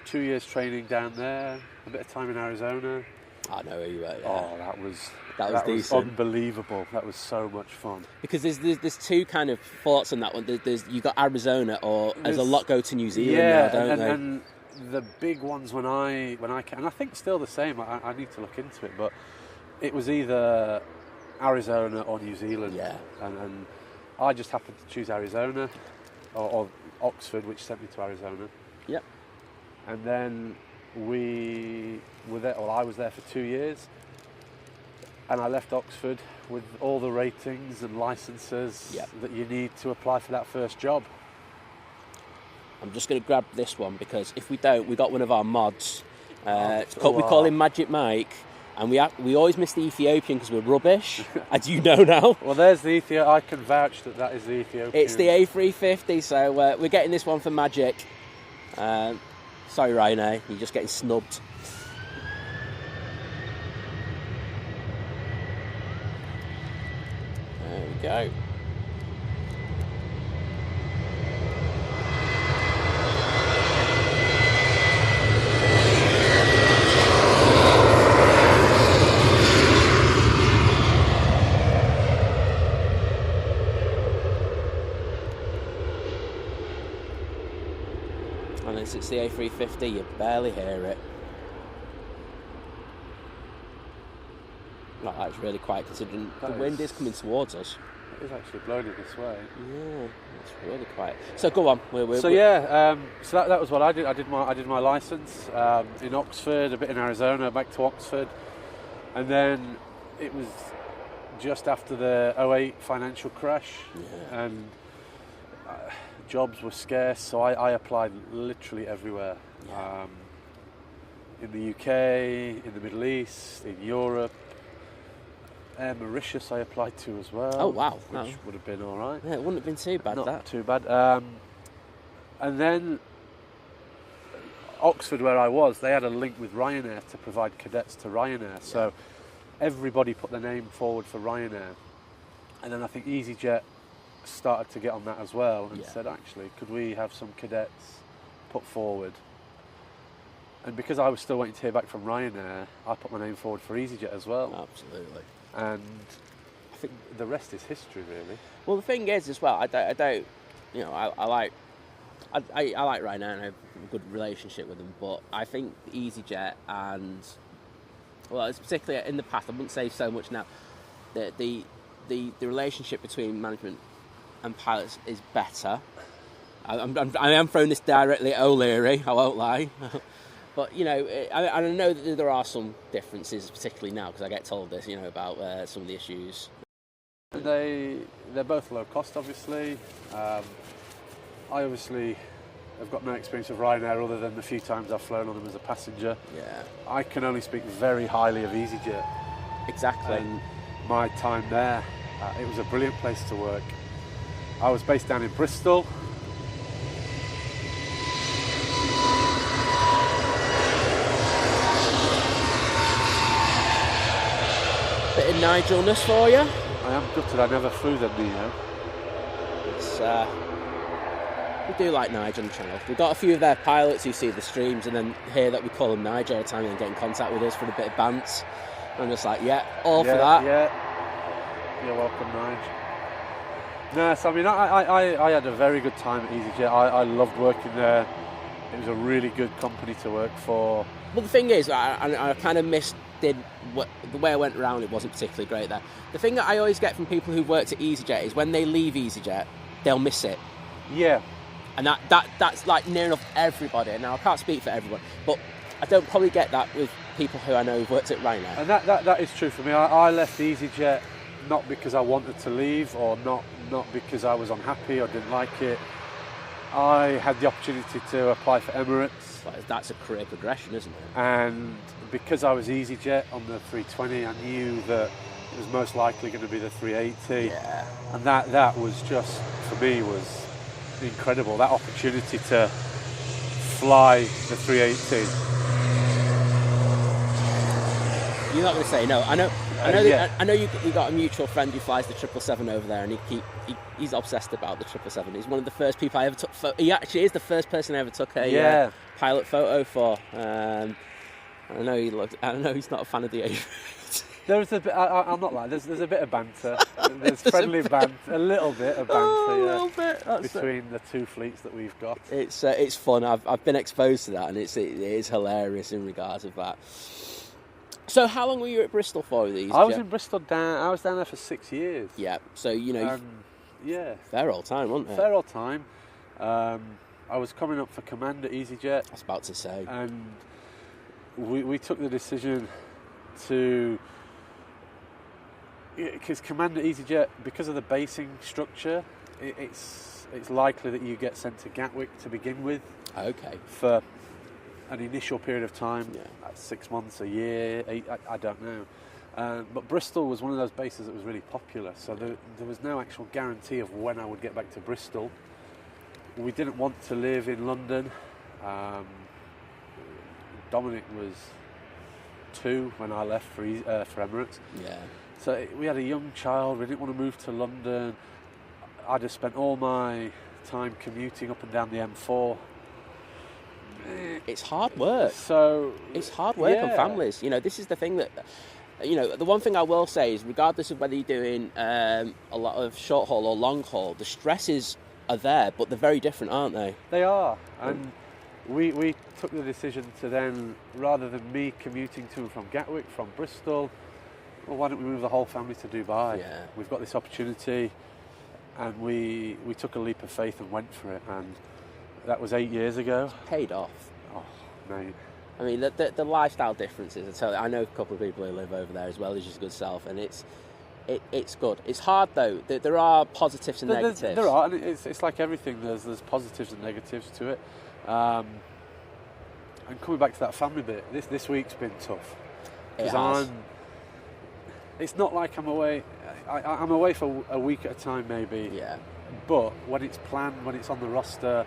2 years training down there, a bit of time in Arizona. I know where you were. Yeah. Oh, that was decent. Unbelievable. That was so much fun. Because there's two kind of thoughts on that one. There's you got Arizona, or there's a lot go to New Zealand now, don't they? And the big ones when I came, and I think still the same. I need to look into it, but it was either Arizona or New Zealand. Yeah. And I just happened to choose Arizona, or Oxford, which sent me to Arizona. Yep. And then we were there. Well, I was there for 2 years, and I left Oxford with all the ratings and licenses that you need to apply for that first job. I'm just going to grab this one, because if we don't, we got one of our mods. We call him Magic Mike. And we always miss the Ethiopian because we're rubbish, as you know now. Well, there's the Ethiopian. I can vouch that is the Ethiopian. It's the A350, so we're getting this one for Magic. Sorry, Ryanair, you're just getting snubbed. There we go. Unless it's the A350, you barely hear it. Well, that's really quiet considering the wind is coming towards us. It is actually blowing it this way. Yeah, it's really quiet. So go on. So that was what I did. I did my license in Oxford, a bit in Arizona, back to Oxford, and then it was just after the 2008 financial crash, and jobs were scarce, so I applied literally everywhere. In the UK, in the Middle East, in Europe. Mauritius I applied to as well. Oh wow, which would have been all right. Yeah, it wouldn't have been too bad. Not too bad. And then Oxford, where I was, they had a link with Ryanair to provide cadets to Ryanair. So everybody put their name forward for Ryanair, and then I think EasyJet started to get on that as well and said, actually, could we have some cadets put forward? And because I was still waiting to hear back from Ryanair, I put my name forward for EasyJet as well. Absolutely. And I think the rest is history, really. Well, the thing is, as well, I don't, you know, I like Ryanair and I have a good relationship with them, but I think EasyJet and, well, it's particularly in the past, I wouldn't say so much now, the relationship between management and pilots is better. I am throwing this directly at O'Leary, I won't lie. But, you know, I know that there are some differences, particularly now, because I get told this, you know, about some of the issues. They're both low cost, obviously. I obviously have got no experience of Ryanair other than the few times I've flown on them as a passenger. Yeah. I can only speak very highly of EasyJet. Exactly. And my time there, it was a brilliant place to work. I was based down in Bristol. Bit of Nigel-ness for you. I am gutted I never flew the Neo. It's, we do like Nigel on the channel. We've got a few of their pilots who see the streams and then hear that we call them Nigel all the time and get in contact with us for a bit of bants. I'm just like, all for that. Yeah, you're welcome, Nigel. No, so I mean, I had a very good time at EasyJet. I loved working there. It was a really good company to work for. Well, the thing is, I kind of missed the way I went around. It wasn't particularly great there. The thing that I always get from people who've worked at EasyJet is when they leave EasyJet, they'll miss it. Yeah. And that's like near enough everybody. Now I can't speak for everyone, but I don't probably get that with people who I know who've worked at Ryanair. And that is true for me. I left EasyJet not because I wanted to leave or not because I was unhappy or didn't like it. I had the opportunity to apply for Emirates. But that's a career progression, isn't it? And because I was EasyJet on the 320, I knew that it was most likely going to be the 380. Yeah. And that was just, for me, was incredible. That opportunity to fly the 380. You're not going to say no. I know you got a mutual friend who flies the 777 over there, and he's obsessed about the 777. He's one of the first people I ever took. He actually is the first person I ever took a pilot photo for. I know he's not a fan of the A380. There's a bit. I'm not lying. There's a bit of banter. There's friendly banter. A little bit of banter. A little bit. Between the two fleets that we've got. It's fun. I've been exposed to that, and it is hilarious in regards of that. So how long were you at Bristol for with EasyJet? I was in Bristol I was down there for 6 years. Yeah. So you know. Fair old time, wasn't it? Fair old time. I was coming up for command at EasyJet. I was about to say. And we took the decision to, because command at EasyJet, because of the basing structure, it's likely that you get sent to Gatwick to begin with. Okay. For an initial period of time, 6 months, a year, I don't know. But Bristol was one of those bases that was really popular, so there was no actual guarantee of when I would get back to Bristol. We didn't want to live in London. Dominic was 2 when I left for Emirates. Yeah. So we had a young child, we didn't want to move to London. I'd have spent all my time commuting up and down the M4. It's hard work. So it's hard work on families. You know, this is the thing that, you know, the one thing I will say is, regardless of whether you're doing a lot of short haul or long haul, the stresses are there, but they're very different, aren't they? They are. And we took the decision to then, rather than me commuting to and from Gatwick, from Bristol, well, why don't we move the whole family to Dubai? Yeah. We've got this opportunity, and we took a leap of faith and went for it, and that was 8 years ago. It's paid off. Oh, mate. I mean, the lifestyle differences. I know a couple of people who live over there as well as your good self, and it's good. It's hard though. There are positives and negatives. There are, and it's like everything. There's positives and negatives to it. And coming back to that family bit, this week's been tough. It's not like I'm away. I'm away for a week at a time, maybe. Yeah. But when it's planned, when it's on the roster,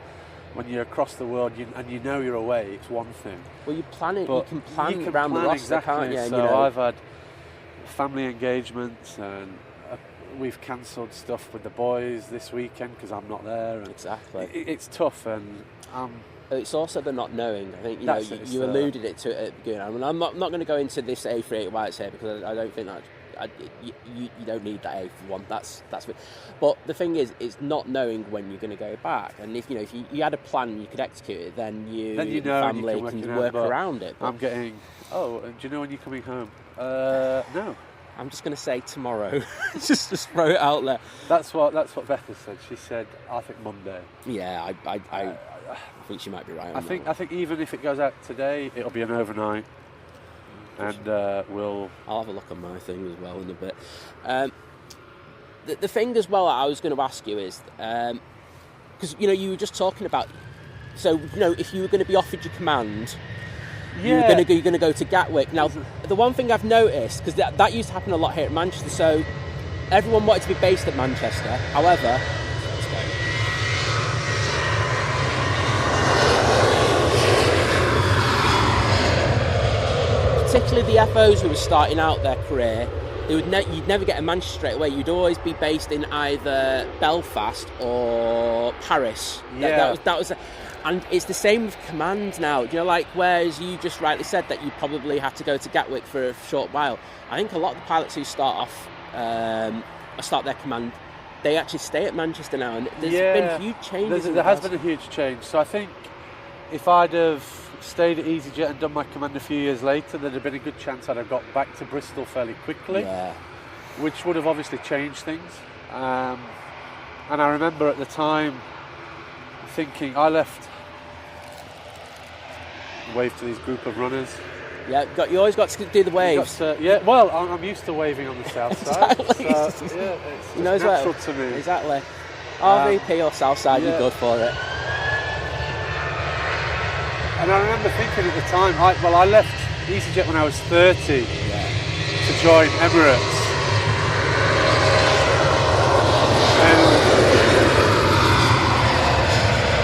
when you're across the world, and you know you're away, it's one thing. Well, you plan it. But you can plan around the roster, exactly. can't you? So you know. I've had family engagements, and we've cancelled stuff with the boys this weekend because I'm not there. And exactly. It's tough, and it's also the not knowing. I think you alluded it to at the beginning. I mean, I'm not going to go into this A380 whites here because I don't think that you don't need that A for one. That's it. But the thing is, it's not knowing when you're going to go back. And if you had a plan and you could execute it, then you know, family can work around it. But I'm getting. Oh, do you know when you're coming home? No. I'm just going to say tomorrow. just throw it out there. That's what Beth has said. She said, I think Monday. Yeah, I think she might be right. I think even if it goes out today, it'll be an overnight, and I'll have a look on my thing as well in a bit. The thing as well I was going to ask you is because you were just talking about. So if you were going to be offered your command. You're going to go to Gatwick. Now, the one thing I've noticed, because that used to happen a lot here at Manchester, so everyone wanted to be based at Manchester. However, particularly the FOs who were starting out their career, you'd never get a Manchester straight away. You'd always be based in either Belfast or Paris. Yeah. That was. And it's the same with command now. Whereas you just rightly said that you probably have to go to Gatwick for a short while. I think a lot of the pilots who start their command, they actually stay at Manchester now. And there's been huge changes. There has been a huge change. So I think if I'd have stayed at EasyJet and done my command a few years later, there'd have been a good chance I'd have got back to Bristol fairly quickly, which would have obviously changed things. And I remember at the time thinking, I left. Wave to these group of runners. Yeah, you always got to do the waves. Well, I'm used to waving on the south side. Exactly. So, it's natural to me. Exactly. RVP or south side, you're good for it. And I remember thinking at the time, I left EasyJet when I was 30 to join Emirates. And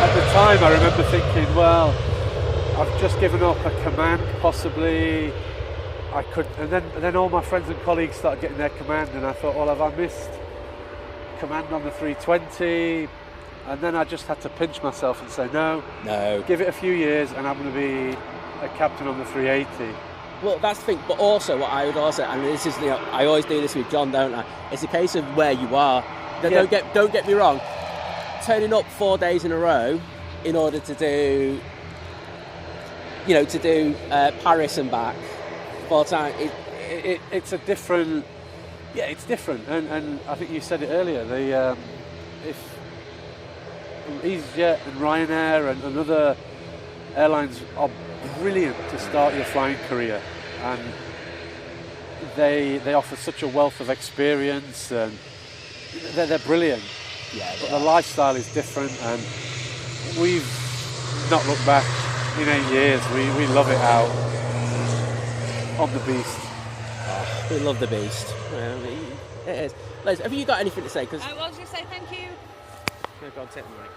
at the time, I remember thinking, well, I've just given up a command, possibly I could, and then all my friends and colleagues started getting their command, and I thought, well, have I missed command on the 320? And then I just had to pinch myself and say, no, give it a few years, and I'm going to be a captain on the 380. Well, that's the thing, but also what I would also, and this is, I always do this with John, don't I? It's a case of where you are. Don't get me wrong. Turning up 4 days in a row in order to do. Paris and back 4 times. It's a different. Yeah, it's different, and I think you said it earlier. If EasyJet and Ryanair and other airlines are brilliant to start your flying career, and they offer such a wealth of experience, and they're brilliant. Yeah, but the lifestyle is different, and we've not looked back. in 8 years. We love it out on the beast. Oh, we love the beast. It is. Liz, have you got anything to say? Cause I was going to say thank you. Go on, take the mic.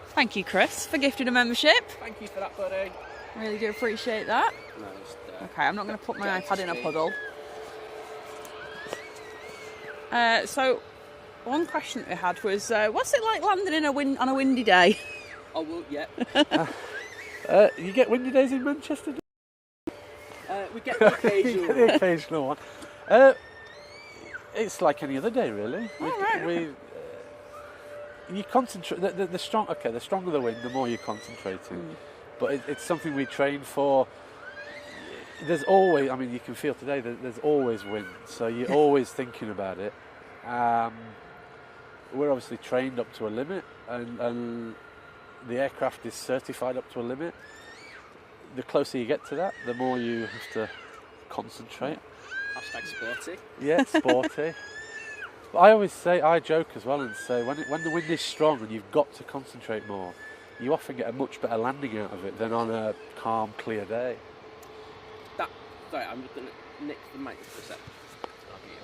Thank you, Chris, for gifting a membership. Thank you for that, buddy. Really do appreciate that. No, just, Okay, I'm not going to put my iPad in a puddle. So, one question that we had was, what's it like landing on a windy day? Oh, well, yeah. You get windy days in Manchester? We get the occasional You get the occasional one. It's like any other day, really. You concentrate. The stronger the wind, the more you're concentrating. But it's something we train for. There's always, I mean, you can feel today that there's always wind, so you're always thinking about it. We're obviously trained up to a limit, and the aircraft is certified up to a limit. The closer you get to that, the more you have to concentrate. Hashtag sporty. Yeah, sporty. But I joke as well and say when the wind is strong and you've got to concentrate more, you often get a much better landing out of it than on a calm, clear day. Sorry, I'm just going to nick the mic for a sec. I'll give you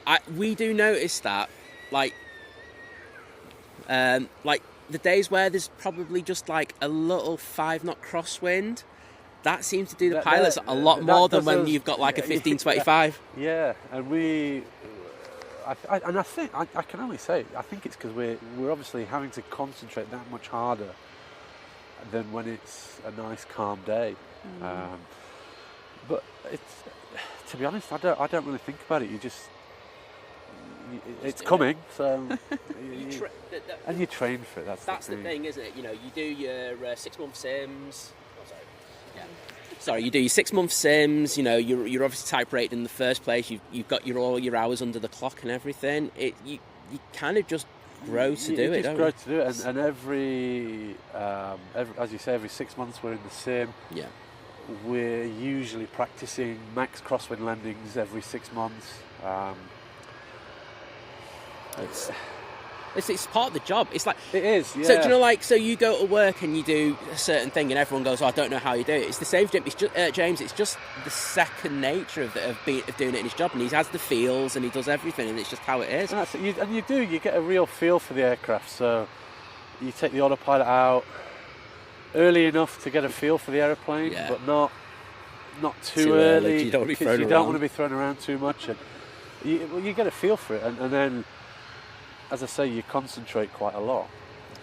that. We do notice that, like the days where there's probably just like a little 5-knot crosswind, that seems to do the pilots a lot more than when you've got like a 15-25. Yeah, and I can only say, I think it's because we're obviously having to concentrate that much harder than when it's a nice calm day. But to be honest, I don't really think about it. It's coming, so and you train for it. That's the thing, isn't it? You know, you do your 6-month sims. Sorry, you do your 6-month sims. You know, you're obviously type rated in the first place. You've got all your hours under the clock and everything. You kind of just grow to do it. And every as you say, every 6 months we're in the sim. Yeah. We're usually practicing max crosswind landings every 6 months. It's part of the job. It's like it is. Yeah. So do you know, like, so you go to work and you do a certain thing, and everyone goes, "Oh, I don't know how you do it." It's the same thing. It's just James. It's just the second nature of doing it in his job, and he has the feels and he does everything, and it's just how it is. And you get a real feel for the aircraft. So you take the autopilot out early enough to get a feel for the airplane, but not too early. You don't want to be thrown around too much, and you get a feel for it, and then, as I say, you concentrate quite a lot.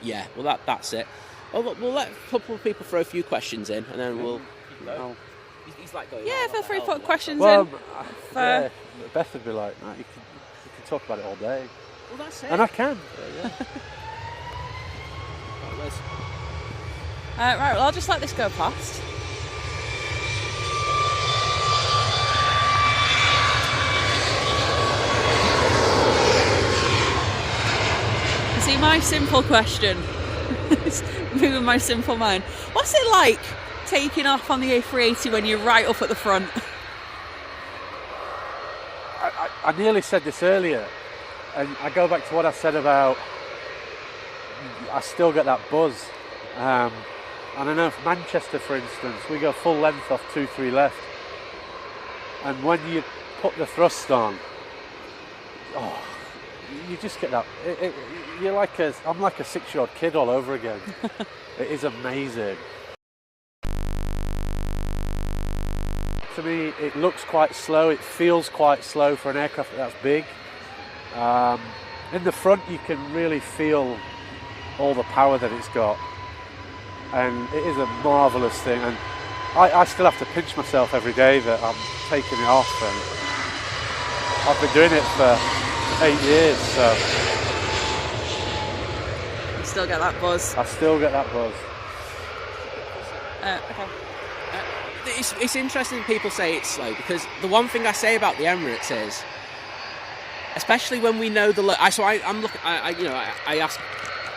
Yeah, well that's it. Well, look, we'll let a couple of people throw a few questions in, and then we'll. He's like going. Yeah, feel free to put questions in. Yeah, Beth would be like, "No, you can talk about it all day." Well, that's it. And I can. Right, well, I'll just let this go past. See, my simple question, moving my simple mind, what's it like taking off on the A380 when you're right up at the front? I nearly said this earlier, and I go back to what I said about I still get that buzz. And I know for Manchester, for instance, we go full length off 2-3 left, and when you put the thrust on, you just get that. I'm like a 6-year-old kid all over again. It is amazing. To me, it looks quite slow. It feels quite slow for an aircraft that's big. In the front, you can really feel all the power that it's got. And it is a marvellous thing, and I still have to pinch myself every day that I'm taking it off, and I've been doing it for 8 years, so you still get that buzz. I still get that buzz. Okay. It's interesting people say it's slow, because the one thing I say about the Emirates is, especially when we know the I ask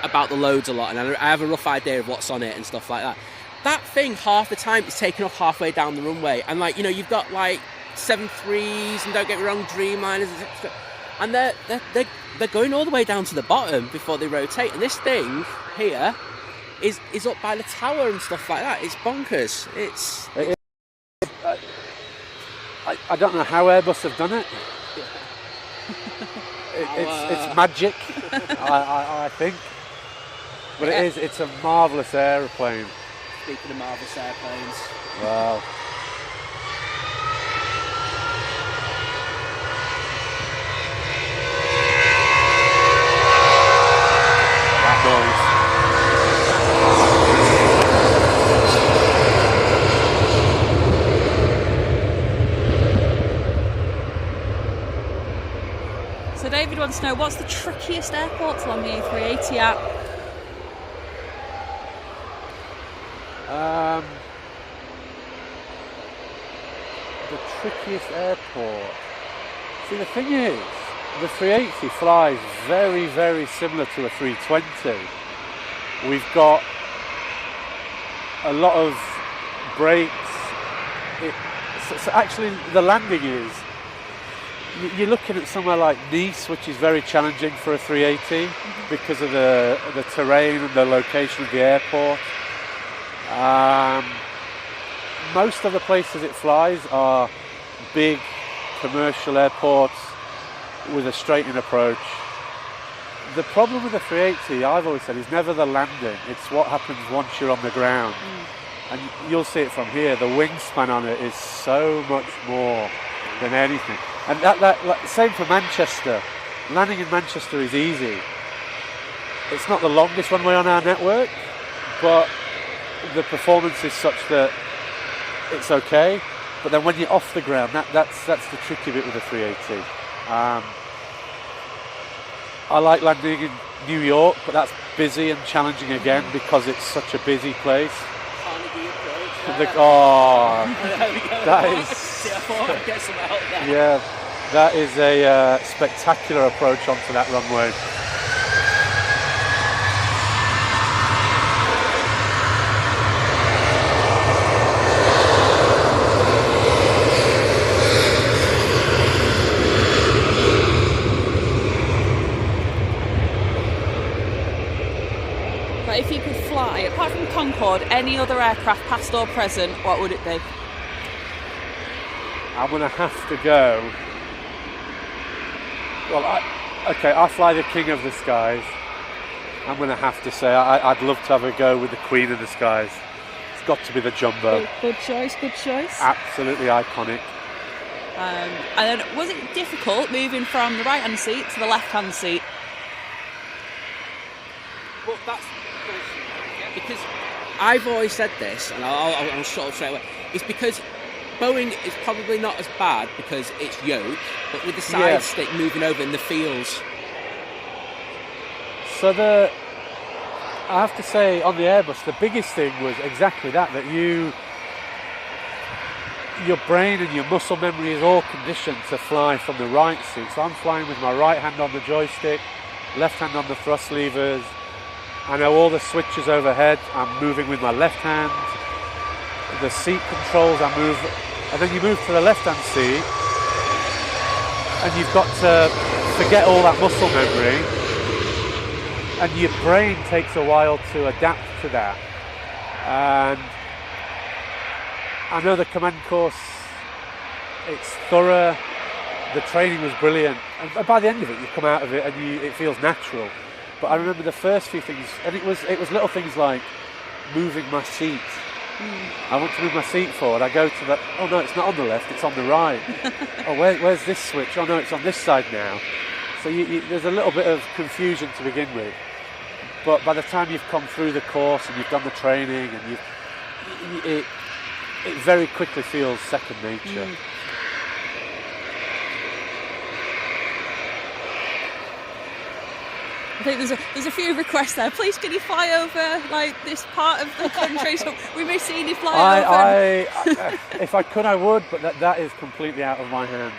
about the loads a lot, and I have a rough idea of what's on it and stuff like that. That thing, half the time, is taken off halfway down the runway, and you've got 737s, and don't get me wrong, Dreamliners, and they're going all the way down to the bottom before they rotate. And this thing here is up by the tower and stuff like that. It's bonkers. I don't know how Airbus have done it. It's magic, I think. But it's a marvellous aeroplane. Speaking of marvellous airplanes. Wow. That noise. So David wants to know, what's the trickiest airport to land the A380 at? The trickiest airport. See, the thing is, the 380 flies very, very similar to a 320. We've got a lot of brakes. So actually, the landing is. You're looking at somewhere like Nice, which is very challenging for a 380 because of the terrain and the location of the airport. Most of the places it flies are big commercial airports with a straight-in approach. The problem with the 380, I've always said, is never the landing. It's what happens once you're on the ground. And you'll see it from here. The wingspan on it is so much more than anything. And that same for Manchester. Landing in Manchester is easy. It's not the longest runway on our network, but the performance is such that it's okay. But then when you're off the ground, that's the tricky bit with the 380. I like landing in New York, but that's busy and challenging again because it's such a busy place. That is a spectacular approach onto that runway. But if you could fly, apart from Concorde, any other aircraft past or present, what would it be? I'm going to have to go. Well, I fly the King of the Skies. I'm going to have to say I'd love to have a go with the Queen of the Skies. It's got to be the Jumbo. Good choice, good choice. Absolutely iconic. And then, was it difficult moving from the right-hand seat to the left-hand seat? Well, that's because I've always said this, and I'll sort of straight away. It's because Boeing is probably not as bad because it's yoke, but with the side stick moving over in the feels. So I have to say, on the Airbus, the biggest thing was exactly that your brain and your muscle memory is all conditioned to fly from the right seat. So I'm flying with my right hand on the joystick, left hand on the thrust levers. I know all the switches overhead, I'm moving with my left hand. The seat controls, I move, and then you move to the left hand seat, and you've got to forget all that muscle memory, and your brain takes a while to adapt to that. And I know the command course, it's thorough, the training was brilliant, and by the end of it you come out of it and it feels natural. But I remember the first few things, and it was little things like moving my seat. I want to move my seat forward. I go to the, oh no, it's not on the left, it's on the right. Oh, where's this switch? Oh no, it's on this side now. So there's a little bit of confusion to begin with. But by the time you've come through the course and you've done the training, and it very quickly feels second nature. I think there's a few requests there. Please, can you fly over like this part of the country? So we may see you fly over. If I could, I would, but that is completely out of my hands.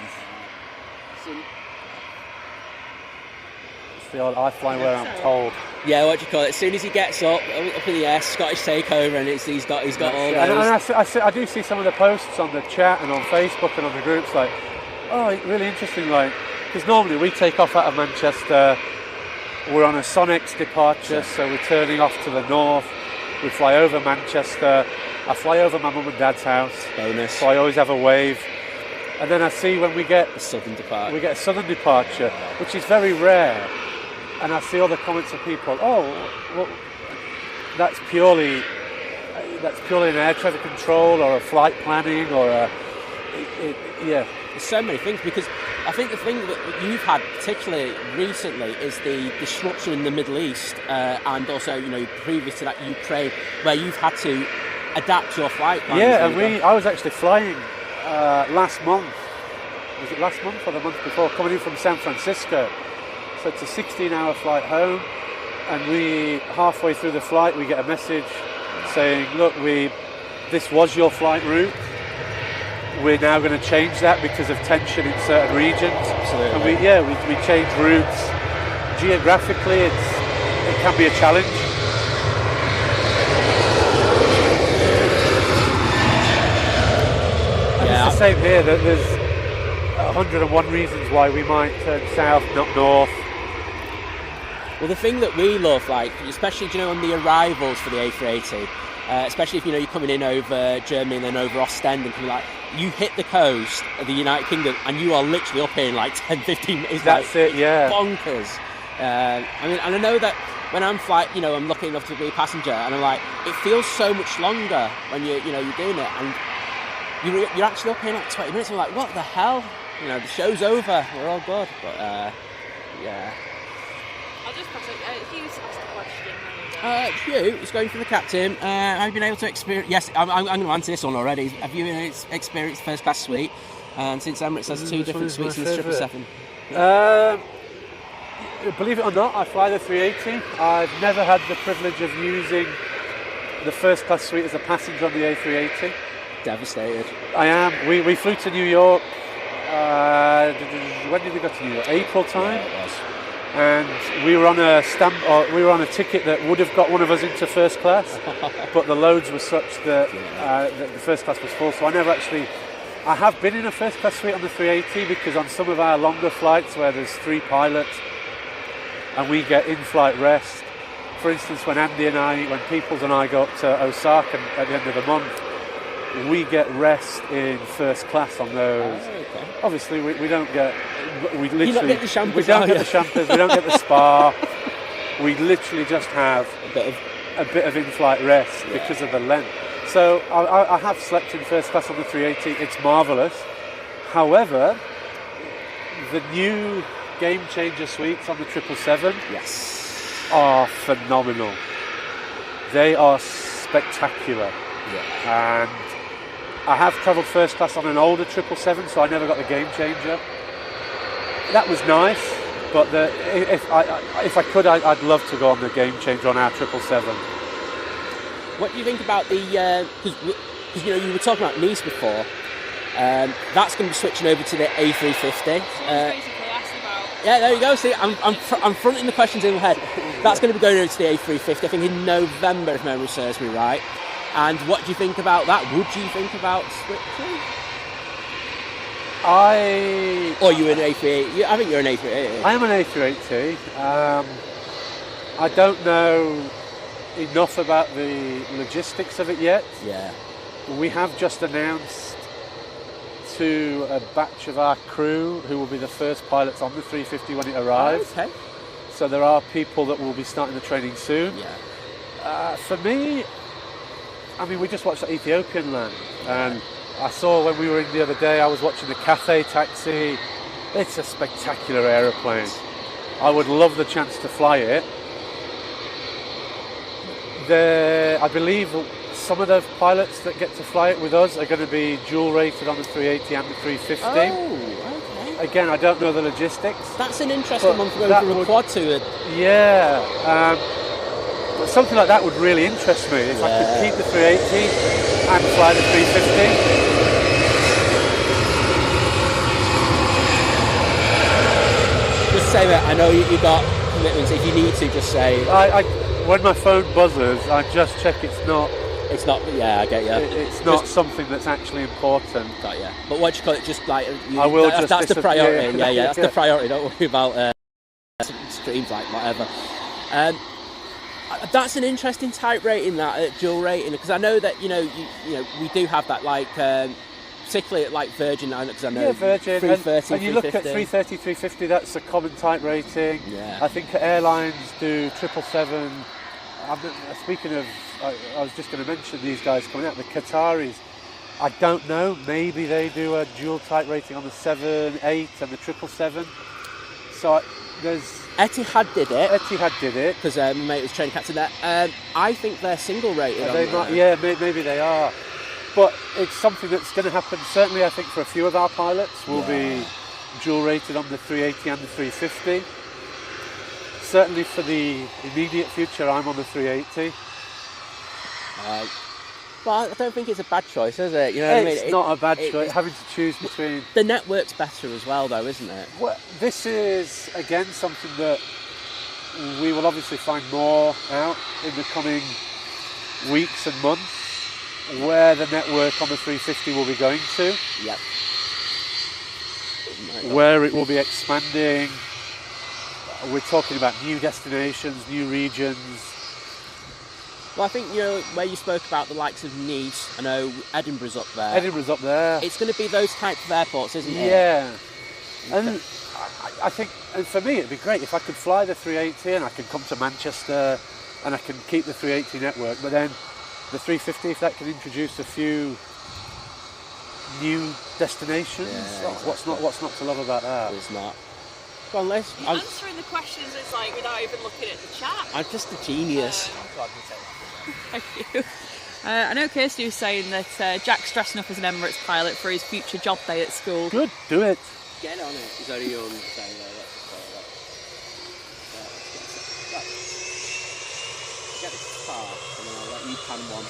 It's the old I fly where I'm told. Yeah, what do you call it? As soon as he gets up in the air, Scottish takeover, and he's got all those. And I do see some of the posts on the chat and on Facebook and on the groups like, oh, really interesting, like, because normally we take off out of Manchester. We're on a Sonex departure, so we're turning off to the north. We fly over Manchester. I fly over my mum and dad's house. Bonus. So I always have a wave. And then I see when we get A southern departure. we get a southern departure, which is very rare. And I see all the comments of people, oh, well, that's purely an air traffic control or a flight planning or yeah. There's so many things, because I think the thing that you've had particularly recently is the disruption in the Middle East, and also, you know, previous to that, Ukraine, where you've had to adapt your flight plans. Yeah, and I was actually flying last month. Was it last month or the month before? Coming in from San Francisco. So it's a 16-hour flight home, and we halfway through the flight we get a message saying, look, this was your flight route. We're now going to change that because of tension in certain regions. Absolutely. And we change routes. Geographically, it can be a challenge. And it's the same here. That there's 101 reasons why we might turn south, not north. Well, the thing that we love, like, especially, you know, on the arrivals for the A380, especially if, you know, you're coming in over Germany and then over Ostend and coming, like, you hit the coast of the United Kingdom and you are literally up here in like 10, 15 minutes. That's like, it, yeah. Bonkers. I mean, and I know that when I'm you know, I'm lucky enough to be a passenger, and I'm like, it feels so much longer when you're doing it, and you're actually up here in like 20 minutes. I'm like, what the hell? You know, the show's over. We're all good, but yeah. I'll just pass it. Hugh's asked a question. Hugh is going for the captain. Have you been able to experience? Yes, I'm going to answer this one already. Have you experienced first class suite? And since Emirates has two different suites in the 777. Believe it or not, I fly the 380. I've never had the privilege of using the first class suite as a passenger on the A380. Devastated. I am. We flew to New York. When did we go to New York? April time. Yeah, it was. And we were on a ticket that would have got one of us into first class, but the loads were such that the first class was full. So I have been in a first class suite on the 380, because on some of our longer flights where there's 3 pilots and we get in-flight rest. For instance, when Peoples and I go up to Osaka at the end of the month, we get rest in first class on those. Oh, okay. Obviously, we don't get. We literally. You don't get the champers, we don't get the champers. We don't get the spa. We literally just have a bit of in-flight rest because of the length. So I have slept in first class on the 380. It's marvellous. However, the new game changer suites on the 777 are phenomenal. They are spectacular. Yeah. And I have travelled first class on an older 777, so I never got the game changer. That was nice, but if I could, I'd love to go on the game changer on our 777. What do you think about the? Because you know, you were talking about Nice before. That's going to be switching over to the A350. Yeah, there you go. See, I'm fronting the questions in my head. That's going to be going over to the A350, I think, in November, if memory serves me right. And what do you think about that? Would you think about switching? Or you an A380? I think you're an A380. I am an A380. I don't know enough about the logistics of it yet. Yeah. We have just announced to a batch of our crew who will be the first pilots on the 350 when it arrives. Oh, okay. So there are people that will be starting the training soon. Yeah. For me, I mean, we just watched the Ethiopian land, and I saw when we were in the other day, I was watching the Cathay taxi. It's a spectacular aeroplane. I would love the chance to fly it. I believe some of the pilots that get to fly it with us are going to be dual rated on the 380 and the 350. Oh, okay. Again, I don't know the logistics. That's an interesting one to go over a quad to. Yeah. But something like that would really interest me, if I could keep the 380 and fly the 350. Just say that. I know you got commitments. If you need to, just say. When my phone buzzes, I just check it's not. It's not. Yeah, I get you. It's not something that's actually important. Got you. But what do you call it? Just like I will. That's the priority. Yeah. That's the priority. Don't worry about streams like whatever. That's an interesting type rating, that dual rating, because I know that we do have that, like particularly at like Virgin now, because I know Virgin 330, and you look at 330, 350. That's a common type rating. Yeah. I think airlines do 777. Speaking of, I was just going to mention these guys coming out, the Qataris. I don't know. Maybe they do a dual type rating on the 78 and the 777. So there's Etihad did it. Etihad did it because my mate was training captain there. I think they're single rated. Maybe they are. But it's something that's going to happen. Certainly, I think for a few of our pilots, will be dual rated on the 380 and the 350. Certainly for the immediate future, I'm on the 380. Well, I don't think it's a bad choice, is it? You know what I mean? It's not a bad choice. Having to choose between... The network's better as well, though, isn't it? Well, this is, again, something that we will obviously find more out in the coming weeks and months, where the network on the 350 will be going to. Yep. Where it will be expanding. We're talking about new destinations, new regions. Well, I think, where you spoke about the likes of Nice, I know Edinburgh's up there. Edinburgh's up there. It's going to be those types of airports, isn't it? Yeah. And I think, and for me, it'd be great if I could fly the 380 and I could come to Manchester and I can keep the 380 network, but then the 350, if that can introduce a few new destinations, what's not to love about that? It's not. Go on, Les. You're answering the questions, it's like without even looking at the chat. I'm just a genius. Thank you. I know Kirsty was saying that Jack's dressing up as an Emirates pilot for his future job day at school. Good, do it. Get on it. He's only young. Get the car, and then I'll let you pan one.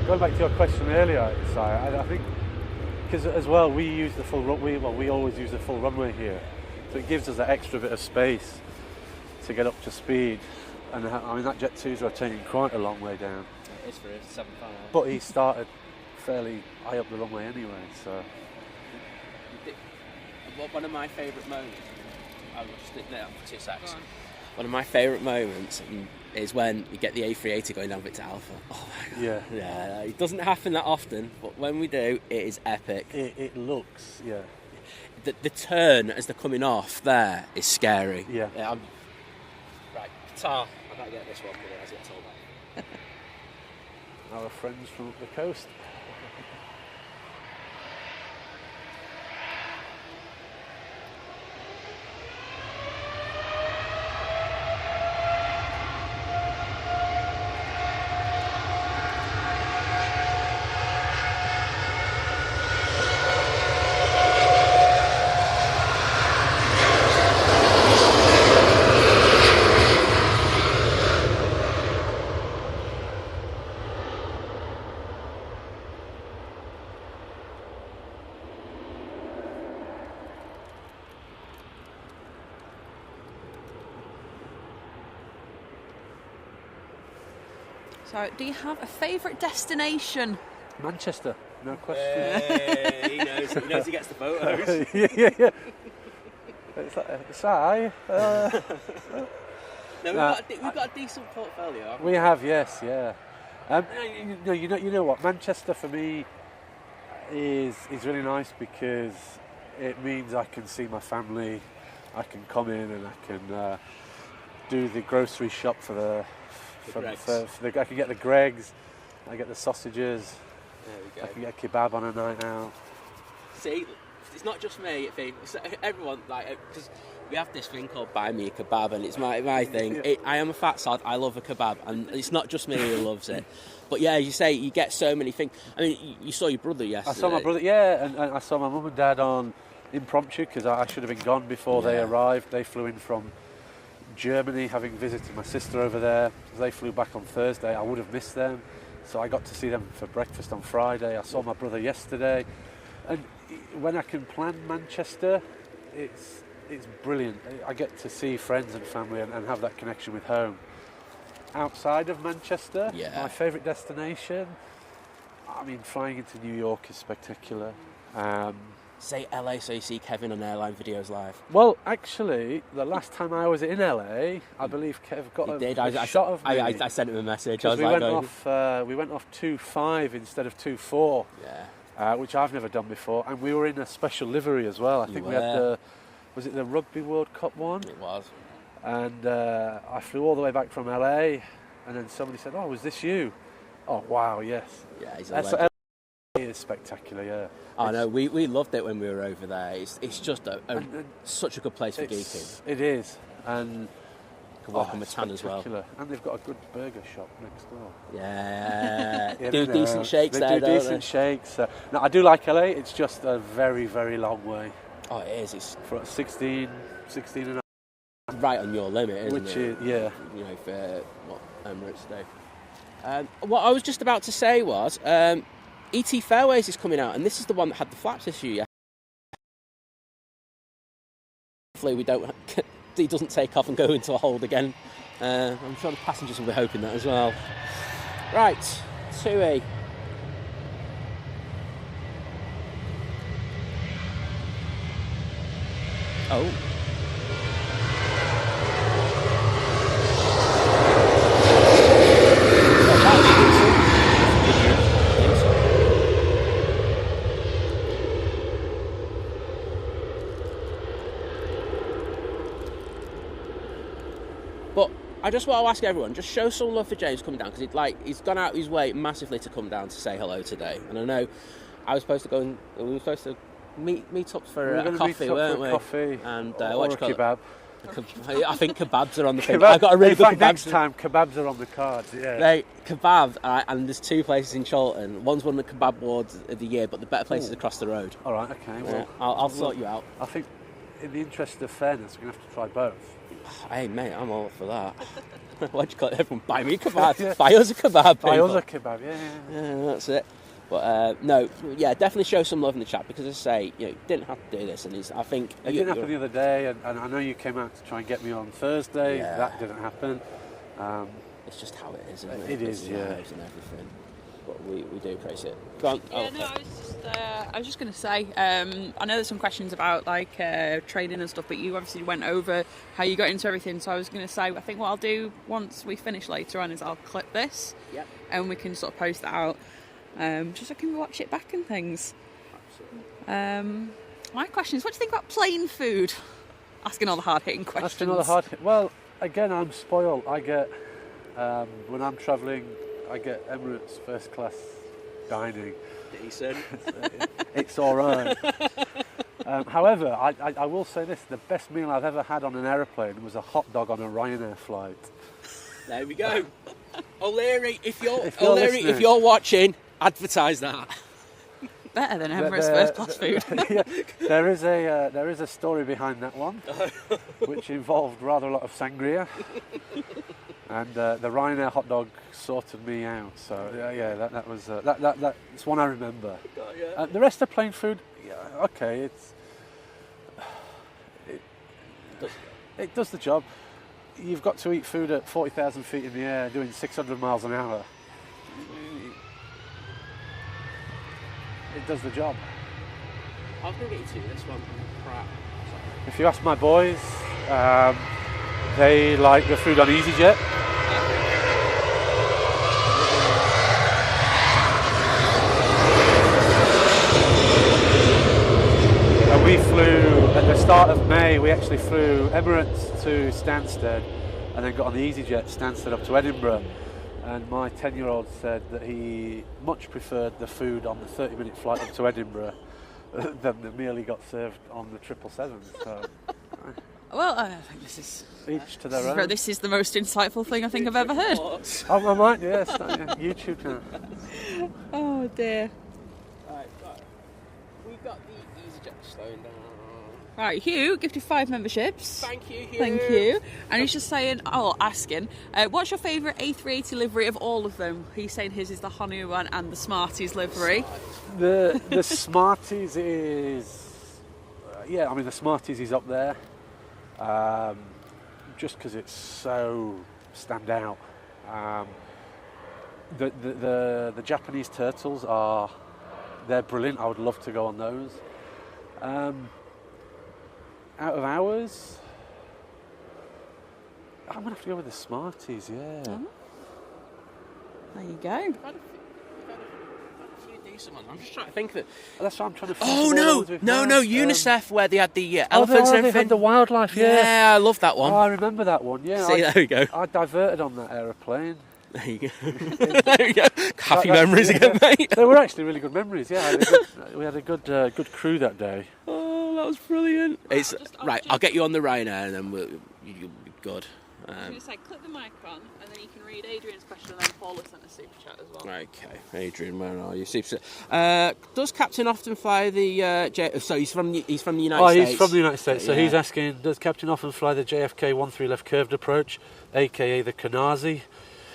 Going back to your question earlier, Si, I think because as well we use the full runway. Well, we always use the full runway here, so it gives us that extra bit of space to get up to speed. And I mean that Jet 2's rotating quite a long way down. It is for a 7.5. But he started fairly high up the runway anyway, so. One of my favourite moments. I'll just stick there for 2 seconds. One of my favourite moments is when you get the A380 going down Victor Alpha. Oh my god. Yeah. It doesn't happen that often, but when we do, it is epic. It looks, yeah. The turn as they're coming off there is scary. Yeah. Right, Qatar. I can't get this one, but as it's all that. Our friends from up the coast. So, do you have a favourite destination? Manchester, no question. Hey, he knows he gets the photos. yeah. It's like, Si. No, we've got a decent portfolio, haven't we? We have, yes, yeah. You know what? Manchester for me is really nice because it means I can see my family. I can come in and I can do the grocery shop for the. I can get the Greggs. I get the sausages. There we go. I can get a kebab on a night out. See, it's not just me. It's everyone, like, because we have this thing called buy me a kebab, and it's my thing. I am a fat sod. I love a kebab, and it's not just me who loves it. But yeah, you say you get so many things. I mean, you saw your brother yesterday. I saw my brother, and I saw my mum and dad on impromptu because I should have been gone before they arrived. They flew in from Germany, having visited my sister over there. They flew back on Thursday. I would have missed them, so I got to see them for breakfast on Friday. I saw my brother yesterday, and when I can plan Manchester, it's it's brilliant. I get to see friends and family and have that connection with home. Outside of Manchester, my favourite destination, I mean, flying into New York is spectacular. Say LA so you see Kevin on airline videos live. Well, actually, the last time I was in LA, I believe Kev got a shot of me. I sent him a message. I was we like, went off 2.5 instead of 2.4. Yeah. Which I've never done before, and we were in a special livery as well. I think we had was it the Rugby World Cup one? It was. And I flew all the way back from LA, and then somebody said, "Oh, was this you?" Oh, wow, yes. Yeah, he's LA is spectacular, yeah. Oh no, we loved it when we were over there. It's just such a good place for geeking. It is, and you can walk on the tan as well. And they've got a good burger shop next door. Yeah, do decent shakes there. They do decent shakes. No, I do like LA. It's just a very, very long way. Oh, it is. It's for 16 and a half. Right on your limit, isn't Which it? Is, yeah. You know, for what Emirates do. What I was just about to say was, ET Fairways is coming out, and this is the one that had the flaps issue. Yeah. Hopefully, it doesn't take off and go into a hold again. I'm sure the passengers will be hoping that as well. Right, TUI. Oh. But I just want to ask everyone, just show some love for James coming down, because he's gone out his way massively to come down to say hello today. And I know we were supposed to meet up for a coffee, weren't we? Coffee, and or a kebab. I think kebabs are on the thing. I've got a really good kebab. Next time, kebabs are on the cards. Yeah. Right, kebab, and there's two places in Chorlton. One's won the kebab awards of the year, but the better place is across the road. All right, okay. Well, I'll sort you out. I think, in the interest of fairness, we're going to have to try both. Hey mate, I'm all for that. What do you call it? Everyone buy me a kebab. Yeah. Buy us a kebab. Buy us a kebab. Yeah, that's it. But no, yeah, definitely show some love in the chat, because as I say, didn't have to do this, and I think it didn't happen the other day, and I know you came out to try and get me on Thursday. Yeah. That didn't happen. It's just how it is, isn't it? It is, yeah. And everything. But we do appreciate it. Go on. Yeah, no, I was just going to say, I know there's some questions about training and stuff, but you obviously went over how you got into everything. So I was going to say, I think what I'll do once we finish later on is I'll clip this, and we can sort of post that out, just so I can watch it back and things. Absolutely. My question is, what do you think about plain food? Asking all the hard-hitting questions. Well, again, I'm spoiled. I get when I'm travelling, I get Emirates first class dining. Decent. It's all right. However, I will say this: the best meal I've ever had on an aeroplane was a hot dog on a Ryanair flight. There we go. O'Leary, if you're watching, advertise that. Better than Emirates first class food. Yeah, there is a story behind that one, which involved rather a lot of sangria. And the Ryanair hot dog sorted me out, so that was that's one I remember. The rest of plain food, okay, it does the job. You've got to eat food at 40,000 feet in the air, doing 600 miles an hour. It does the job. I was going to get you to this one. Crap. If you ask my boys, they like the food on EasyJet. And we flew at the start of May. We actually flew Emirates to Stansted, and then got on the EasyJet Stansted up to Edinburgh. And my 10-year-old said that he much preferred the food on the 30-minute flight up to Edinburgh than the meal he got served on the 777. So. Well, I think this is... Each to their own. This is the most insightful thing I think I've ever heard. I might, yes. YouTube channel. Oh, dear. Right. We've got the EasyJet slowing down. Right, Hugh gifted 5 memberships. Thank you, Hugh. Thank you. And he's just saying, asking, what's your favourite A380 livery of all of them? He's saying his is the Honu one and the Smarties livery. The Smarties is... the Smarties is up there. just because it's so stand out. The Japanese turtles they're brilliant. I would love to go on those. Out of hours, I'm gonna have to go with the Smarties. Yeah. Mm-hmm. There you go. I've had a few decent ones. I'm just trying to think of it. That's what I'm trying to think. Oh no, UNICEF, where they had the elephants and they everything. had the wildlife. Yeah, I love that one. Oh, I remember that one. Yeah. See, there we go. I diverted on that aeroplane. There you go. There you go. Happy memories again, mate. They were actually really good memories. Yeah, we had a good crew that day. Oh, that was brilliant. It's right. I'll get you on the Ryanair, and then you'll be good. I was going to say, click the mic on, and then you can read Adrian's question, and then Paula sent a super chat as well. Okay, Adrian, where are you? Super. Does Captain often fly the? So he's from the United States. Oh, he's from the United States. So yeah. he's asking, does Captain often fly the JFK 13 left curved approach, aka the Kanazi?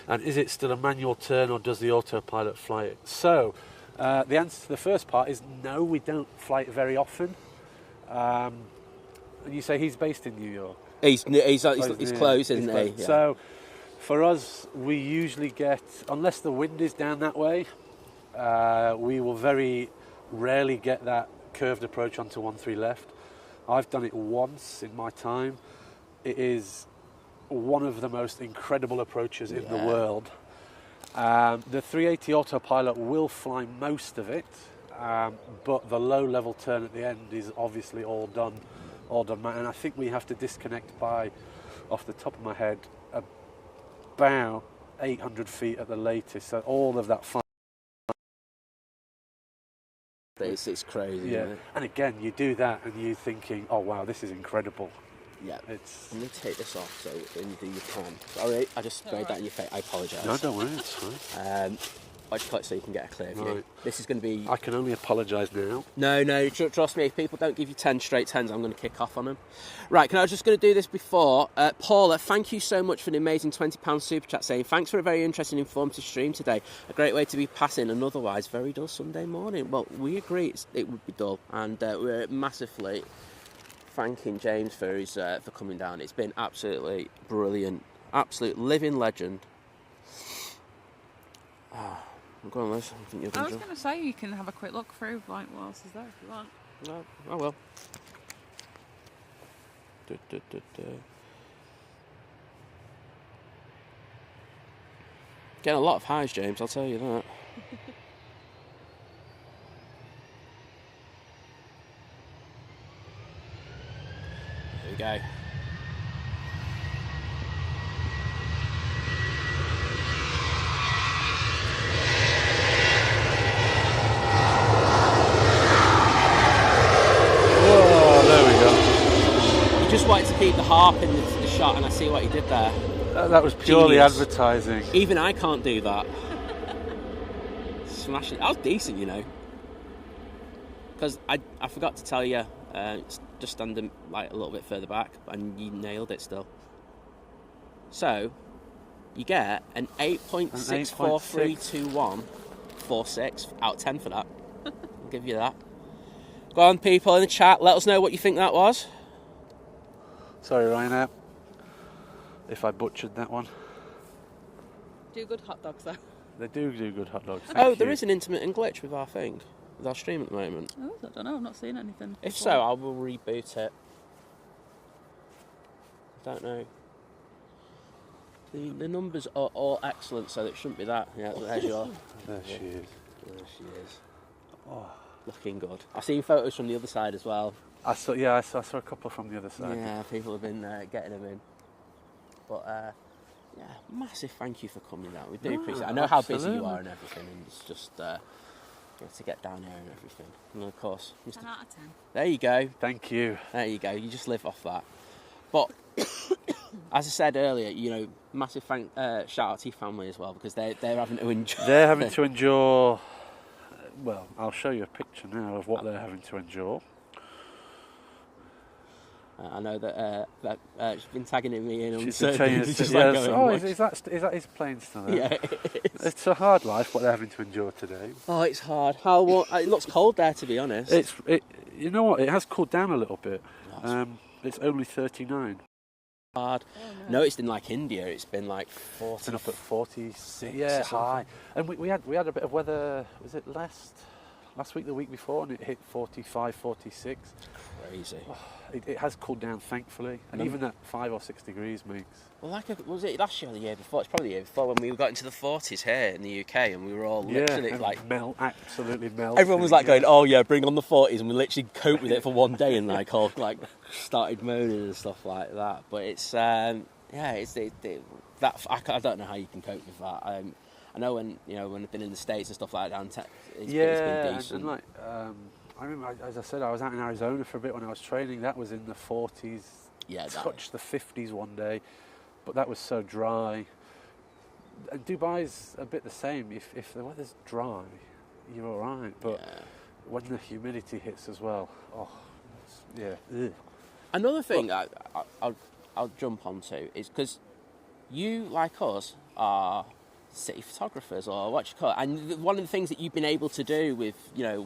And is it still a manual turn, or does the autopilot fly it? So, the answer to the first part is no, we don't fly it very often. And you say he's based in New York? He's close, isn't he? Yeah. So, for us, we usually get, unless the wind is down that way, we will very rarely get that curved approach onto 13 left. I've done it once in my time. It is one of the most incredible approaches in the world. The 380 autopilot will fly most of it, but the low level turn at the end is obviously all done, and I think we have to disconnect by, off the top of my head, about 800 feet at the latest. So all of that fun. It's crazy. Yeah, isn't it? and again, you do that, and you're thinking, "Oh wow, this is incredible." Yeah, it's. I'm going to take this off so when you do your pan. Sorry, I just sprayed that in your face. I apologise. No, don't worry, it's fine. I just cut it so you can get a clear view. Right. This is going to be. I can only apologise now. No, trust me. If people don't give you 10 straight 10s, I'm going to kick off on them. Right, I was just going to do this before. Paula, thank you so much for the amazing £20 super chat saying, thanks for a very interesting, informative stream today. A great way to be passing an otherwise very dull Sunday morning. Well, we agree it would be dull, and we're massively thanking James for his for coming down. It's been absolutely brilliant, absolute living legend. Go on, Liz. I think you're I was going to say you can have a quick look through like what else is there if you want. No, I will. Getting a lot of highs, James, I'll tell you that. There we go. Wanted to keep the harp in the shot, and I see what he did there. That was purely Genius. advertising. Even I can't do that. Smash it. That was decent, you know. Because I forgot to tell you, just standing like a little bit further back, and you nailed it still. So, you get an 8.6432146 out of 10 for that. I'll give you that. Go on, people in the chat, let us know what you think that was. Sorry, Ryanair, if I butchered that one. Do good hot dogs though. They do good hot dogs. There is an intermittent glitch with our thing, with our stream at the moment. Oh, I don't know, I've not seen anything. If so, I will reboot it. I don't know. The numbers are all excellent, so it shouldn't be that. Yeah, there's your. There she is. There she is. Oh. Looking good. I've seen photos from the other side as well. I saw a couple from the other side. Yeah, people have been getting them in. But yeah, massive thank you for coming down. We do appreciate it. I know absolutely. how busy you are and everything, and it's just to get down here and everything. And of course, 10 out of 10. There you go. Thank you. There you go. You just live off that. But as I said earlier, you know, massive shout out to your family as well, because they're having to enjoy. They're having to endure. Well, I'll show you a picture now of what they're having to endure. I know that she's been tagging me in on She's certain things. is that his plane still there? Yeah, it's a hard life what they're having to endure today. Oh, it's hard. It looks cold there, to be honest. You know what? It has cooled down a little bit. It's only 39. Hard. Oh, no. Noticed in like India, it's been like 40. It's been up at 46. or Yeah, something. high. And we had a bit of weather. Was it last week, the week before, and it hit 45, 46. Crazy. It has cooled down, thankfully, and even at 5 or 6 degrees makes. Well, was it last year or the year before? It's probably the year before when we got into the 40s here in the UK, and we were all literally and like absolutely melt. everyone was like going, "Oh yeah, bring on the 40s," and we literally coped with it for one day and like all like started moaning and stuff like that. But it's that I don't know how you can cope with that. I know when I've been in the States and stuff like that, it's been decent. And like I remember, as I said, I was out in Arizona for a bit when I was training. That was in the 40s. Yeah, touched the 50s one day, but that was so dry. And Dubai's a bit the same. If the weather's dry, you're all right. But when the humidity hits as well, Ugh. Another thing I'll jump onto is because you, like us, are city photographers, or what you call it, and one of the things that you've been able to do with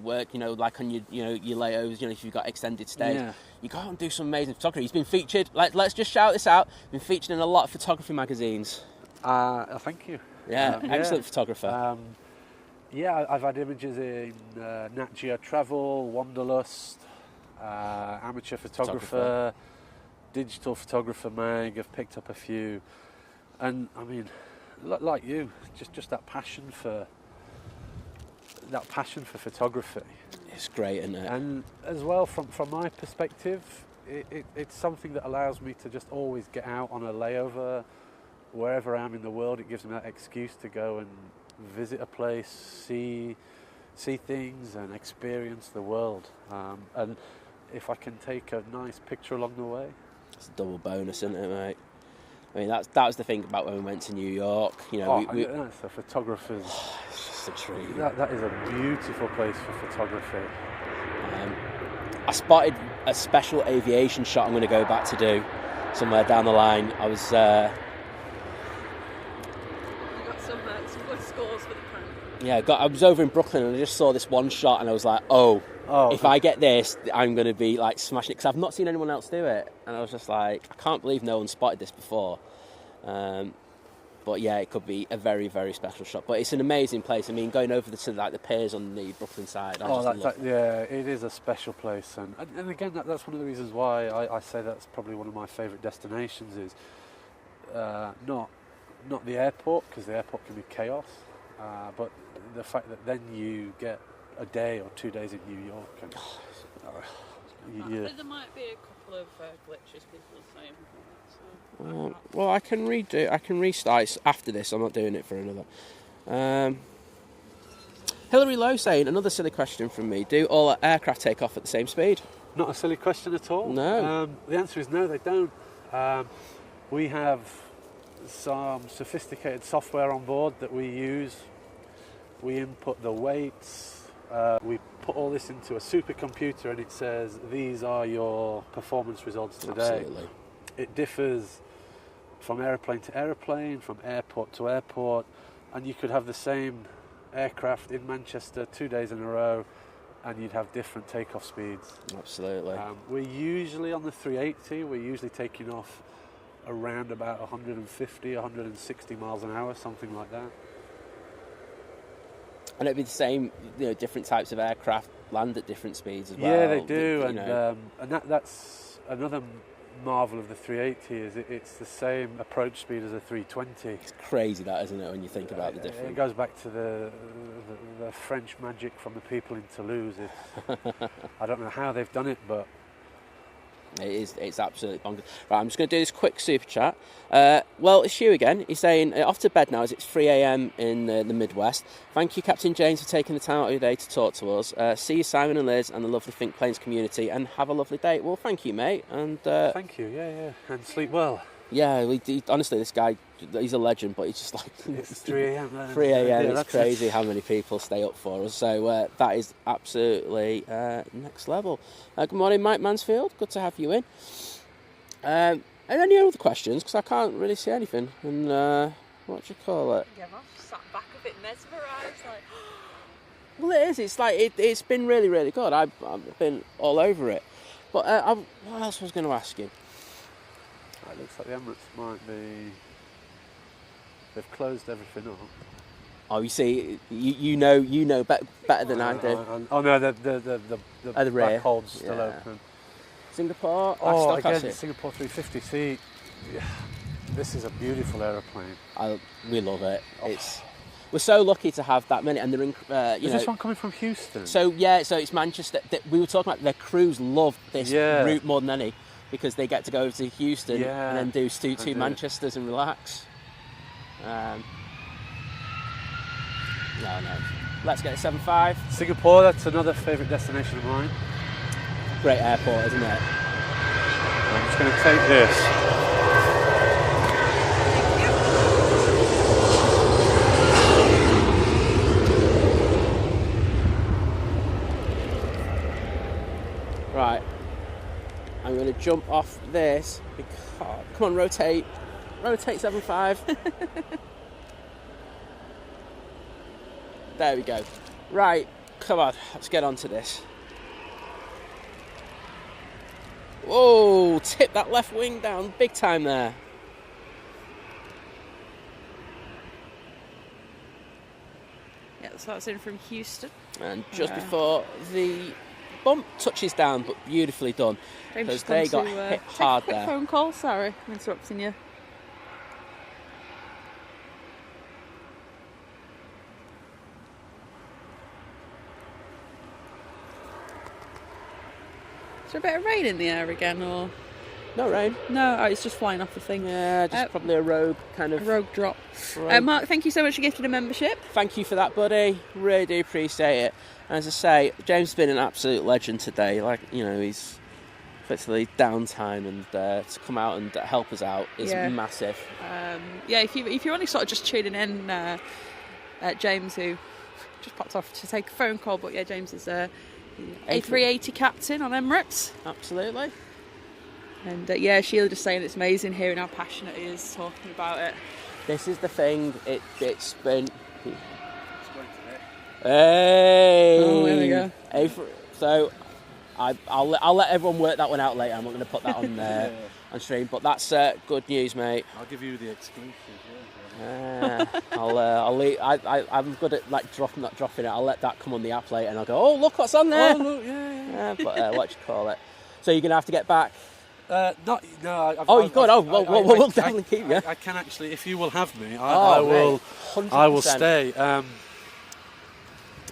work, like on your layovers, if you've got extended stays, you go out and do some amazing photography. He's been featured, let's just shout this out, been featured in a lot of photography magazines. Thank you. Excellent photographer. I've had images in Nat Geo Travel, Wanderlust, Amateur Photographer, Digital Photographer Mag. I've picked up a few, and I mean, like you, just that passion for photography. It's great, isn't it? And as well, from my perspective, it's something that allows me to just always get out on a layover wherever I am in the world. It gives me that excuse to go and visit a place, see things and experience the world. And if I can take a nice picture along the way, it's a double bonus, isn't it, mate? I mean, that was the thing about when we went to New York. That's the photographers. It's just a treat. That is a beautiful place for photography. I spotted a special aviation shot I'm going to go back to do somewhere down the line. I was. You got some good scores for the print. Yeah, I was over in Brooklyn and I just saw this one shot and I was like, if I get this, I'm going to be like smashing it, because I've not seen anyone else do it. And I was just like, I can't believe no one spotted this before. But yeah, it could be a very, very special shot. But it's an amazing place. I mean, going over to the piers on the Brooklyn side. It is a special place. And again, that's one of the reasons why I say that's probably one of my favourite destinations is not the airport, because the airport can be chaos, but the fact that then you get a day or 2 days in New York. And, There might be a couple of glitches people are saying. Well, I can restart after this. I'm not doing it for another. Hillary Lowe saying, another silly question from me. Do all aircraft take off at the same speed? Not a silly question at all. No. The answer is no, they don't. We have some sophisticated software on board that we use. We input the weights. We put all this into a supercomputer and it says, these are your performance results today. Absolutely. It differs from aeroplane to aeroplane, from airport to airport, and you could have the same aircraft in Manchester 2 days in a row and you'd have different takeoff speeds. Absolutely. We're usually on the 380, we're usually taking off around about 150, 160 miles an hour, something like that. And it'd be the same, different types of aircraft land at different speeds as well. Yeah, they do, and that's another marvel of the 380 is it's the same approach speed as a 320. It's crazy that, isn't it, when you think about the difference. It goes back to the French magic from the people in Toulouse. I don't know how they've done it, but it's absolutely bonkers. Right, I'm just going to do this quick super chat. Well, it's Hugh again. He's saying, off to bed now as it's 3 a.m. in the Midwest. Thank you, Captain James, for taking the time out of your day to talk to us. See you, Simon and Liz, and the lovely Think Planes community, and have a lovely day. Well, thank you, mate. And thank you, yeah. And sleep well. Yeah, honestly, this guy, he's a legend, but he's just like... It's 3 a.m. 3 a.m, it's crazy how many people stay up for us. So that is absolutely next level. Good morning, Mike Mansfield. Good to have you in. And any other questions? Because I can't really see anything. And what do you call it? Yeah, I've sat back a bit mesmerised. Well, it is. It's like it's been really, really good. I've been all over it. But what else was I going to ask you? It looks like the Emirates might be. They've closed everything up. Oh, you see, you know better than I do. Oh no, the At the rear. back hold's still open. Singapore. Oh, again, Singapore 350. See, this is a beautiful aeroplane. We love it. We're so lucky to have that many, and they're in. Is this one coming from Houston? So it's Manchester. We were talking about their crews love this route more than any because they get to go over to Houston and then do two Manchesters and relax. No. Let's get a 7.5. Singapore, that's another favourite destination of mine. Great airport, isn't it? I'm just going to take this. Right. I'm going to jump off this because... Come on, rotate. Rotate 7.5. There we go. Right, come on, let's get on to this. Whoa, tip that left wing down big time there. Yeah, so that's in from Houston. And just before the bump touches down, but beautifully done. Because they got hit hard there. Phone call, sorry, I'm interrupting you. Is there a bit of rain in the air again, or...? No rain. No, it's just flying off the thing. Yeah, just probably a rogue kind of... A rogue drop. Rogue. Mark, thank you so much for gifting a membership. Thank you for that, buddy. Really do appreciate it. And as I say, James has been an absolute legend today. Like, you know, he's effectively downtime, and to come out and help us out is massive. If you're only sort of just tuning in, James, who just popped off to take a phone call, but yeah, James is... A380 captain on Emirates. Absolutely. And Sheila just saying it's amazing hearing how passionate he is talking about it. This is the thing. It's been. Hey. Oh, there we go. So, I'll let everyone work that one out later. I'm not going to put that on on stream, but that's good news, mate. I'll give you the exclusive. I'll leave. I'm good at like not dropping it. I'll let that come on the app later, and I'll go. Oh, look what's on there. Oh, look, yeah. But what you call it? So you're gonna have to get back. No. You've got. We'll definitely keep you. I can actually, if you will have me, I will. 100%. I will stay.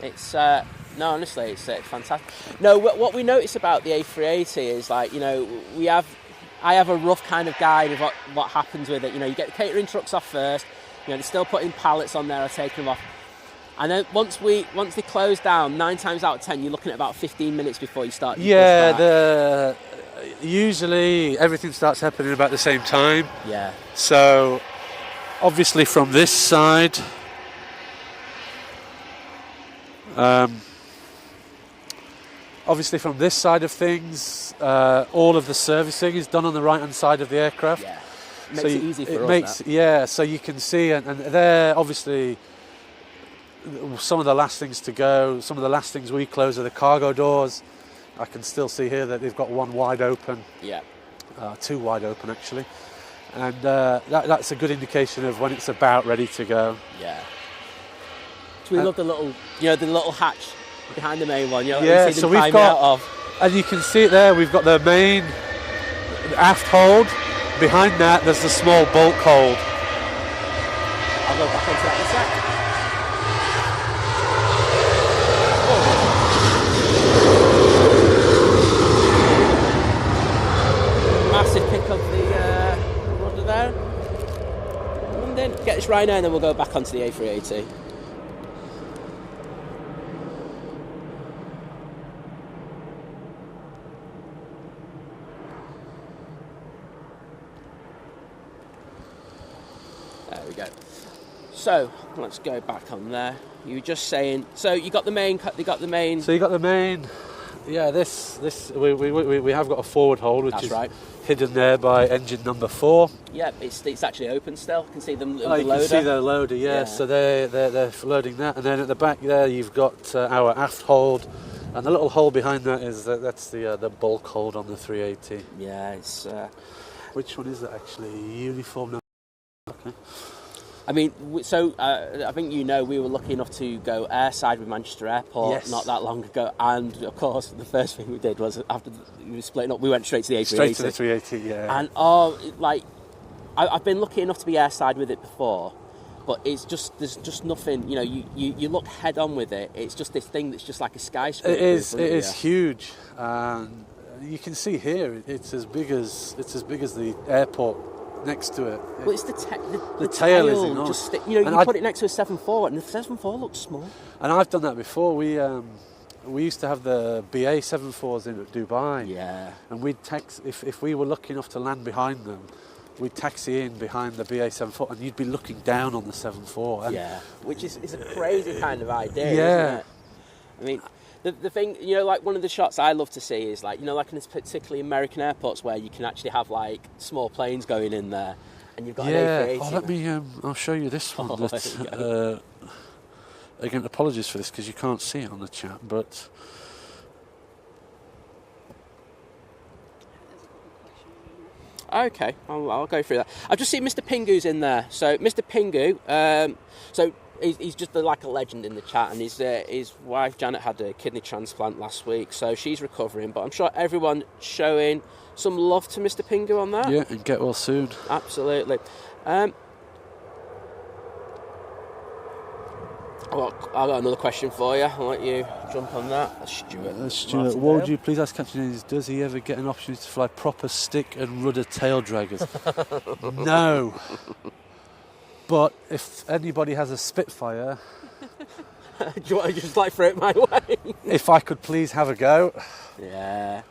It's no, honestly, it's fantastic. No, what we notice about the A380 is like, you know, I have a rough kind of guide of what happens with it. You know, you get the catering trucks off first. You know, they're still putting pallets on there or taking them off. And then once they close down, 9 times out of 10, you're looking at about 15 minutes before you start. Usually everything starts happening about the same time. Yeah. So, obviously from this side, of things, all of the servicing is done on the right-hand side of the aircraft. Yeah. Makes it easy for us. So you can see, and they're obviously some of the last things to go. Some of the last things we close are the cargo doors. I can still see here that they've got one wide open. Yeah. 2 wide open actually, and that's a good indication of when it's about ready to go. Yeah. So we love the little hatch behind the main one. You know, yeah. So we've got, and you can see it there. We've got the main aft hold. Behind that, there's the small bulk hold. I'll go back onto that in a sec. Massive pick of the rudder there. And then get this right now, and then we'll go back onto the A380. There we go. So let's go back on there. You were just saying. So you got the main. So you got the main. Yeah. This we have got a forward hold, which is right. hidden there by engine number 4. Yeah, it's actually open still. You can see the loader. You can see the loader. Yeah. So they're loading that, and then at the back there you've got our aft hold, And the little hole behind that is that's the bulk hold on the 380. Yeah, it's. Which one is that actually? Uniform. Okay. I mean, so I think we were lucky enough to go airside with Manchester Airport not that long ago, and of course the first thing we did was after we were splitting up, we went straight to the A380. Straight to the 380, yeah. And I've been lucky enough to be airside with it before, but there's just nothing. You look head on with it. It's just this thing that's just like a skyscraper. It is huge, and you can see here it's as big as the airport next to it. Well, it's the tail is enormous. You put it next to a 747, and the 747 looks small. And I've done that before. We used to have the BA 74s in at Dubai. Yeah. And we'd if we were lucky enough to land behind them, we'd taxi in behind the BA 74, and you'd be looking down on the 74. Yeah, which is a crazy kind of idea, yeah. Isn't it? I mean, the thing, like one of the shots I love to see is like in this particularly American airports where you can actually have like small planes going in there, and you've got an A380. Oh, let me. I'll show you this one. Again, apologies for this because you can't see it on the chat, but. Okay, I'll go through that. I've just seen Mr. Pingu's in there. So Mr. Pingu, he's just like a legend in the chat, and his wife Janet had a kidney transplant last week, so she's recovering. But I'm sure everyone showing some love to Mr. Pingu on that. Yeah, and get well soon. Absolutely. I've got another question for you. I'll let you jump on that. Stuart, what would you please ask Captain, does he ever get an opportunity to fly proper stick and rudder tail draggers? No. But if anybody has a Spitfire... Do you want to just throw it my way? If I could please have a go. Yeah.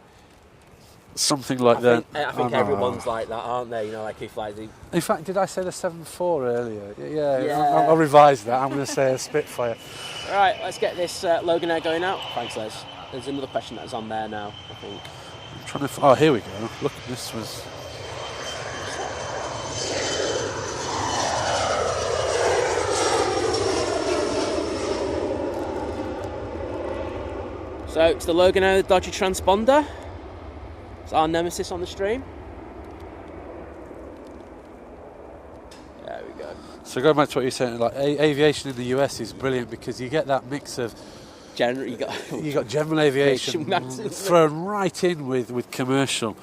Something like that. I think everyone's like that, aren't they? Like if like In fact, did I say the 7.4 earlier? Yeah. I'll revise that. I'm going to say a Spitfire. All right, let's get this Logan Air going out. Thanks, Les. There's another question that's on there now, I think. I'm trying to... Oh, here we go. Look, this was... So it's the Logan Air, the dodgy transponder. It's our nemesis on the stream. There we go. So going back to what you're saying, like aviation in the US is brilliant because you get that mix of you got general aviation thrown right in with commercial.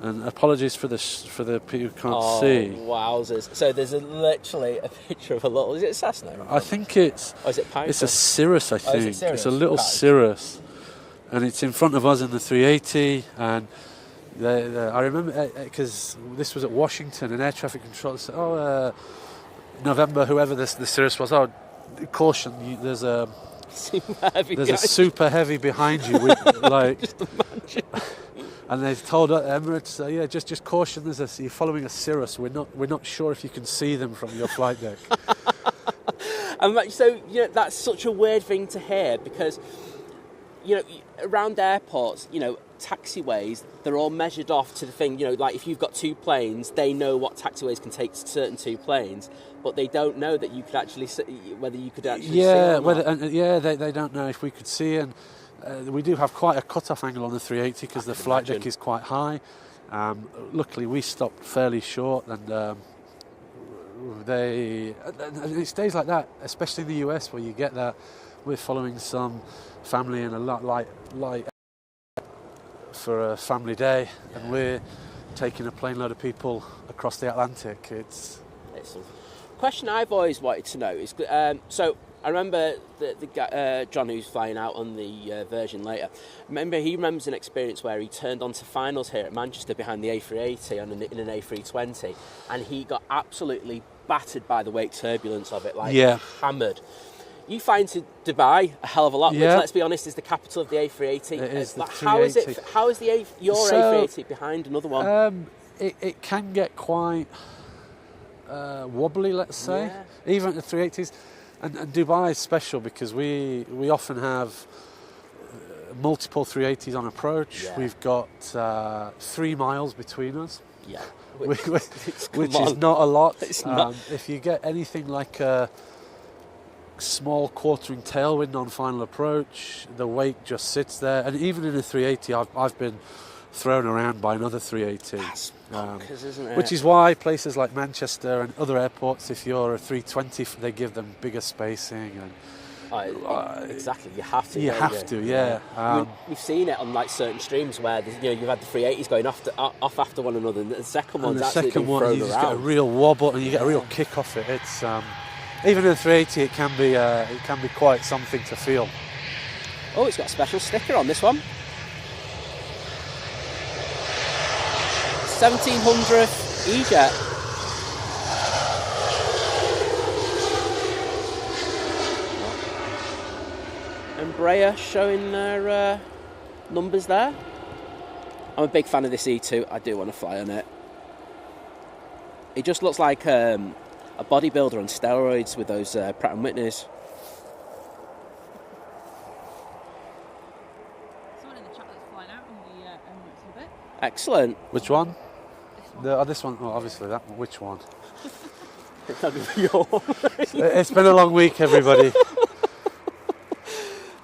And apologies for the people who can't see. Wowzers! So there's literally a picture of a little. Is it a Cessna? I think it's. Or is it Piper? It's a Cirrus, I think. Is it Cirrus? It's a little Cirrus, and it's in front of us in the 380 and. I remember because this was at Washington and air traffic control said, November, whoever the Cirrus was, caution, there's a super heavy behind you with like, and they've told Emirates, just caution, you're following a Cirrus. We're not sure if you can see them from your flight deck. And so that's such a weird thing to hear because around airports, taxiways, they're all measured off to the thing, like if you've got two planes, they know what taxiways can take certain two planes, but they don't know that you could actually see, whether you could actually see or not. They don't know if we could see, and we do have quite a cut-off angle on the 380 because the flight deck is quite high. Luckily we stopped fairly short, and it stays like that, especially in the US where you get that. We're following some family and a lot light for a family day, and we're taking a plane load of people across the Atlantic. It's question I've always wanted to know is so I remember the guy, John, who's flying out on the version later. He remembers an experience where he turned onto finals here at Manchester behind the A380 in an A320, and he got absolutely battered by the wake turbulence of it, hammered. You fly into Dubai a hell of a lot, which, let's be honest, is the capital of the A380. It is the 380. How is your A380 behind another one? It can get quite wobbly, let's say, even at the 380s. And Dubai is special because we often have multiple 380s on approach. Yeah. We've got 3 miles between us. Yeah, which is not a lot. It's not. If you get anything like a small quartering tailwind on final approach. The wake just sits there, and even in a 380, I've been thrown around by another 380. That's bonkers, isn't it? Which is why places like Manchester and other airports, if you're a 320, they give them bigger spacing and. Exactly, you have to. You have to, yeah. We've seen it on like certain streams where you've had the 380s going off after one another, and the second one's actually being thrown around. You just get a real wobble and you get a real kick off it. It's even in a 380, it can be quite something to feel. Oh, it's got a special sticker on this one. 1700 EasyJet. Embraer showing their numbers there. I'm a big fan of this E2. I do want to fly on it. It just looks like a bodybuilder on steroids with those Pratt & Whitneys. Someone in the chat that's flying out on the Emirates in a bit. Excellent. Which one? This one. Oh, obviously that one. Which one? It's been a long week, everybody.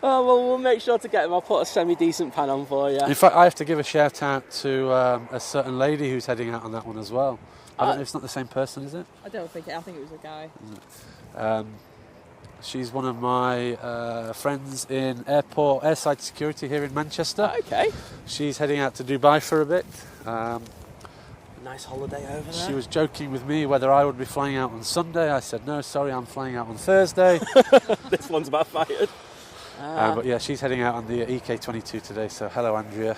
Oh, well, we'll make sure to get them. I'll put a semi-decent pan on for you. In fact, I have to give a shout out to a certain lady who's heading out on that one as well. I don't know, it's not the same person, is it? I don't think it. I think it was a guy. She's one of my friends in airside security here in Manchester. Okay. She's heading out to Dubai for a bit. Nice holiday over there. She was joking with me whether I would be flying out on Sunday. I said, no, sorry, I'm flying out on Thursday. This one's about fired. But yeah, she's heading out on the EK22 today, so hello, Andrea.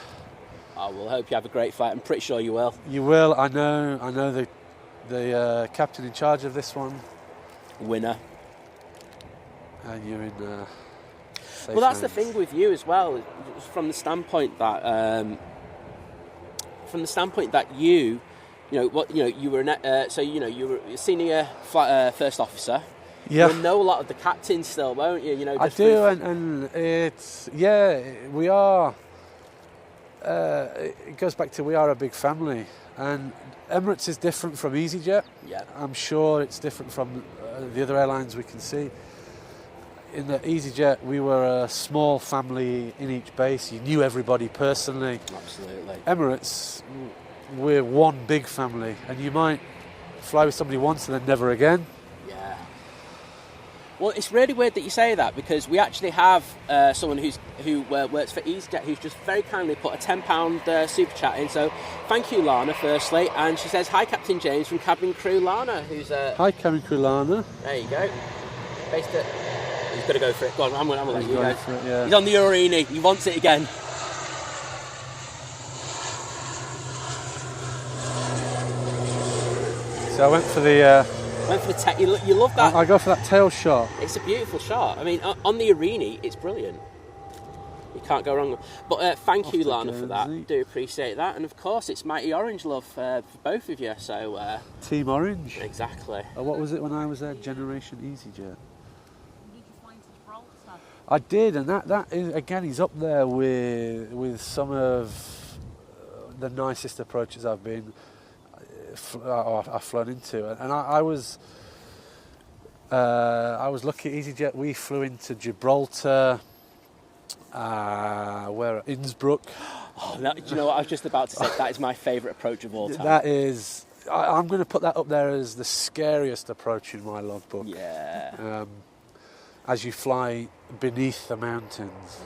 I will hope you have a great flight. I'm pretty sure you will. You will, I know the captain in charge of this one. Winner. And you're in well, that's the thing with you as well, from the standpoint that you were you were a senior first officer. Yeah. You'll know a lot of the captains still, won't you? I do, and it's we are. It goes back to we are a big family, and Emirates is different from EasyJet. Yeah, I'm sure it's different from the other airlines we can see. In the EasyJet, we were a small family in each base. You knew everybody personally. Absolutely. Emirates, we're one big family, and you might fly with somebody once and then never again. Yeah. Well, it's really weird that you say that, because we actually have someone who works for EasyJet who's just very kindly put a £10 super chat in. So thank you, Lana, firstly. And she says, hi, Captain James from cabin crew Lana, who's... Hi, cabin crew Lana. There you go. Based it. He's got to go for it. Go on, I'm going to let you go. For it, yeah. He's on the Urini. He wants it again. So I went for the... You love that. I go for that tail shot. It's a beautiful shot. I mean, on the Urini, it's brilliant. You can't go wrong. But thank you, Lana, for that. Do appreciate that. And of course, it's Mighty Orange love for both of you. So Team Orange. Exactly. What was it when I was there? Generation EasyJet. Did you fly into Gibraltar? I did, and that is, again, he's up there with some of the nicest approaches I've been. I've flown into, and I was lucky at EasyJet. We flew into Gibraltar, where Innsbruck. Oh, do you know what I was just about to say? That is my favourite approach of all time. That is, I'm going to put that up there as the scariest approach in my logbook. Yeah. As you fly beneath the mountains.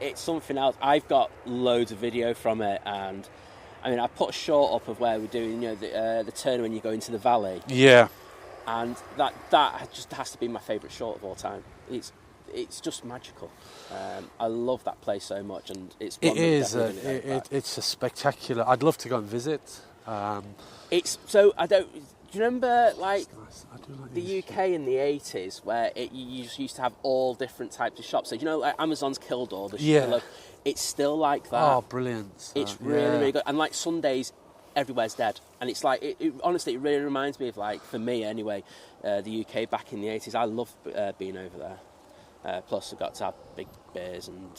It's something else. I've got loads of video from it, and I mean, I put a shot up of where we're doing, the turn when you go into the valley. Yeah. And that just has to be my favourite shot of all time. It's just magical. I love that place so much, and it's one it's a spectacular. I'd love to go and visit. It's so I don't. Do you remember nice. I do like the UK in the 80s where you just used to have all different types of shops? So like Amazon's Kildare, it's still like that. Oh, brilliant! It's really good. And like Sundays, everywhere's dead, and it's like honestly, it really reminds me of, like, for me anyway, the UK back in the 80s. I love being over there. Plus, I got to have big beers and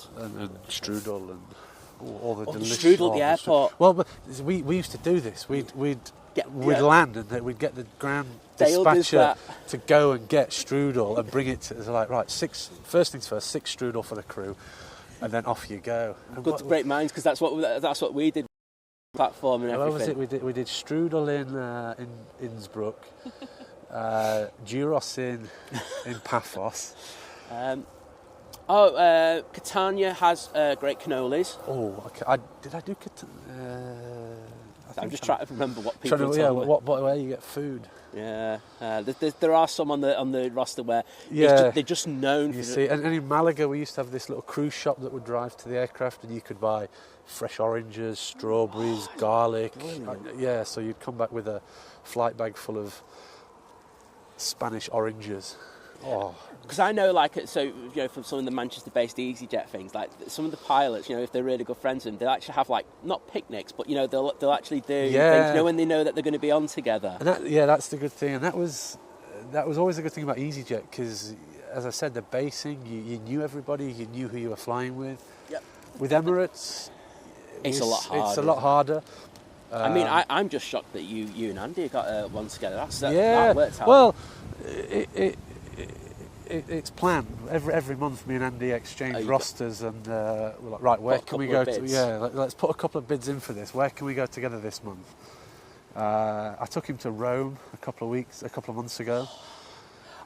strudel and all the delicious. Strudel at the airport. Well, but we used to do this. We'd we'd land and then we'd get the ground Dale does dispatcher that. to go and get strudel and bring it to. It's like, right, first things first, 6 strudel for the crew, and then off you go. And Good to great minds, because that's what we did. Platform and everything. What was it? We did strudel in Innsbruck, gyros in Paphos. Catania has great cannolis. Oh, okay. Did I do Catania? I'm just trying to remember what people told me. Where you get food. Yeah, there are some on the roster where they're just known. You see, and in Malaga we used to have this little cruise shop that would drive to the aircraft, and you could buy fresh oranges, strawberries, garlic. So you'd come back with a flight bag full of Spanish oranges. Oh, because I know, from some of the Manchester-based EasyJet things, like some of the pilots, if they're really good friends with them, they'll actually have not picnics, but they'll actually do things, when they know that they're going to be on together. And that's the good thing, and that was always a good thing about EasyJet, because as I said, the basing, you knew everybody, you knew who you were flying with. Yep. With Emirates, it's a lot harder. It's a lot harder. I'm just shocked that you and Andy got one together. That worked out. Well, it's planned. Every month, me and Andy exchange rosters, and we're like, right, where can we go to? Yeah, let's put a couple of bids in for this. Where can we go together this month? I took him to Rome a couple of months ago.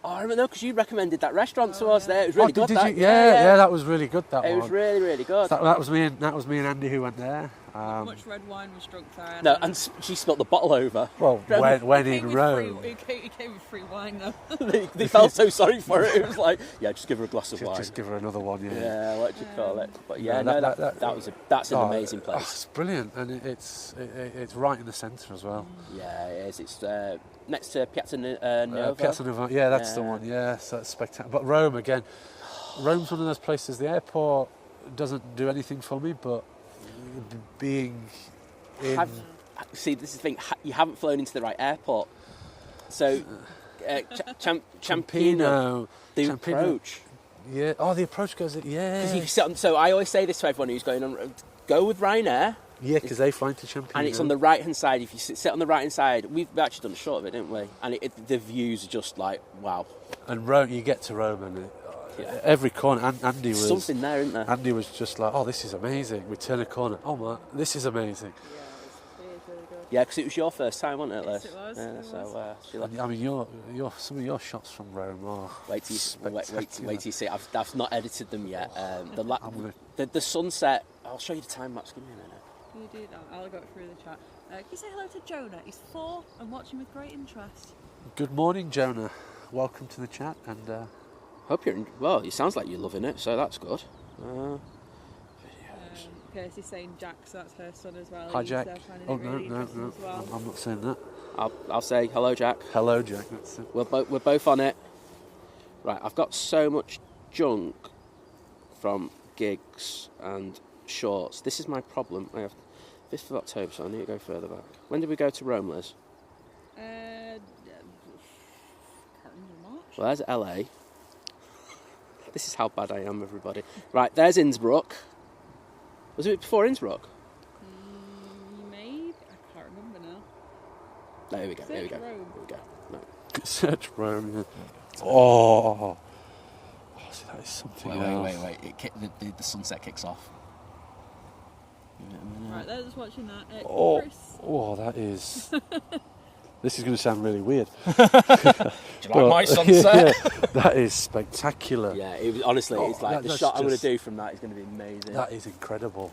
Oh, I remember, because you recommended that restaurant to us there. It was really good. Did you? Yeah, that was really good. It was really, really good. That was me and Andy who went there. How much red wine was drunk there? No, and she spilt the bottle over. Well, when in Rome. He came with free wine, though. they felt so sorry for it. It was like, just give her a glass of wine. Just give her another one, yeah. Yeah, what do you call it? But that's an amazing place. It's brilliant, and it's right in the centre as well. Yeah, it is. It's next to Piazza Nova. Piazza Nova, yeah, that's the one. Yeah, so it's spectacular. But Rome again. Rome's one of those places. The airport doesn't do anything for me, but being in... See, this is the thing. You haven't flown into the right airport. So, Ciampino, the approach. Yeah. Oh, the approach goes... Yeah. So I always say this to everyone who's going on... Go with Ryanair. Yeah, because they fly into Ciampino. And it's on the right-hand side. If you sit on the right-hand side... We've actually done a short of it, didn't we? And the views are just like, wow. And Rome, you get to Rome and... Every corner, Andy was... something there, isn't there? Andy was just like, oh, this is amazing. We turn a corner, oh, man, this is amazing. Yeah, it was really good. Yeah, because it was your first time, wasn't it, Liz? Yes, it was. Yeah, I mean, some of your shots from Rome are wait till you see. I've not edited them yet. The sunset... I'll show you the time lapse. Give me a minute. You do that. I'll go through the chat. Can you say hello to Jonah? He's 4 and watching with great interest. Good morning, Jonah. Welcome to the chat, and... Hope you're... Well, it sounds like you're loving it, so that's good. Kirsty's saying Jack, so that's her son as well. Hi, Jack. No. Well. I'm not saying that. I'll say hello, Jack. Hello, Jack. That's it. We're both on it. Right, I've got so much junk from gigs and shorts. This is my problem. I have 5th of October, so I need to go further back. When did we go to Rome, Liz? Can't remember March. Well, there's LA. This is how bad I am, everybody. Right, there's Innsbruck. Was it before Innsbruck? Maybe. I can't remember now. No, here we go. Search Rome. Here we go. No. Search Rome. Yeah. Oh, see, that is something else. Wait. The sunset kicks off. Right, they're just watching that. Oh, that is... This is going to sound really weird. Do you like my sunset? That is spectacular. Yeah, honestly, it's like the shot I'm going to do from that is going to be amazing. That is incredible.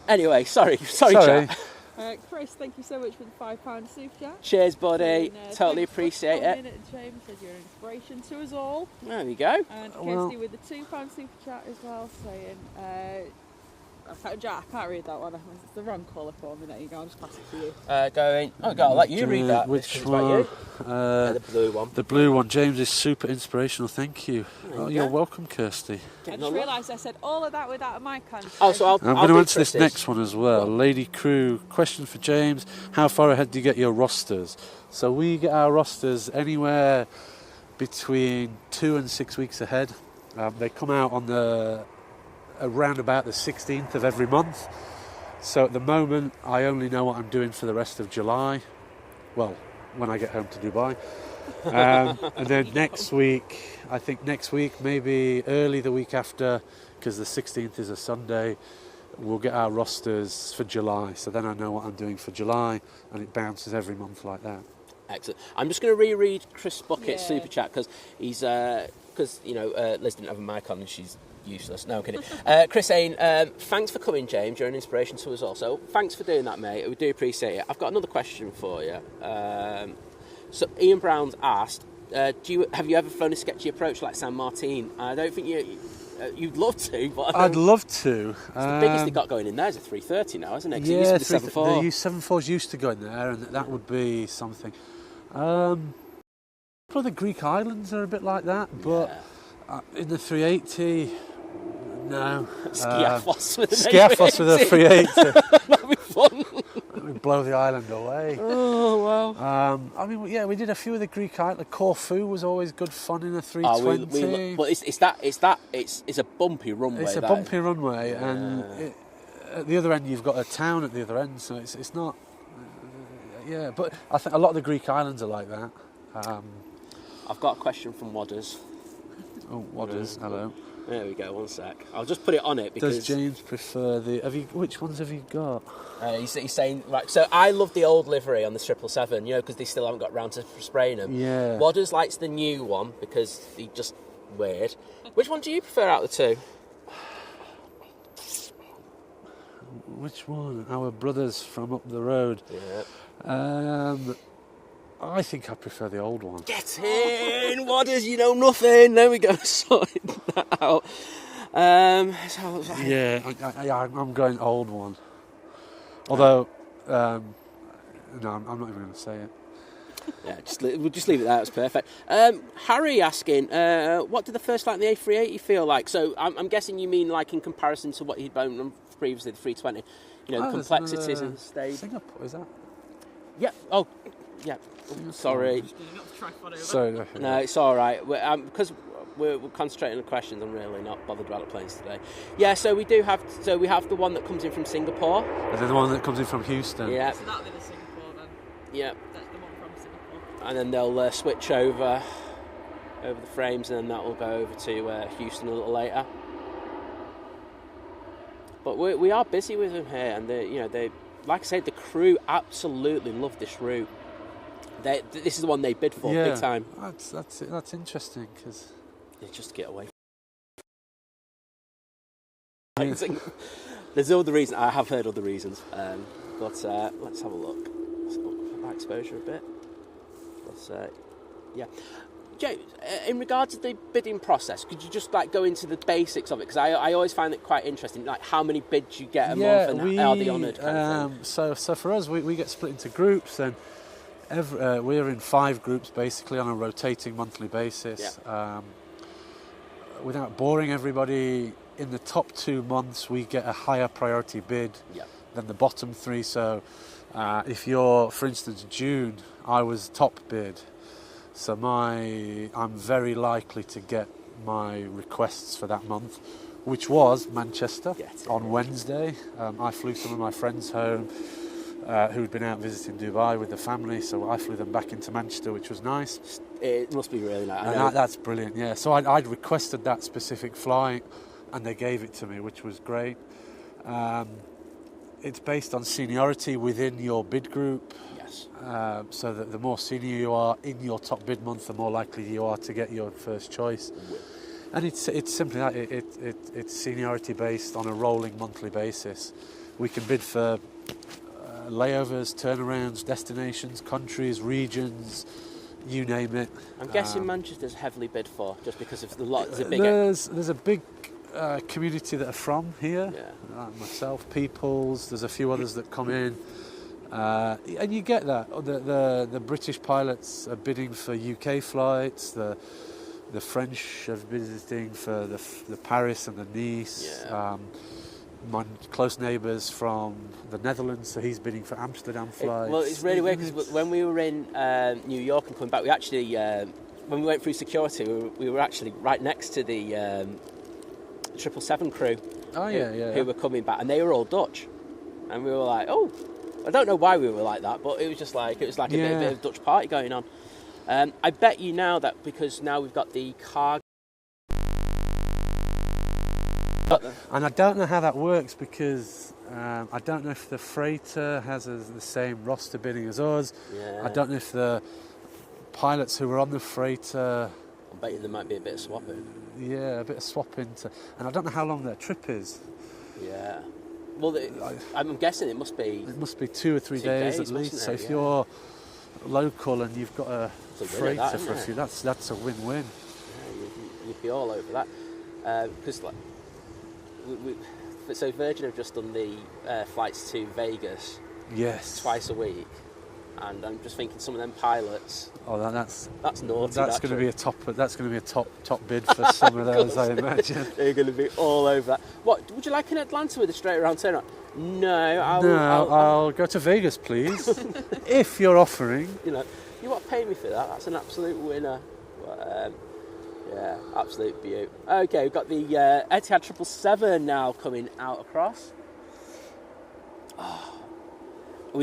Anyway, sorry, chat. Chris, thank you so much for the £5 super chat. Cheers, buddy. Totally appreciate it. James says you're an inspiration to us all. There we go. And Kirsty with the £2 super chat as well, saying, I can't read that one. It's the wrong colour for me. There you go. I'll just pass it to you. I'll let you read that. Which one? The blue one. The blue one. James is super inspirational. Thank you. You're welcome, Kirsty. I just realised I said all of that without a mic on. I'm going to answer this next one as well. Lady Crew, question for James. How far ahead do you get your rosters? So we get our rosters anywhere between 2 and 6 weeks ahead. They come out on around about the 16th of every month. So at the moment, I only know what I'm doing for the rest of July. Well, when I get home to Dubai. And then next week, maybe early the week after, because the 16th is a Sunday, we'll get our rosters for July. So then I know what I'm doing for July, and it bounces every month like that. Excellent. I'm just going to reread Chris Bucket's super chat because he's Liz didn't have a mic on and she's useless. No, I'm kidding. Chris saying, thanks for coming, James. You're an inspiration to us all. So thanks for doing that, mate. We do appreciate it. I've got another question for you. So Ian Brown's asked, have you ever flown a sketchy approach like San Martin? I don't think you'd love to, but I'd love to. The biggest they got going in there is a 330 now, isn't it? 'Cause Yeah, it used to be 74. The 747s used to go in there, and that would be something. Probably the Greek islands are a bit like that, but in the 380, no. Skiathos with a 380. That'd be fun. We'd blow the island away. Oh, wow. We did a few of the Greek islands. Corfu was always good fun in a 320. But it's a bumpy runway. It's a bumpy runway, and at the other end you've got a town at the other end, so it's not. But I think a lot of the Greek islands are like that. I've got a question from Wadders. Oh, Wadders, hello. There we go. One sec. I'll just put it on it because. Does James prefer which ones have you got? He's saying right. So I love the old livery on the 777, because they still haven't got round to spraying them. Yeah. Wadders likes the new one because he's just weird. Which one do you prefer out of the two? Which one? Our brothers from up the road. Yeah. I think I prefer the old one. Get in, Wadders, you know nothing. There we go, sorting that out. I'm going old one. Although, no, I'm not even going to say it. Yeah, we'll just leave it there. That's perfect. Harry asking, what did the first flight in the A380 feel like? So I'm guessing you mean like in comparison to what he'd flown on previously, the 320. The complexities and stage. Singapore, is that? Yeah. Oh, yeah. Sorry. Sorry. No, it's all right. Because we're concentrating on questions, I'm really not bothered about the planes today. Yeah, so we have the one that comes in from Singapore. And then the one that comes in from Houston. Yeah. So that'll be the Singapore then. Yeah. That's the one from Singapore. And then they'll switch over the frames, and then that will go over to Houston a little later. But we are busy with them here, and they like I said, the crew absolutely love this route. This is the one they bid for, big time. That's interesting because just to get away. There's other reasons. I have heard other reasons, but let's have a look. Let's up that exposure a bit. James, in regards to the bidding process, could you just go into the basics of it? Because I always find it quite interesting, like how many bids you get a month and are they honoured kind of thing. So for us, we get split into groups, and we're in 5 groups basically on a rotating monthly basis. Yeah. Without boring everybody, in the top 2 months we get a higher priority bid than the bottom 3. So if you're, for instance, June, I was top bid. So I'm very likely to get my requests for that month, which was Manchester on Wednesday. I flew some of my friends home who'd been out visiting Dubai with the family, so I flew them back into Manchester, which was nice. It must be really nice. And that's brilliant, yeah. So I'd requested that specific flight, and they gave it to me, which was great. It's based on seniority within your bid group. Yes. So that the more senior you are in your top bid month, the more likely you are to get your first choice. And it's simply that it's seniority based on a rolling monthly basis. We can bid for layovers, turnarounds, destinations, countries, regions, you name it. I'm guessing Manchester's heavily bid for just because of there's a big There's a big community that are from here. Myself, Peoples. There's a few others that come in. And you get that. The British pilots are bidding for UK flights. The French are visiting for the Paris and the Nice. My close neighbours from the Netherlands, so he's bidding for Amsterdam flights. Well, it's really weird because when we were in New York and coming back, we actually, when we went through security, we were actually right next to the 777 crew. Who were coming back, and they were all Dutch. And we were like, oh, I don't know why we were like that, but it was just like a bit of Dutch party going on. I bet you now that because now we've got the cargo. And I don't know how that works because I don't know if the freighter has the same roster bidding as us. Yeah. I don't know if the pilots who were on the freighter. I bet you there might be a bit of swapping. Yeah, a bit of swapping. And I don't know how long their trip is. Yeah. Well, I'm guessing it must be. It must be 2 or 3 days at least. So if you're local and you've got a freighter for a few, that's a win-win. Yeah, you'd be all over that. Because so Virgin have just done the flights to Vegas. Yes. Twice a week, and I'm just thinking some of them pilots. Oh, that's naughty. That's going to be a top. That's going to be a top bid for some of those, I imagine. They're going to be all over that. What would you like in Atlanta with a straight around turnaround? No, I'll go to Vegas, please. If you're offering. You want to pay me for that? That's an absolute winner. But, yeah, absolute beaut. Okay, we've got the Etihad 777 now coming out across. Oh. I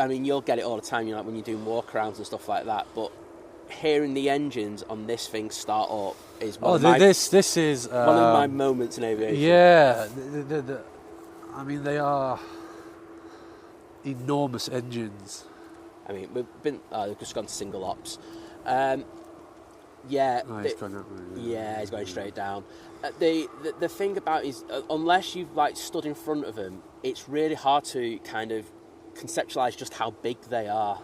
mean, you'll get it all the time, when you're doing walkarounds and stuff like that, but hearing the engines on this thing start up is this is one of my moments in aviation. Yeah, I mean, they are enormous engines. I mean, they've just gone to single ops. He's going that way. Yeah, he's going straight down. The thing about is, unless you've stood in front of them, it's really hard to kind of conceptualise just how big they are.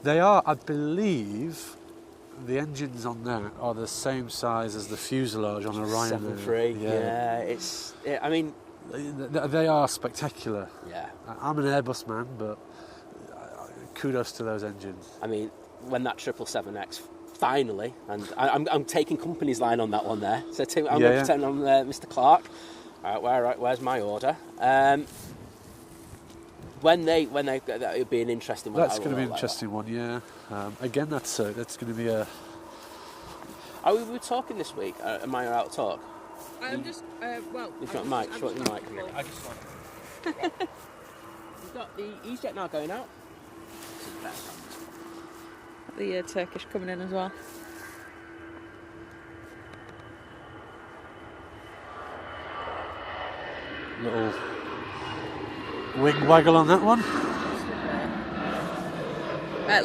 They are. I believe the engines on that are the same size as the fuselage on a Ryanair. 737. Yeah. I mean, they are spectacular. Yeah. I'm an Airbus man, but kudos to those engines. I mean, when that 777X finally, and I'm taking company's line on that one there. So I'm going to pretend I'm Mr. Clark. All right, where's my order? When they that would be an interesting one. That's going to be an interesting one, yeah. Again, that's going to be a. Are we talking this week? Am I out to talk? I'm just well. You've got Mike. Short the mic. I just want. We've got the EasyJet now going out. The Turkish coming in as well. Little wing waggle on that one.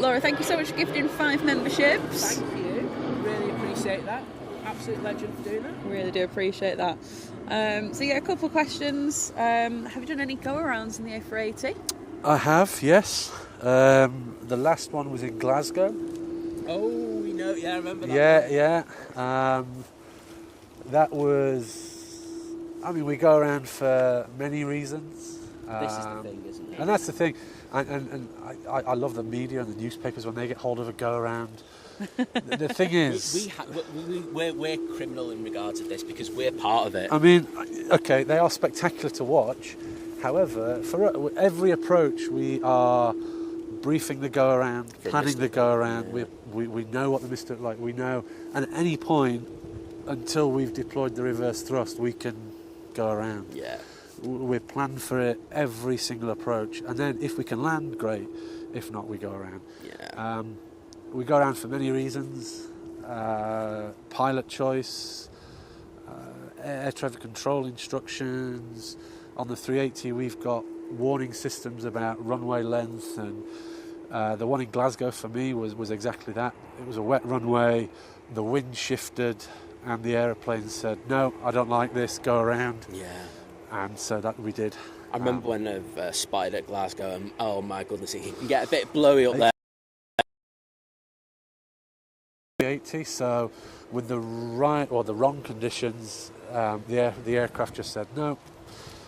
Laura, thank you so much for gifting 5 memberships. Thank you. Really appreciate that. Absolute legend for doing that. Really do appreciate that. So a couple of questions. Have you done any go-arounds in the A380? I have, yes. The last one was in Glasgow. Oh, we know. Yeah, I remember that. Yeah. That was. I mean, we go around for many reasons. This is the thing, isn't it? And that's the thing. And I love the media and the newspapers when they get hold of a go around. The thing is, we're criminal in regards to this because we're part of it. I mean, okay, they are spectacular to watch. However, for every approach, we are briefing the go around, planning the go around. Yeah. We know what the mistake we know, and at any point until we've deployed the reverse thrust, we can go around. Yeah. We're planned for it every single approach, and then if we can land, great. If not, we go around. Yeah. We go around for many reasons: pilot choice, air traffic control instructions. On the 380, we've got warning systems about runway length, and the one in Glasgow for me was exactly that. It was a wet runway, the wind shifted, and the aeroplane said, "No, I don't like this. Go around." Yeah. And so that we did. I remember when I've spotted at Glasgow, and oh my goodness, it can get a bit blowy up there. 380. So with the right or the wrong conditions, the aircraft just said, "No,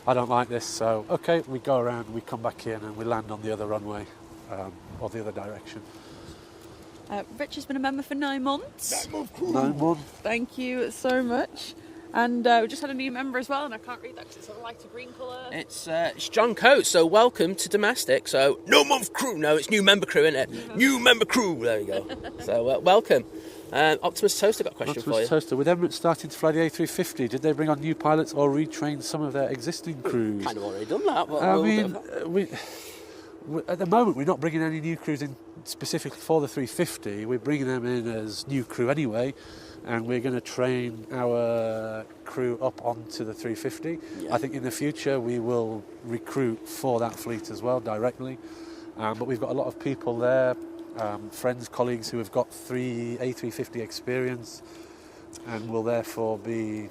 I don't like this." So okay, we go around, we come back in, and we land on the other runway or the other direction. Rich has been a member for 9 months. 9 months. Thank you so much. And we just had a new member as well, and I can't read that because it's a lighter green colour. It's John Coates, so welcome to Domestic. So, no month crew, no, it's new member crew, isn't it? New member crew, there you go. So, welcome. Optimus Toaster got a question for you. Optimus Toaster, with Emirates starting to fly the A350, did they bring on new pilots or retrain some of their existing crews? Kind of already done that. But At the moment, we're not bringing any new crews in specifically for the 350. We're bringing them in as new crew anyway, and we're going to train our crew up onto the 350. Yeah. I think in the future we will recruit for that fleet as well directly. But we've got a lot of people there, friends, colleagues who have got A350 experience and will therefore be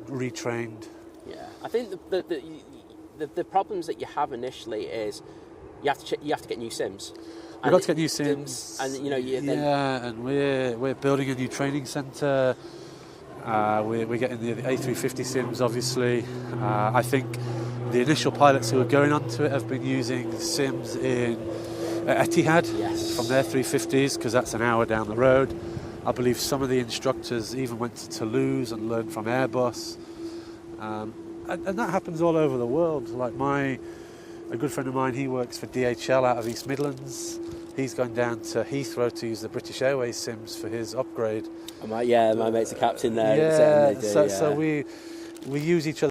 retrained. Yeah, I think the problems that you have initially is you have to get new sims. We've got to get new sims, and and we're building a new training centre. We're getting the A350 sims, obviously. I think the initial pilots who are going onto it have been using sims in Etihad from their 350s, because that's an hour down the road. I believe some of the instructors even went to Toulouse and learned from Airbus. And that happens all over the world. Like a good friend of mine, he works for DHL out of East Midlands. He's gone down to Heathrow to use the British Airways sims for his upgrade. My mate's a captain there. Yeah, so we use each other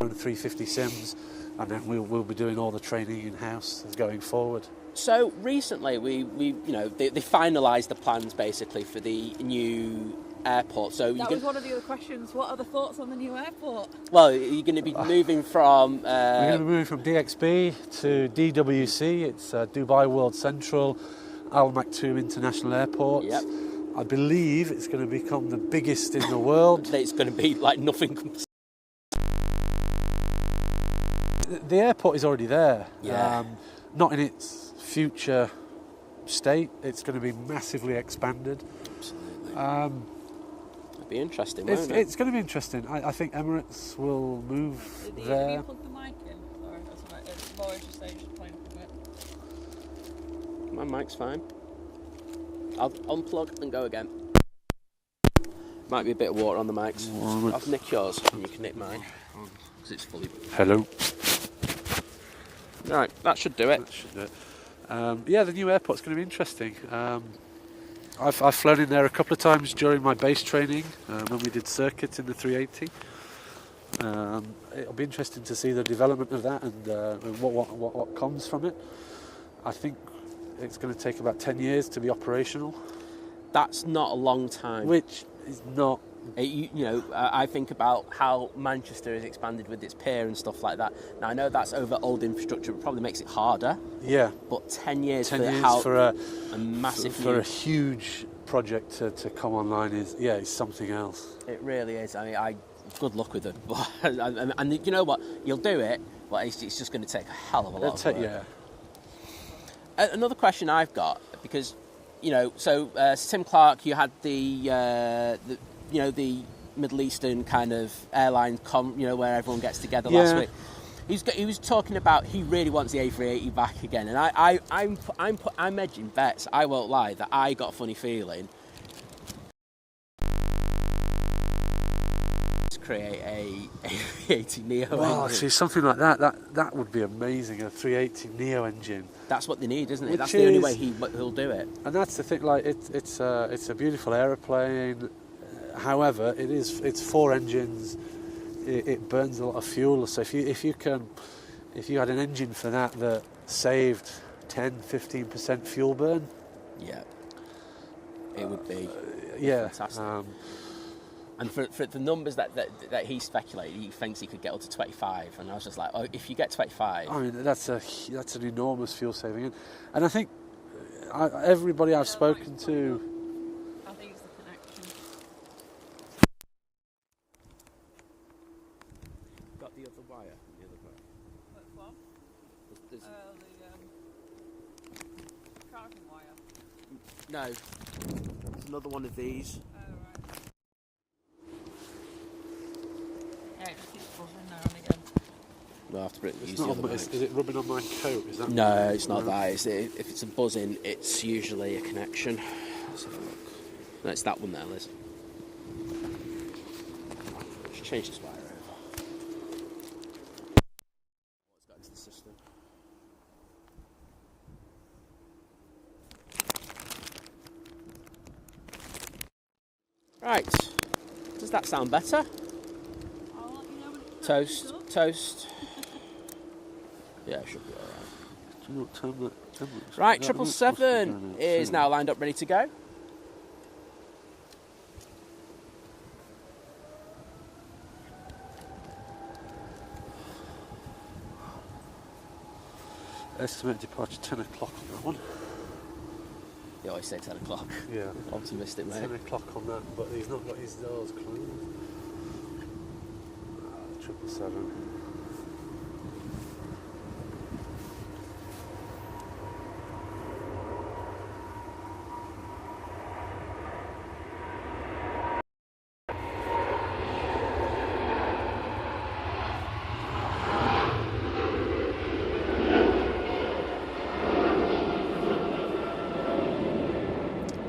on 350 sims, and then we'll be doing all the training in-house going forward. So recently, they finalised the plans basically for the new airport. So that was one of the other questions. What are the thoughts on the new airport? Well, you're going to be moving from... we're going to be moving from DXB to DWC. It's Dubai World Central, Al Maktoum International Airport. Yep. I believe it's going to become the biggest in the world. It's going to be like nothing. The airport is already there. Yeah. Not in its future state. It's going to be massively expanded. Absolutely. It'll be interesting, won't it? It's going to be interesting. I think Emirates will move there. Have you plugged the mic in? Sorry, that's all right. It's more interesting just playing up a bit. My mic's fine. I'll unplug and go again. Might be a bit of water on the mics. I'll nick yours and you can nick mine, because it's fully... Hello. Right, that should do it. The new airport's going to be interesting. I've flown in there a couple of times during my base training when we did circuits in the 380. It'll be interesting to see the development of that and what comes from it. I think it's going to take about 10 years to be operational. That's not a long time. Which is not... I think about how Manchester has expanded with its pier and stuff like that. Now, I know that's over old infrastructure, it probably makes it harder. Yeah. But 10 years for a massive... For a huge project to come online is something else. It really is. I mean, good luck with it. and you know what? You'll do it, but it's just going to take a hell of a lot of work. Yeah. Another question I've got, because, Tim Clark, you had the Middle Eastern kind of airline, where everyone gets together last week. He was talking about he really wants the A380 back again, and I'm edging bets. I won't lie that I got a funny feeling to create a A380 Neo engine. See, something like that would be amazing. A 380 Neo engine. That's what they need, isn't it? That's the only way he'll do it. And that's the thing. Like it's a beautiful aeroplane. However, it's 4 engines. It burns a lot of fuel. So if you had an engine for that saved 10-15% fuel burn, it would be fantastic. And for the numbers that he speculated, he thinks he could get up to 25. And I was just like, oh, if you get 25, I mean that's an enormous fuel saving. And I think everybody I've spoken to. I think it's the connection. Got the other wire. Which one? The charging wire. No, there's another one of these. Yeah, it just keeps buzzing now and again. We'll have to bring Is it rubbing on my coat? Is that? No, it's not that. If it's a buzzing, it's usually a connection. Let's have a look. No, it's that one there, Liz. Just change this wire over. It's got into the system. Right. Does that sound better? I'll let you know when it's Toast. Yeah, it should be alright. Do you know what time that? Right, 777 is now lined up, ready to go. Estimated departure 10 o'clock on that one. You always say 10 o'clock. Yeah. Optimistic, mate. 10 o'clock on that, but he's not got his doors closed. 777.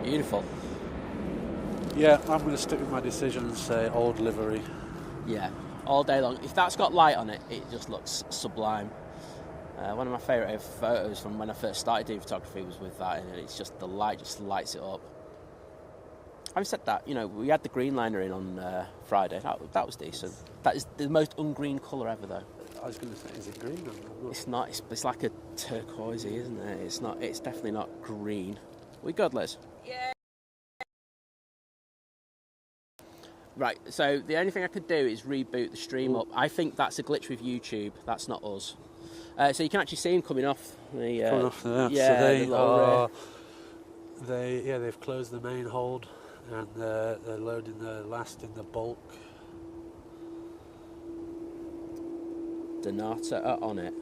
Beautiful. Yeah, I'm going to stick with my decision and say old livery. Yeah, all day long. If that's got light on it, it just looks sublime. One of my favourite photos from when I first started doing photography was with that, and it's just the light just lights it up. Having said that, you know, we had the green liner in on Friday. That was decent. That is the most ungreen colour ever, though. I was going to say, is it green? It's not. It's like a turquoisey, isn't it? It's not. It's definitely not green. We good, Liz? Yeah. Right, so the only thing I could do is reboot the stream up. I think that's a glitch with YouTube. That's not us. So you can actually see him coming off the. Coming off the. Yeah, so they've closed the main hold and they're loading the last in the bulk. Donata are on it.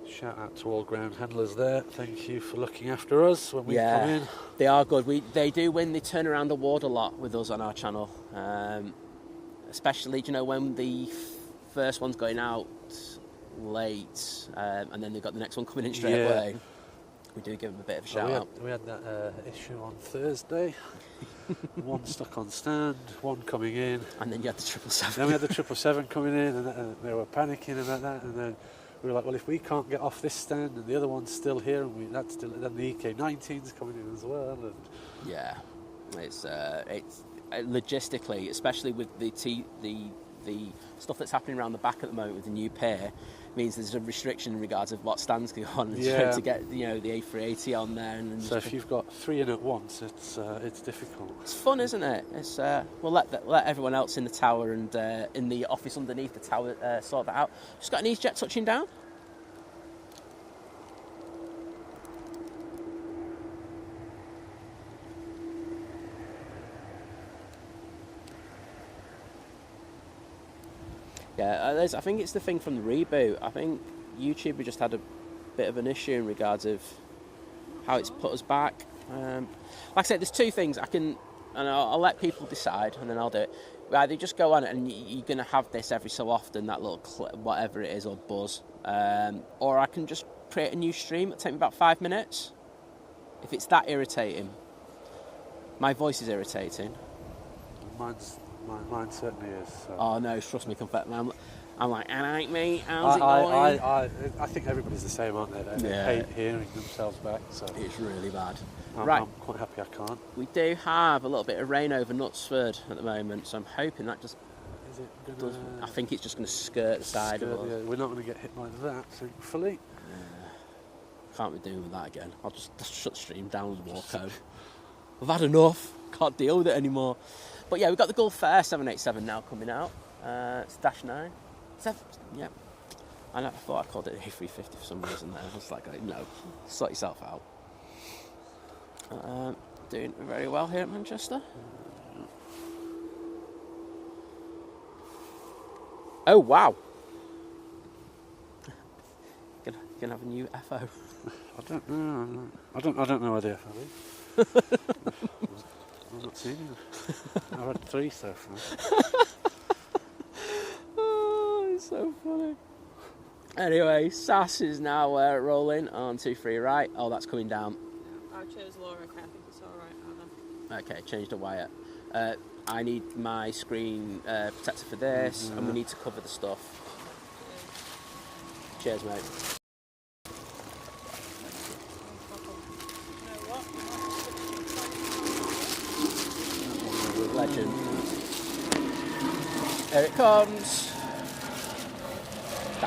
Shout out to all ground handlers there. Thank you for looking after us when we come in. They are good. They do win the turnaround award a lot with us on our channel. Especially, you know, when the first one's going out late and then they've got the next one coming in straight away. We do give them a bit of a shout out. We had that issue on Thursday. One stuck on stand, one coming in. And then you had the 777. Then we had the 777 coming in and they were panicking about that, and then we were like, well, if we can't get off this stand and the other one's still here, and then the EK19's coming in as well. And yeah, it's logistically, especially with the stuff that's happening around the back at the moment with the new pair, means there's a restriction in regards of what stands go on. Yeah. To get the A380 on there. And so if you've got three in at once, it's difficult. It's fun, isn't it? It's we'll let everyone else in the tower and in the office underneath the tower sort that out. Just got an EasyJet touching down. Yeah, I think it's the thing from the reboot. I think YouTube just had a bit of an issue in regards of how it's put us back. Like I said, there's two things I'll let people decide, and then I'll do it. Either just go on it, and you're going to have this every so often, that little clip, whatever it is, or buzz, or I can just create a new stream. It'll take me about 5 minutes. If it's that irritating, my voice is irritating. Mine certainly is. So. Oh no, trust me, I'm like, alright mate, how's it going? I think everybody's the same, aren't they? They hate hearing themselves back. So it's really bad. I'm quite happy I can't. We do have a little bit of rain over Knutsford at the moment, so I'm hoping that just. Is it gonna? I think it's just going to skirt the side of us. Yeah, we're not going to get hit like that, thankfully. Can't be doing with that again. I'll just shut the stream down and walk home. I've had enough. Can't deal with it anymore. But yeah, we've got the Gulf Air 787 now coming out. It's -9. Yeah. I thought I called it A350 for some reason there. I was like, no, sort yourself out. Doing very well here at Manchester. Oh wow! Gonna have a new FO. I don't know. I don't know where the FO is. I've not seen it. I've had 3 so far. Oh, it's so funny. Anyway, SAS is now rolling on 23 right. Oh, that's coming down. I chose Laura. I think it's all right. Okay, change the wire. I need my screen protector for this, and we need to cover the stuff. Cheers, mate. Legend. Here it comes.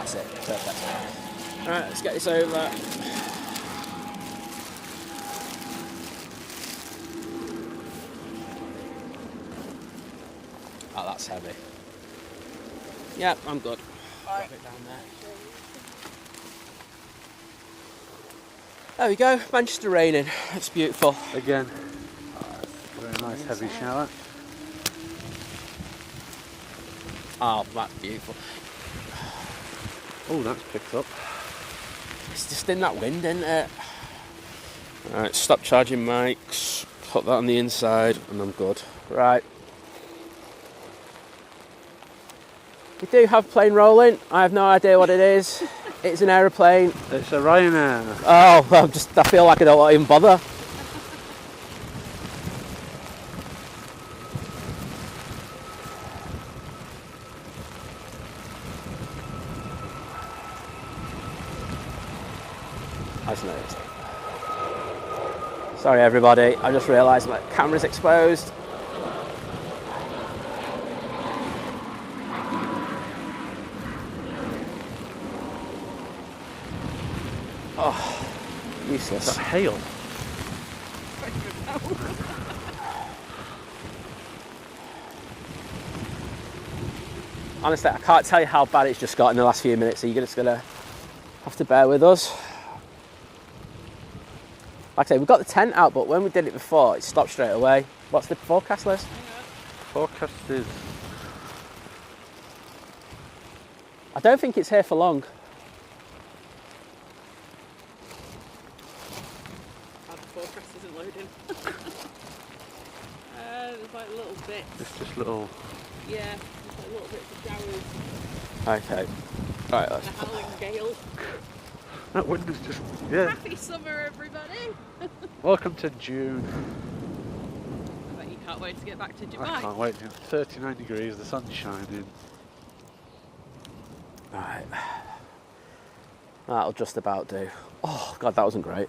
That's it. Perfect. Right, let's get this over. Oh, that's heavy. Yeah, I'm good. Drop it down there. There we go, Manchester raining. It's beautiful. Again, very nice heavy shower. Oh, that's beautiful. Oh, that's picked up. It's just in that wind, isn't it? Right, stop charging mics. Put that on the inside, and I'm good. Right. We do have plane rolling. I have no idea what it is. It's an aeroplane. It's a Ryanair. Oh, well, I feel like I don't want to even bother. I just noticed. Sorry, everybody. I just realised my camera's exposed. Oh, useless. Is that hail? Honestly, I can't tell you how bad it's just got in the last few minutes, so you're just going to have to bear with us. Like I say, we've got the tent out, but when we did it before, it stopped straight away. What's the forecast list? Forecast is... I don't think it's here for long. The forecast isn't loading. There's like little bits. It's just little... Yeah, there's like little bits of showers. Okay. Right. And a howling gale. That wind is just... Yeah. Happy summer, everybody! Welcome to June. I bet you can't wait to get back to Dubai. I can't wait. 39 degrees, the sun's shining. Right. That'll just about do. Oh, God, that wasn't great.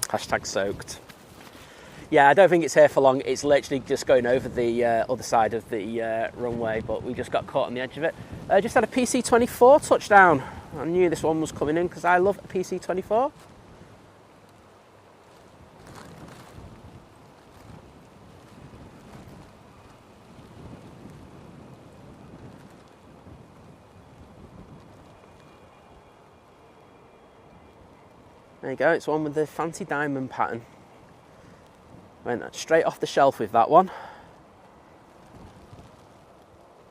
Hashtag soaked. Yeah, I don't think it's here for long. It's literally just going over the other side of the runway, but we just got caught on the edge of it. Just had a PC-24 touchdown. I knew this one was coming in because I love a PC-24. There you go, it's one with the fancy diamond pattern. Went straight off the shelf with that one.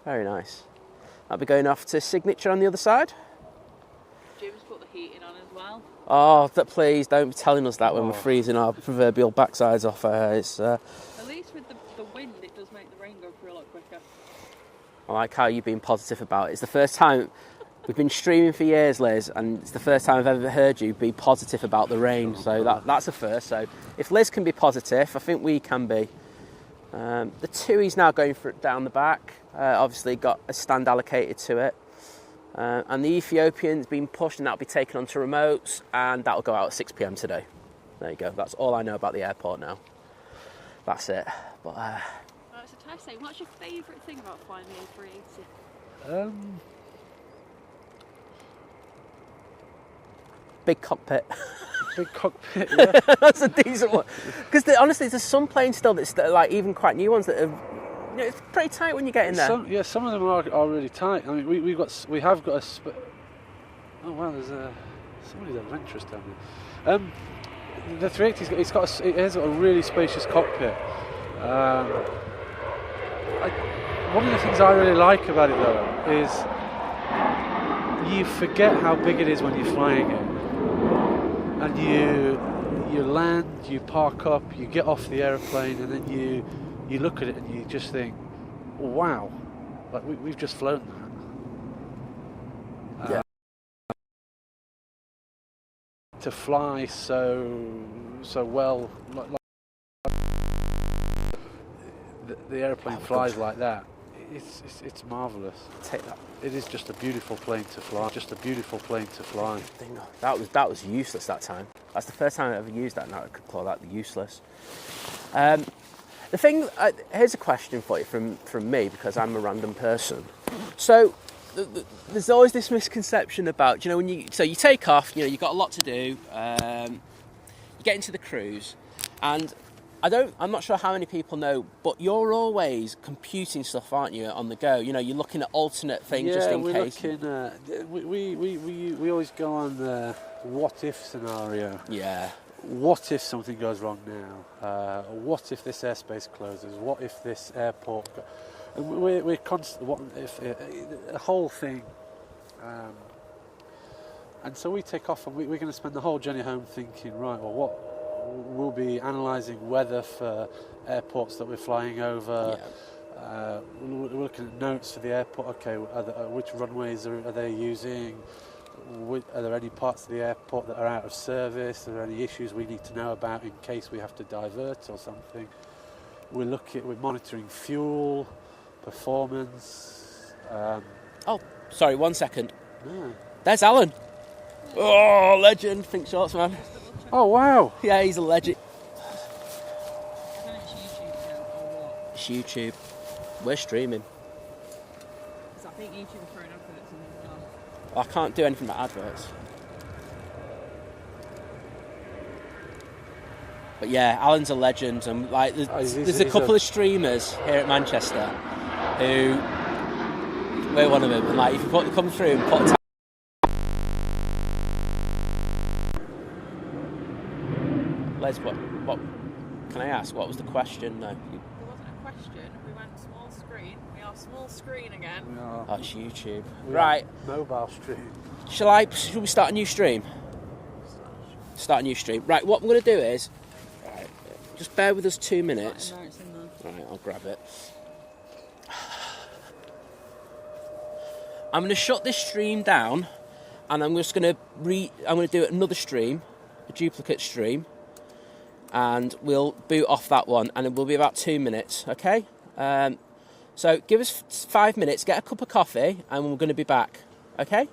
Very nice. That'll be going off to Signature on the other side. Jim's put the heating on as well. Oh, please don't be telling us that when we're freezing our proverbial backsides off. It's, At least with the wind, it does make the rain go through a lot quicker. I like how you've been positive about it. It's the first time, we've been streaming for years, Liz, and it's the first time I've ever heard you be positive about the rain. So that's a first. So if Liz can be positive, I think we can be. The TUI's now going for it down the back. Obviously got a stand allocated to it. And the Ethiopian's been pushed and that'll be taken onto remotes and that'll go out at 6 p.m. today. There you go. That's all I know about the airport now. That's it. But Right, so Ty, what's your favourite thing about flying the A380? big cockpit. Big cockpit, yeah. That's a decent one. Because honestly, there's some planes still that's like even quite new ones that are. You know, it's pretty tight when you get in there. Some of them are really tight. I mean, we have got a. Oh wow, there's somebody's adventurous down there. The 380's it has got a really spacious cockpit. One of the things I really like about it though is you forget how big it is when you're flying it, and you land, you park up, you get off the aeroplane, and then you look at it and you just think, wow, like we've just flown that. Yeah. To fly so well, like the aeroplane flies like that. It's marvellous. Take that. It is just a beautiful plane to fly. Just a beautiful plane to fly. That was useless that time. That's the first time I ever used that. Now I could call that useless. The thing, here's a question for you from me because I'm a random person. So, there's always this misconception about, when you take off, you've got a lot to do. You get into the cruise, and I'm not sure how many people know, but you're always computing stuff, aren't you, on the go? You're looking at alternate things just in case. We always go on the what if scenario. Yeah. What if something goes wrong now? What if this airspace closes? What if this airport? And we're constant. What if the whole thing? And so we take off, and we're going to spend the whole journey home thinking, right? Well, what? We'll be analysing weather for airports that we're flying over. Yeah. We're looking at notes for the airport. Okay, which runways are they using? Are there any parts of the airport that are out of service? Are there any issues we need to know about in case we have to divert or something? We're monitoring fuel, performance. Oh, sorry, 1 second. No. There's Alan. Oh, legend. Think shorts, man. Oh, wow. Yeah, he's a legend. I don't know if it's YouTube now or what. It's YouTube. We're streaming. Because I think YouTube are throwing adverts in as well. I can't do anything about adverts. But yeah, Alan's a legend, and like there's a couple of streamers here at Manchester who we're one of them. And like if you come through and put a Les, what can I ask? What was the question? No. There wasn't a question. We went small screen. We are small screen again. Oh, it's YouTube. Right. Mobile stream. Shall we start a new stream? Start a new stream. Right, what I'm going to do is... Right, just bear with us 2 minutes. No, it's in there. Right, I'll grab it. I'm going to shut this stream down, and I'm just going to do another stream, a duplicate stream, and we'll boot off that one, and it will be about 2 minutes, okay? So give us 5 minutes, get a cup of coffee, and we're going to be back, okay?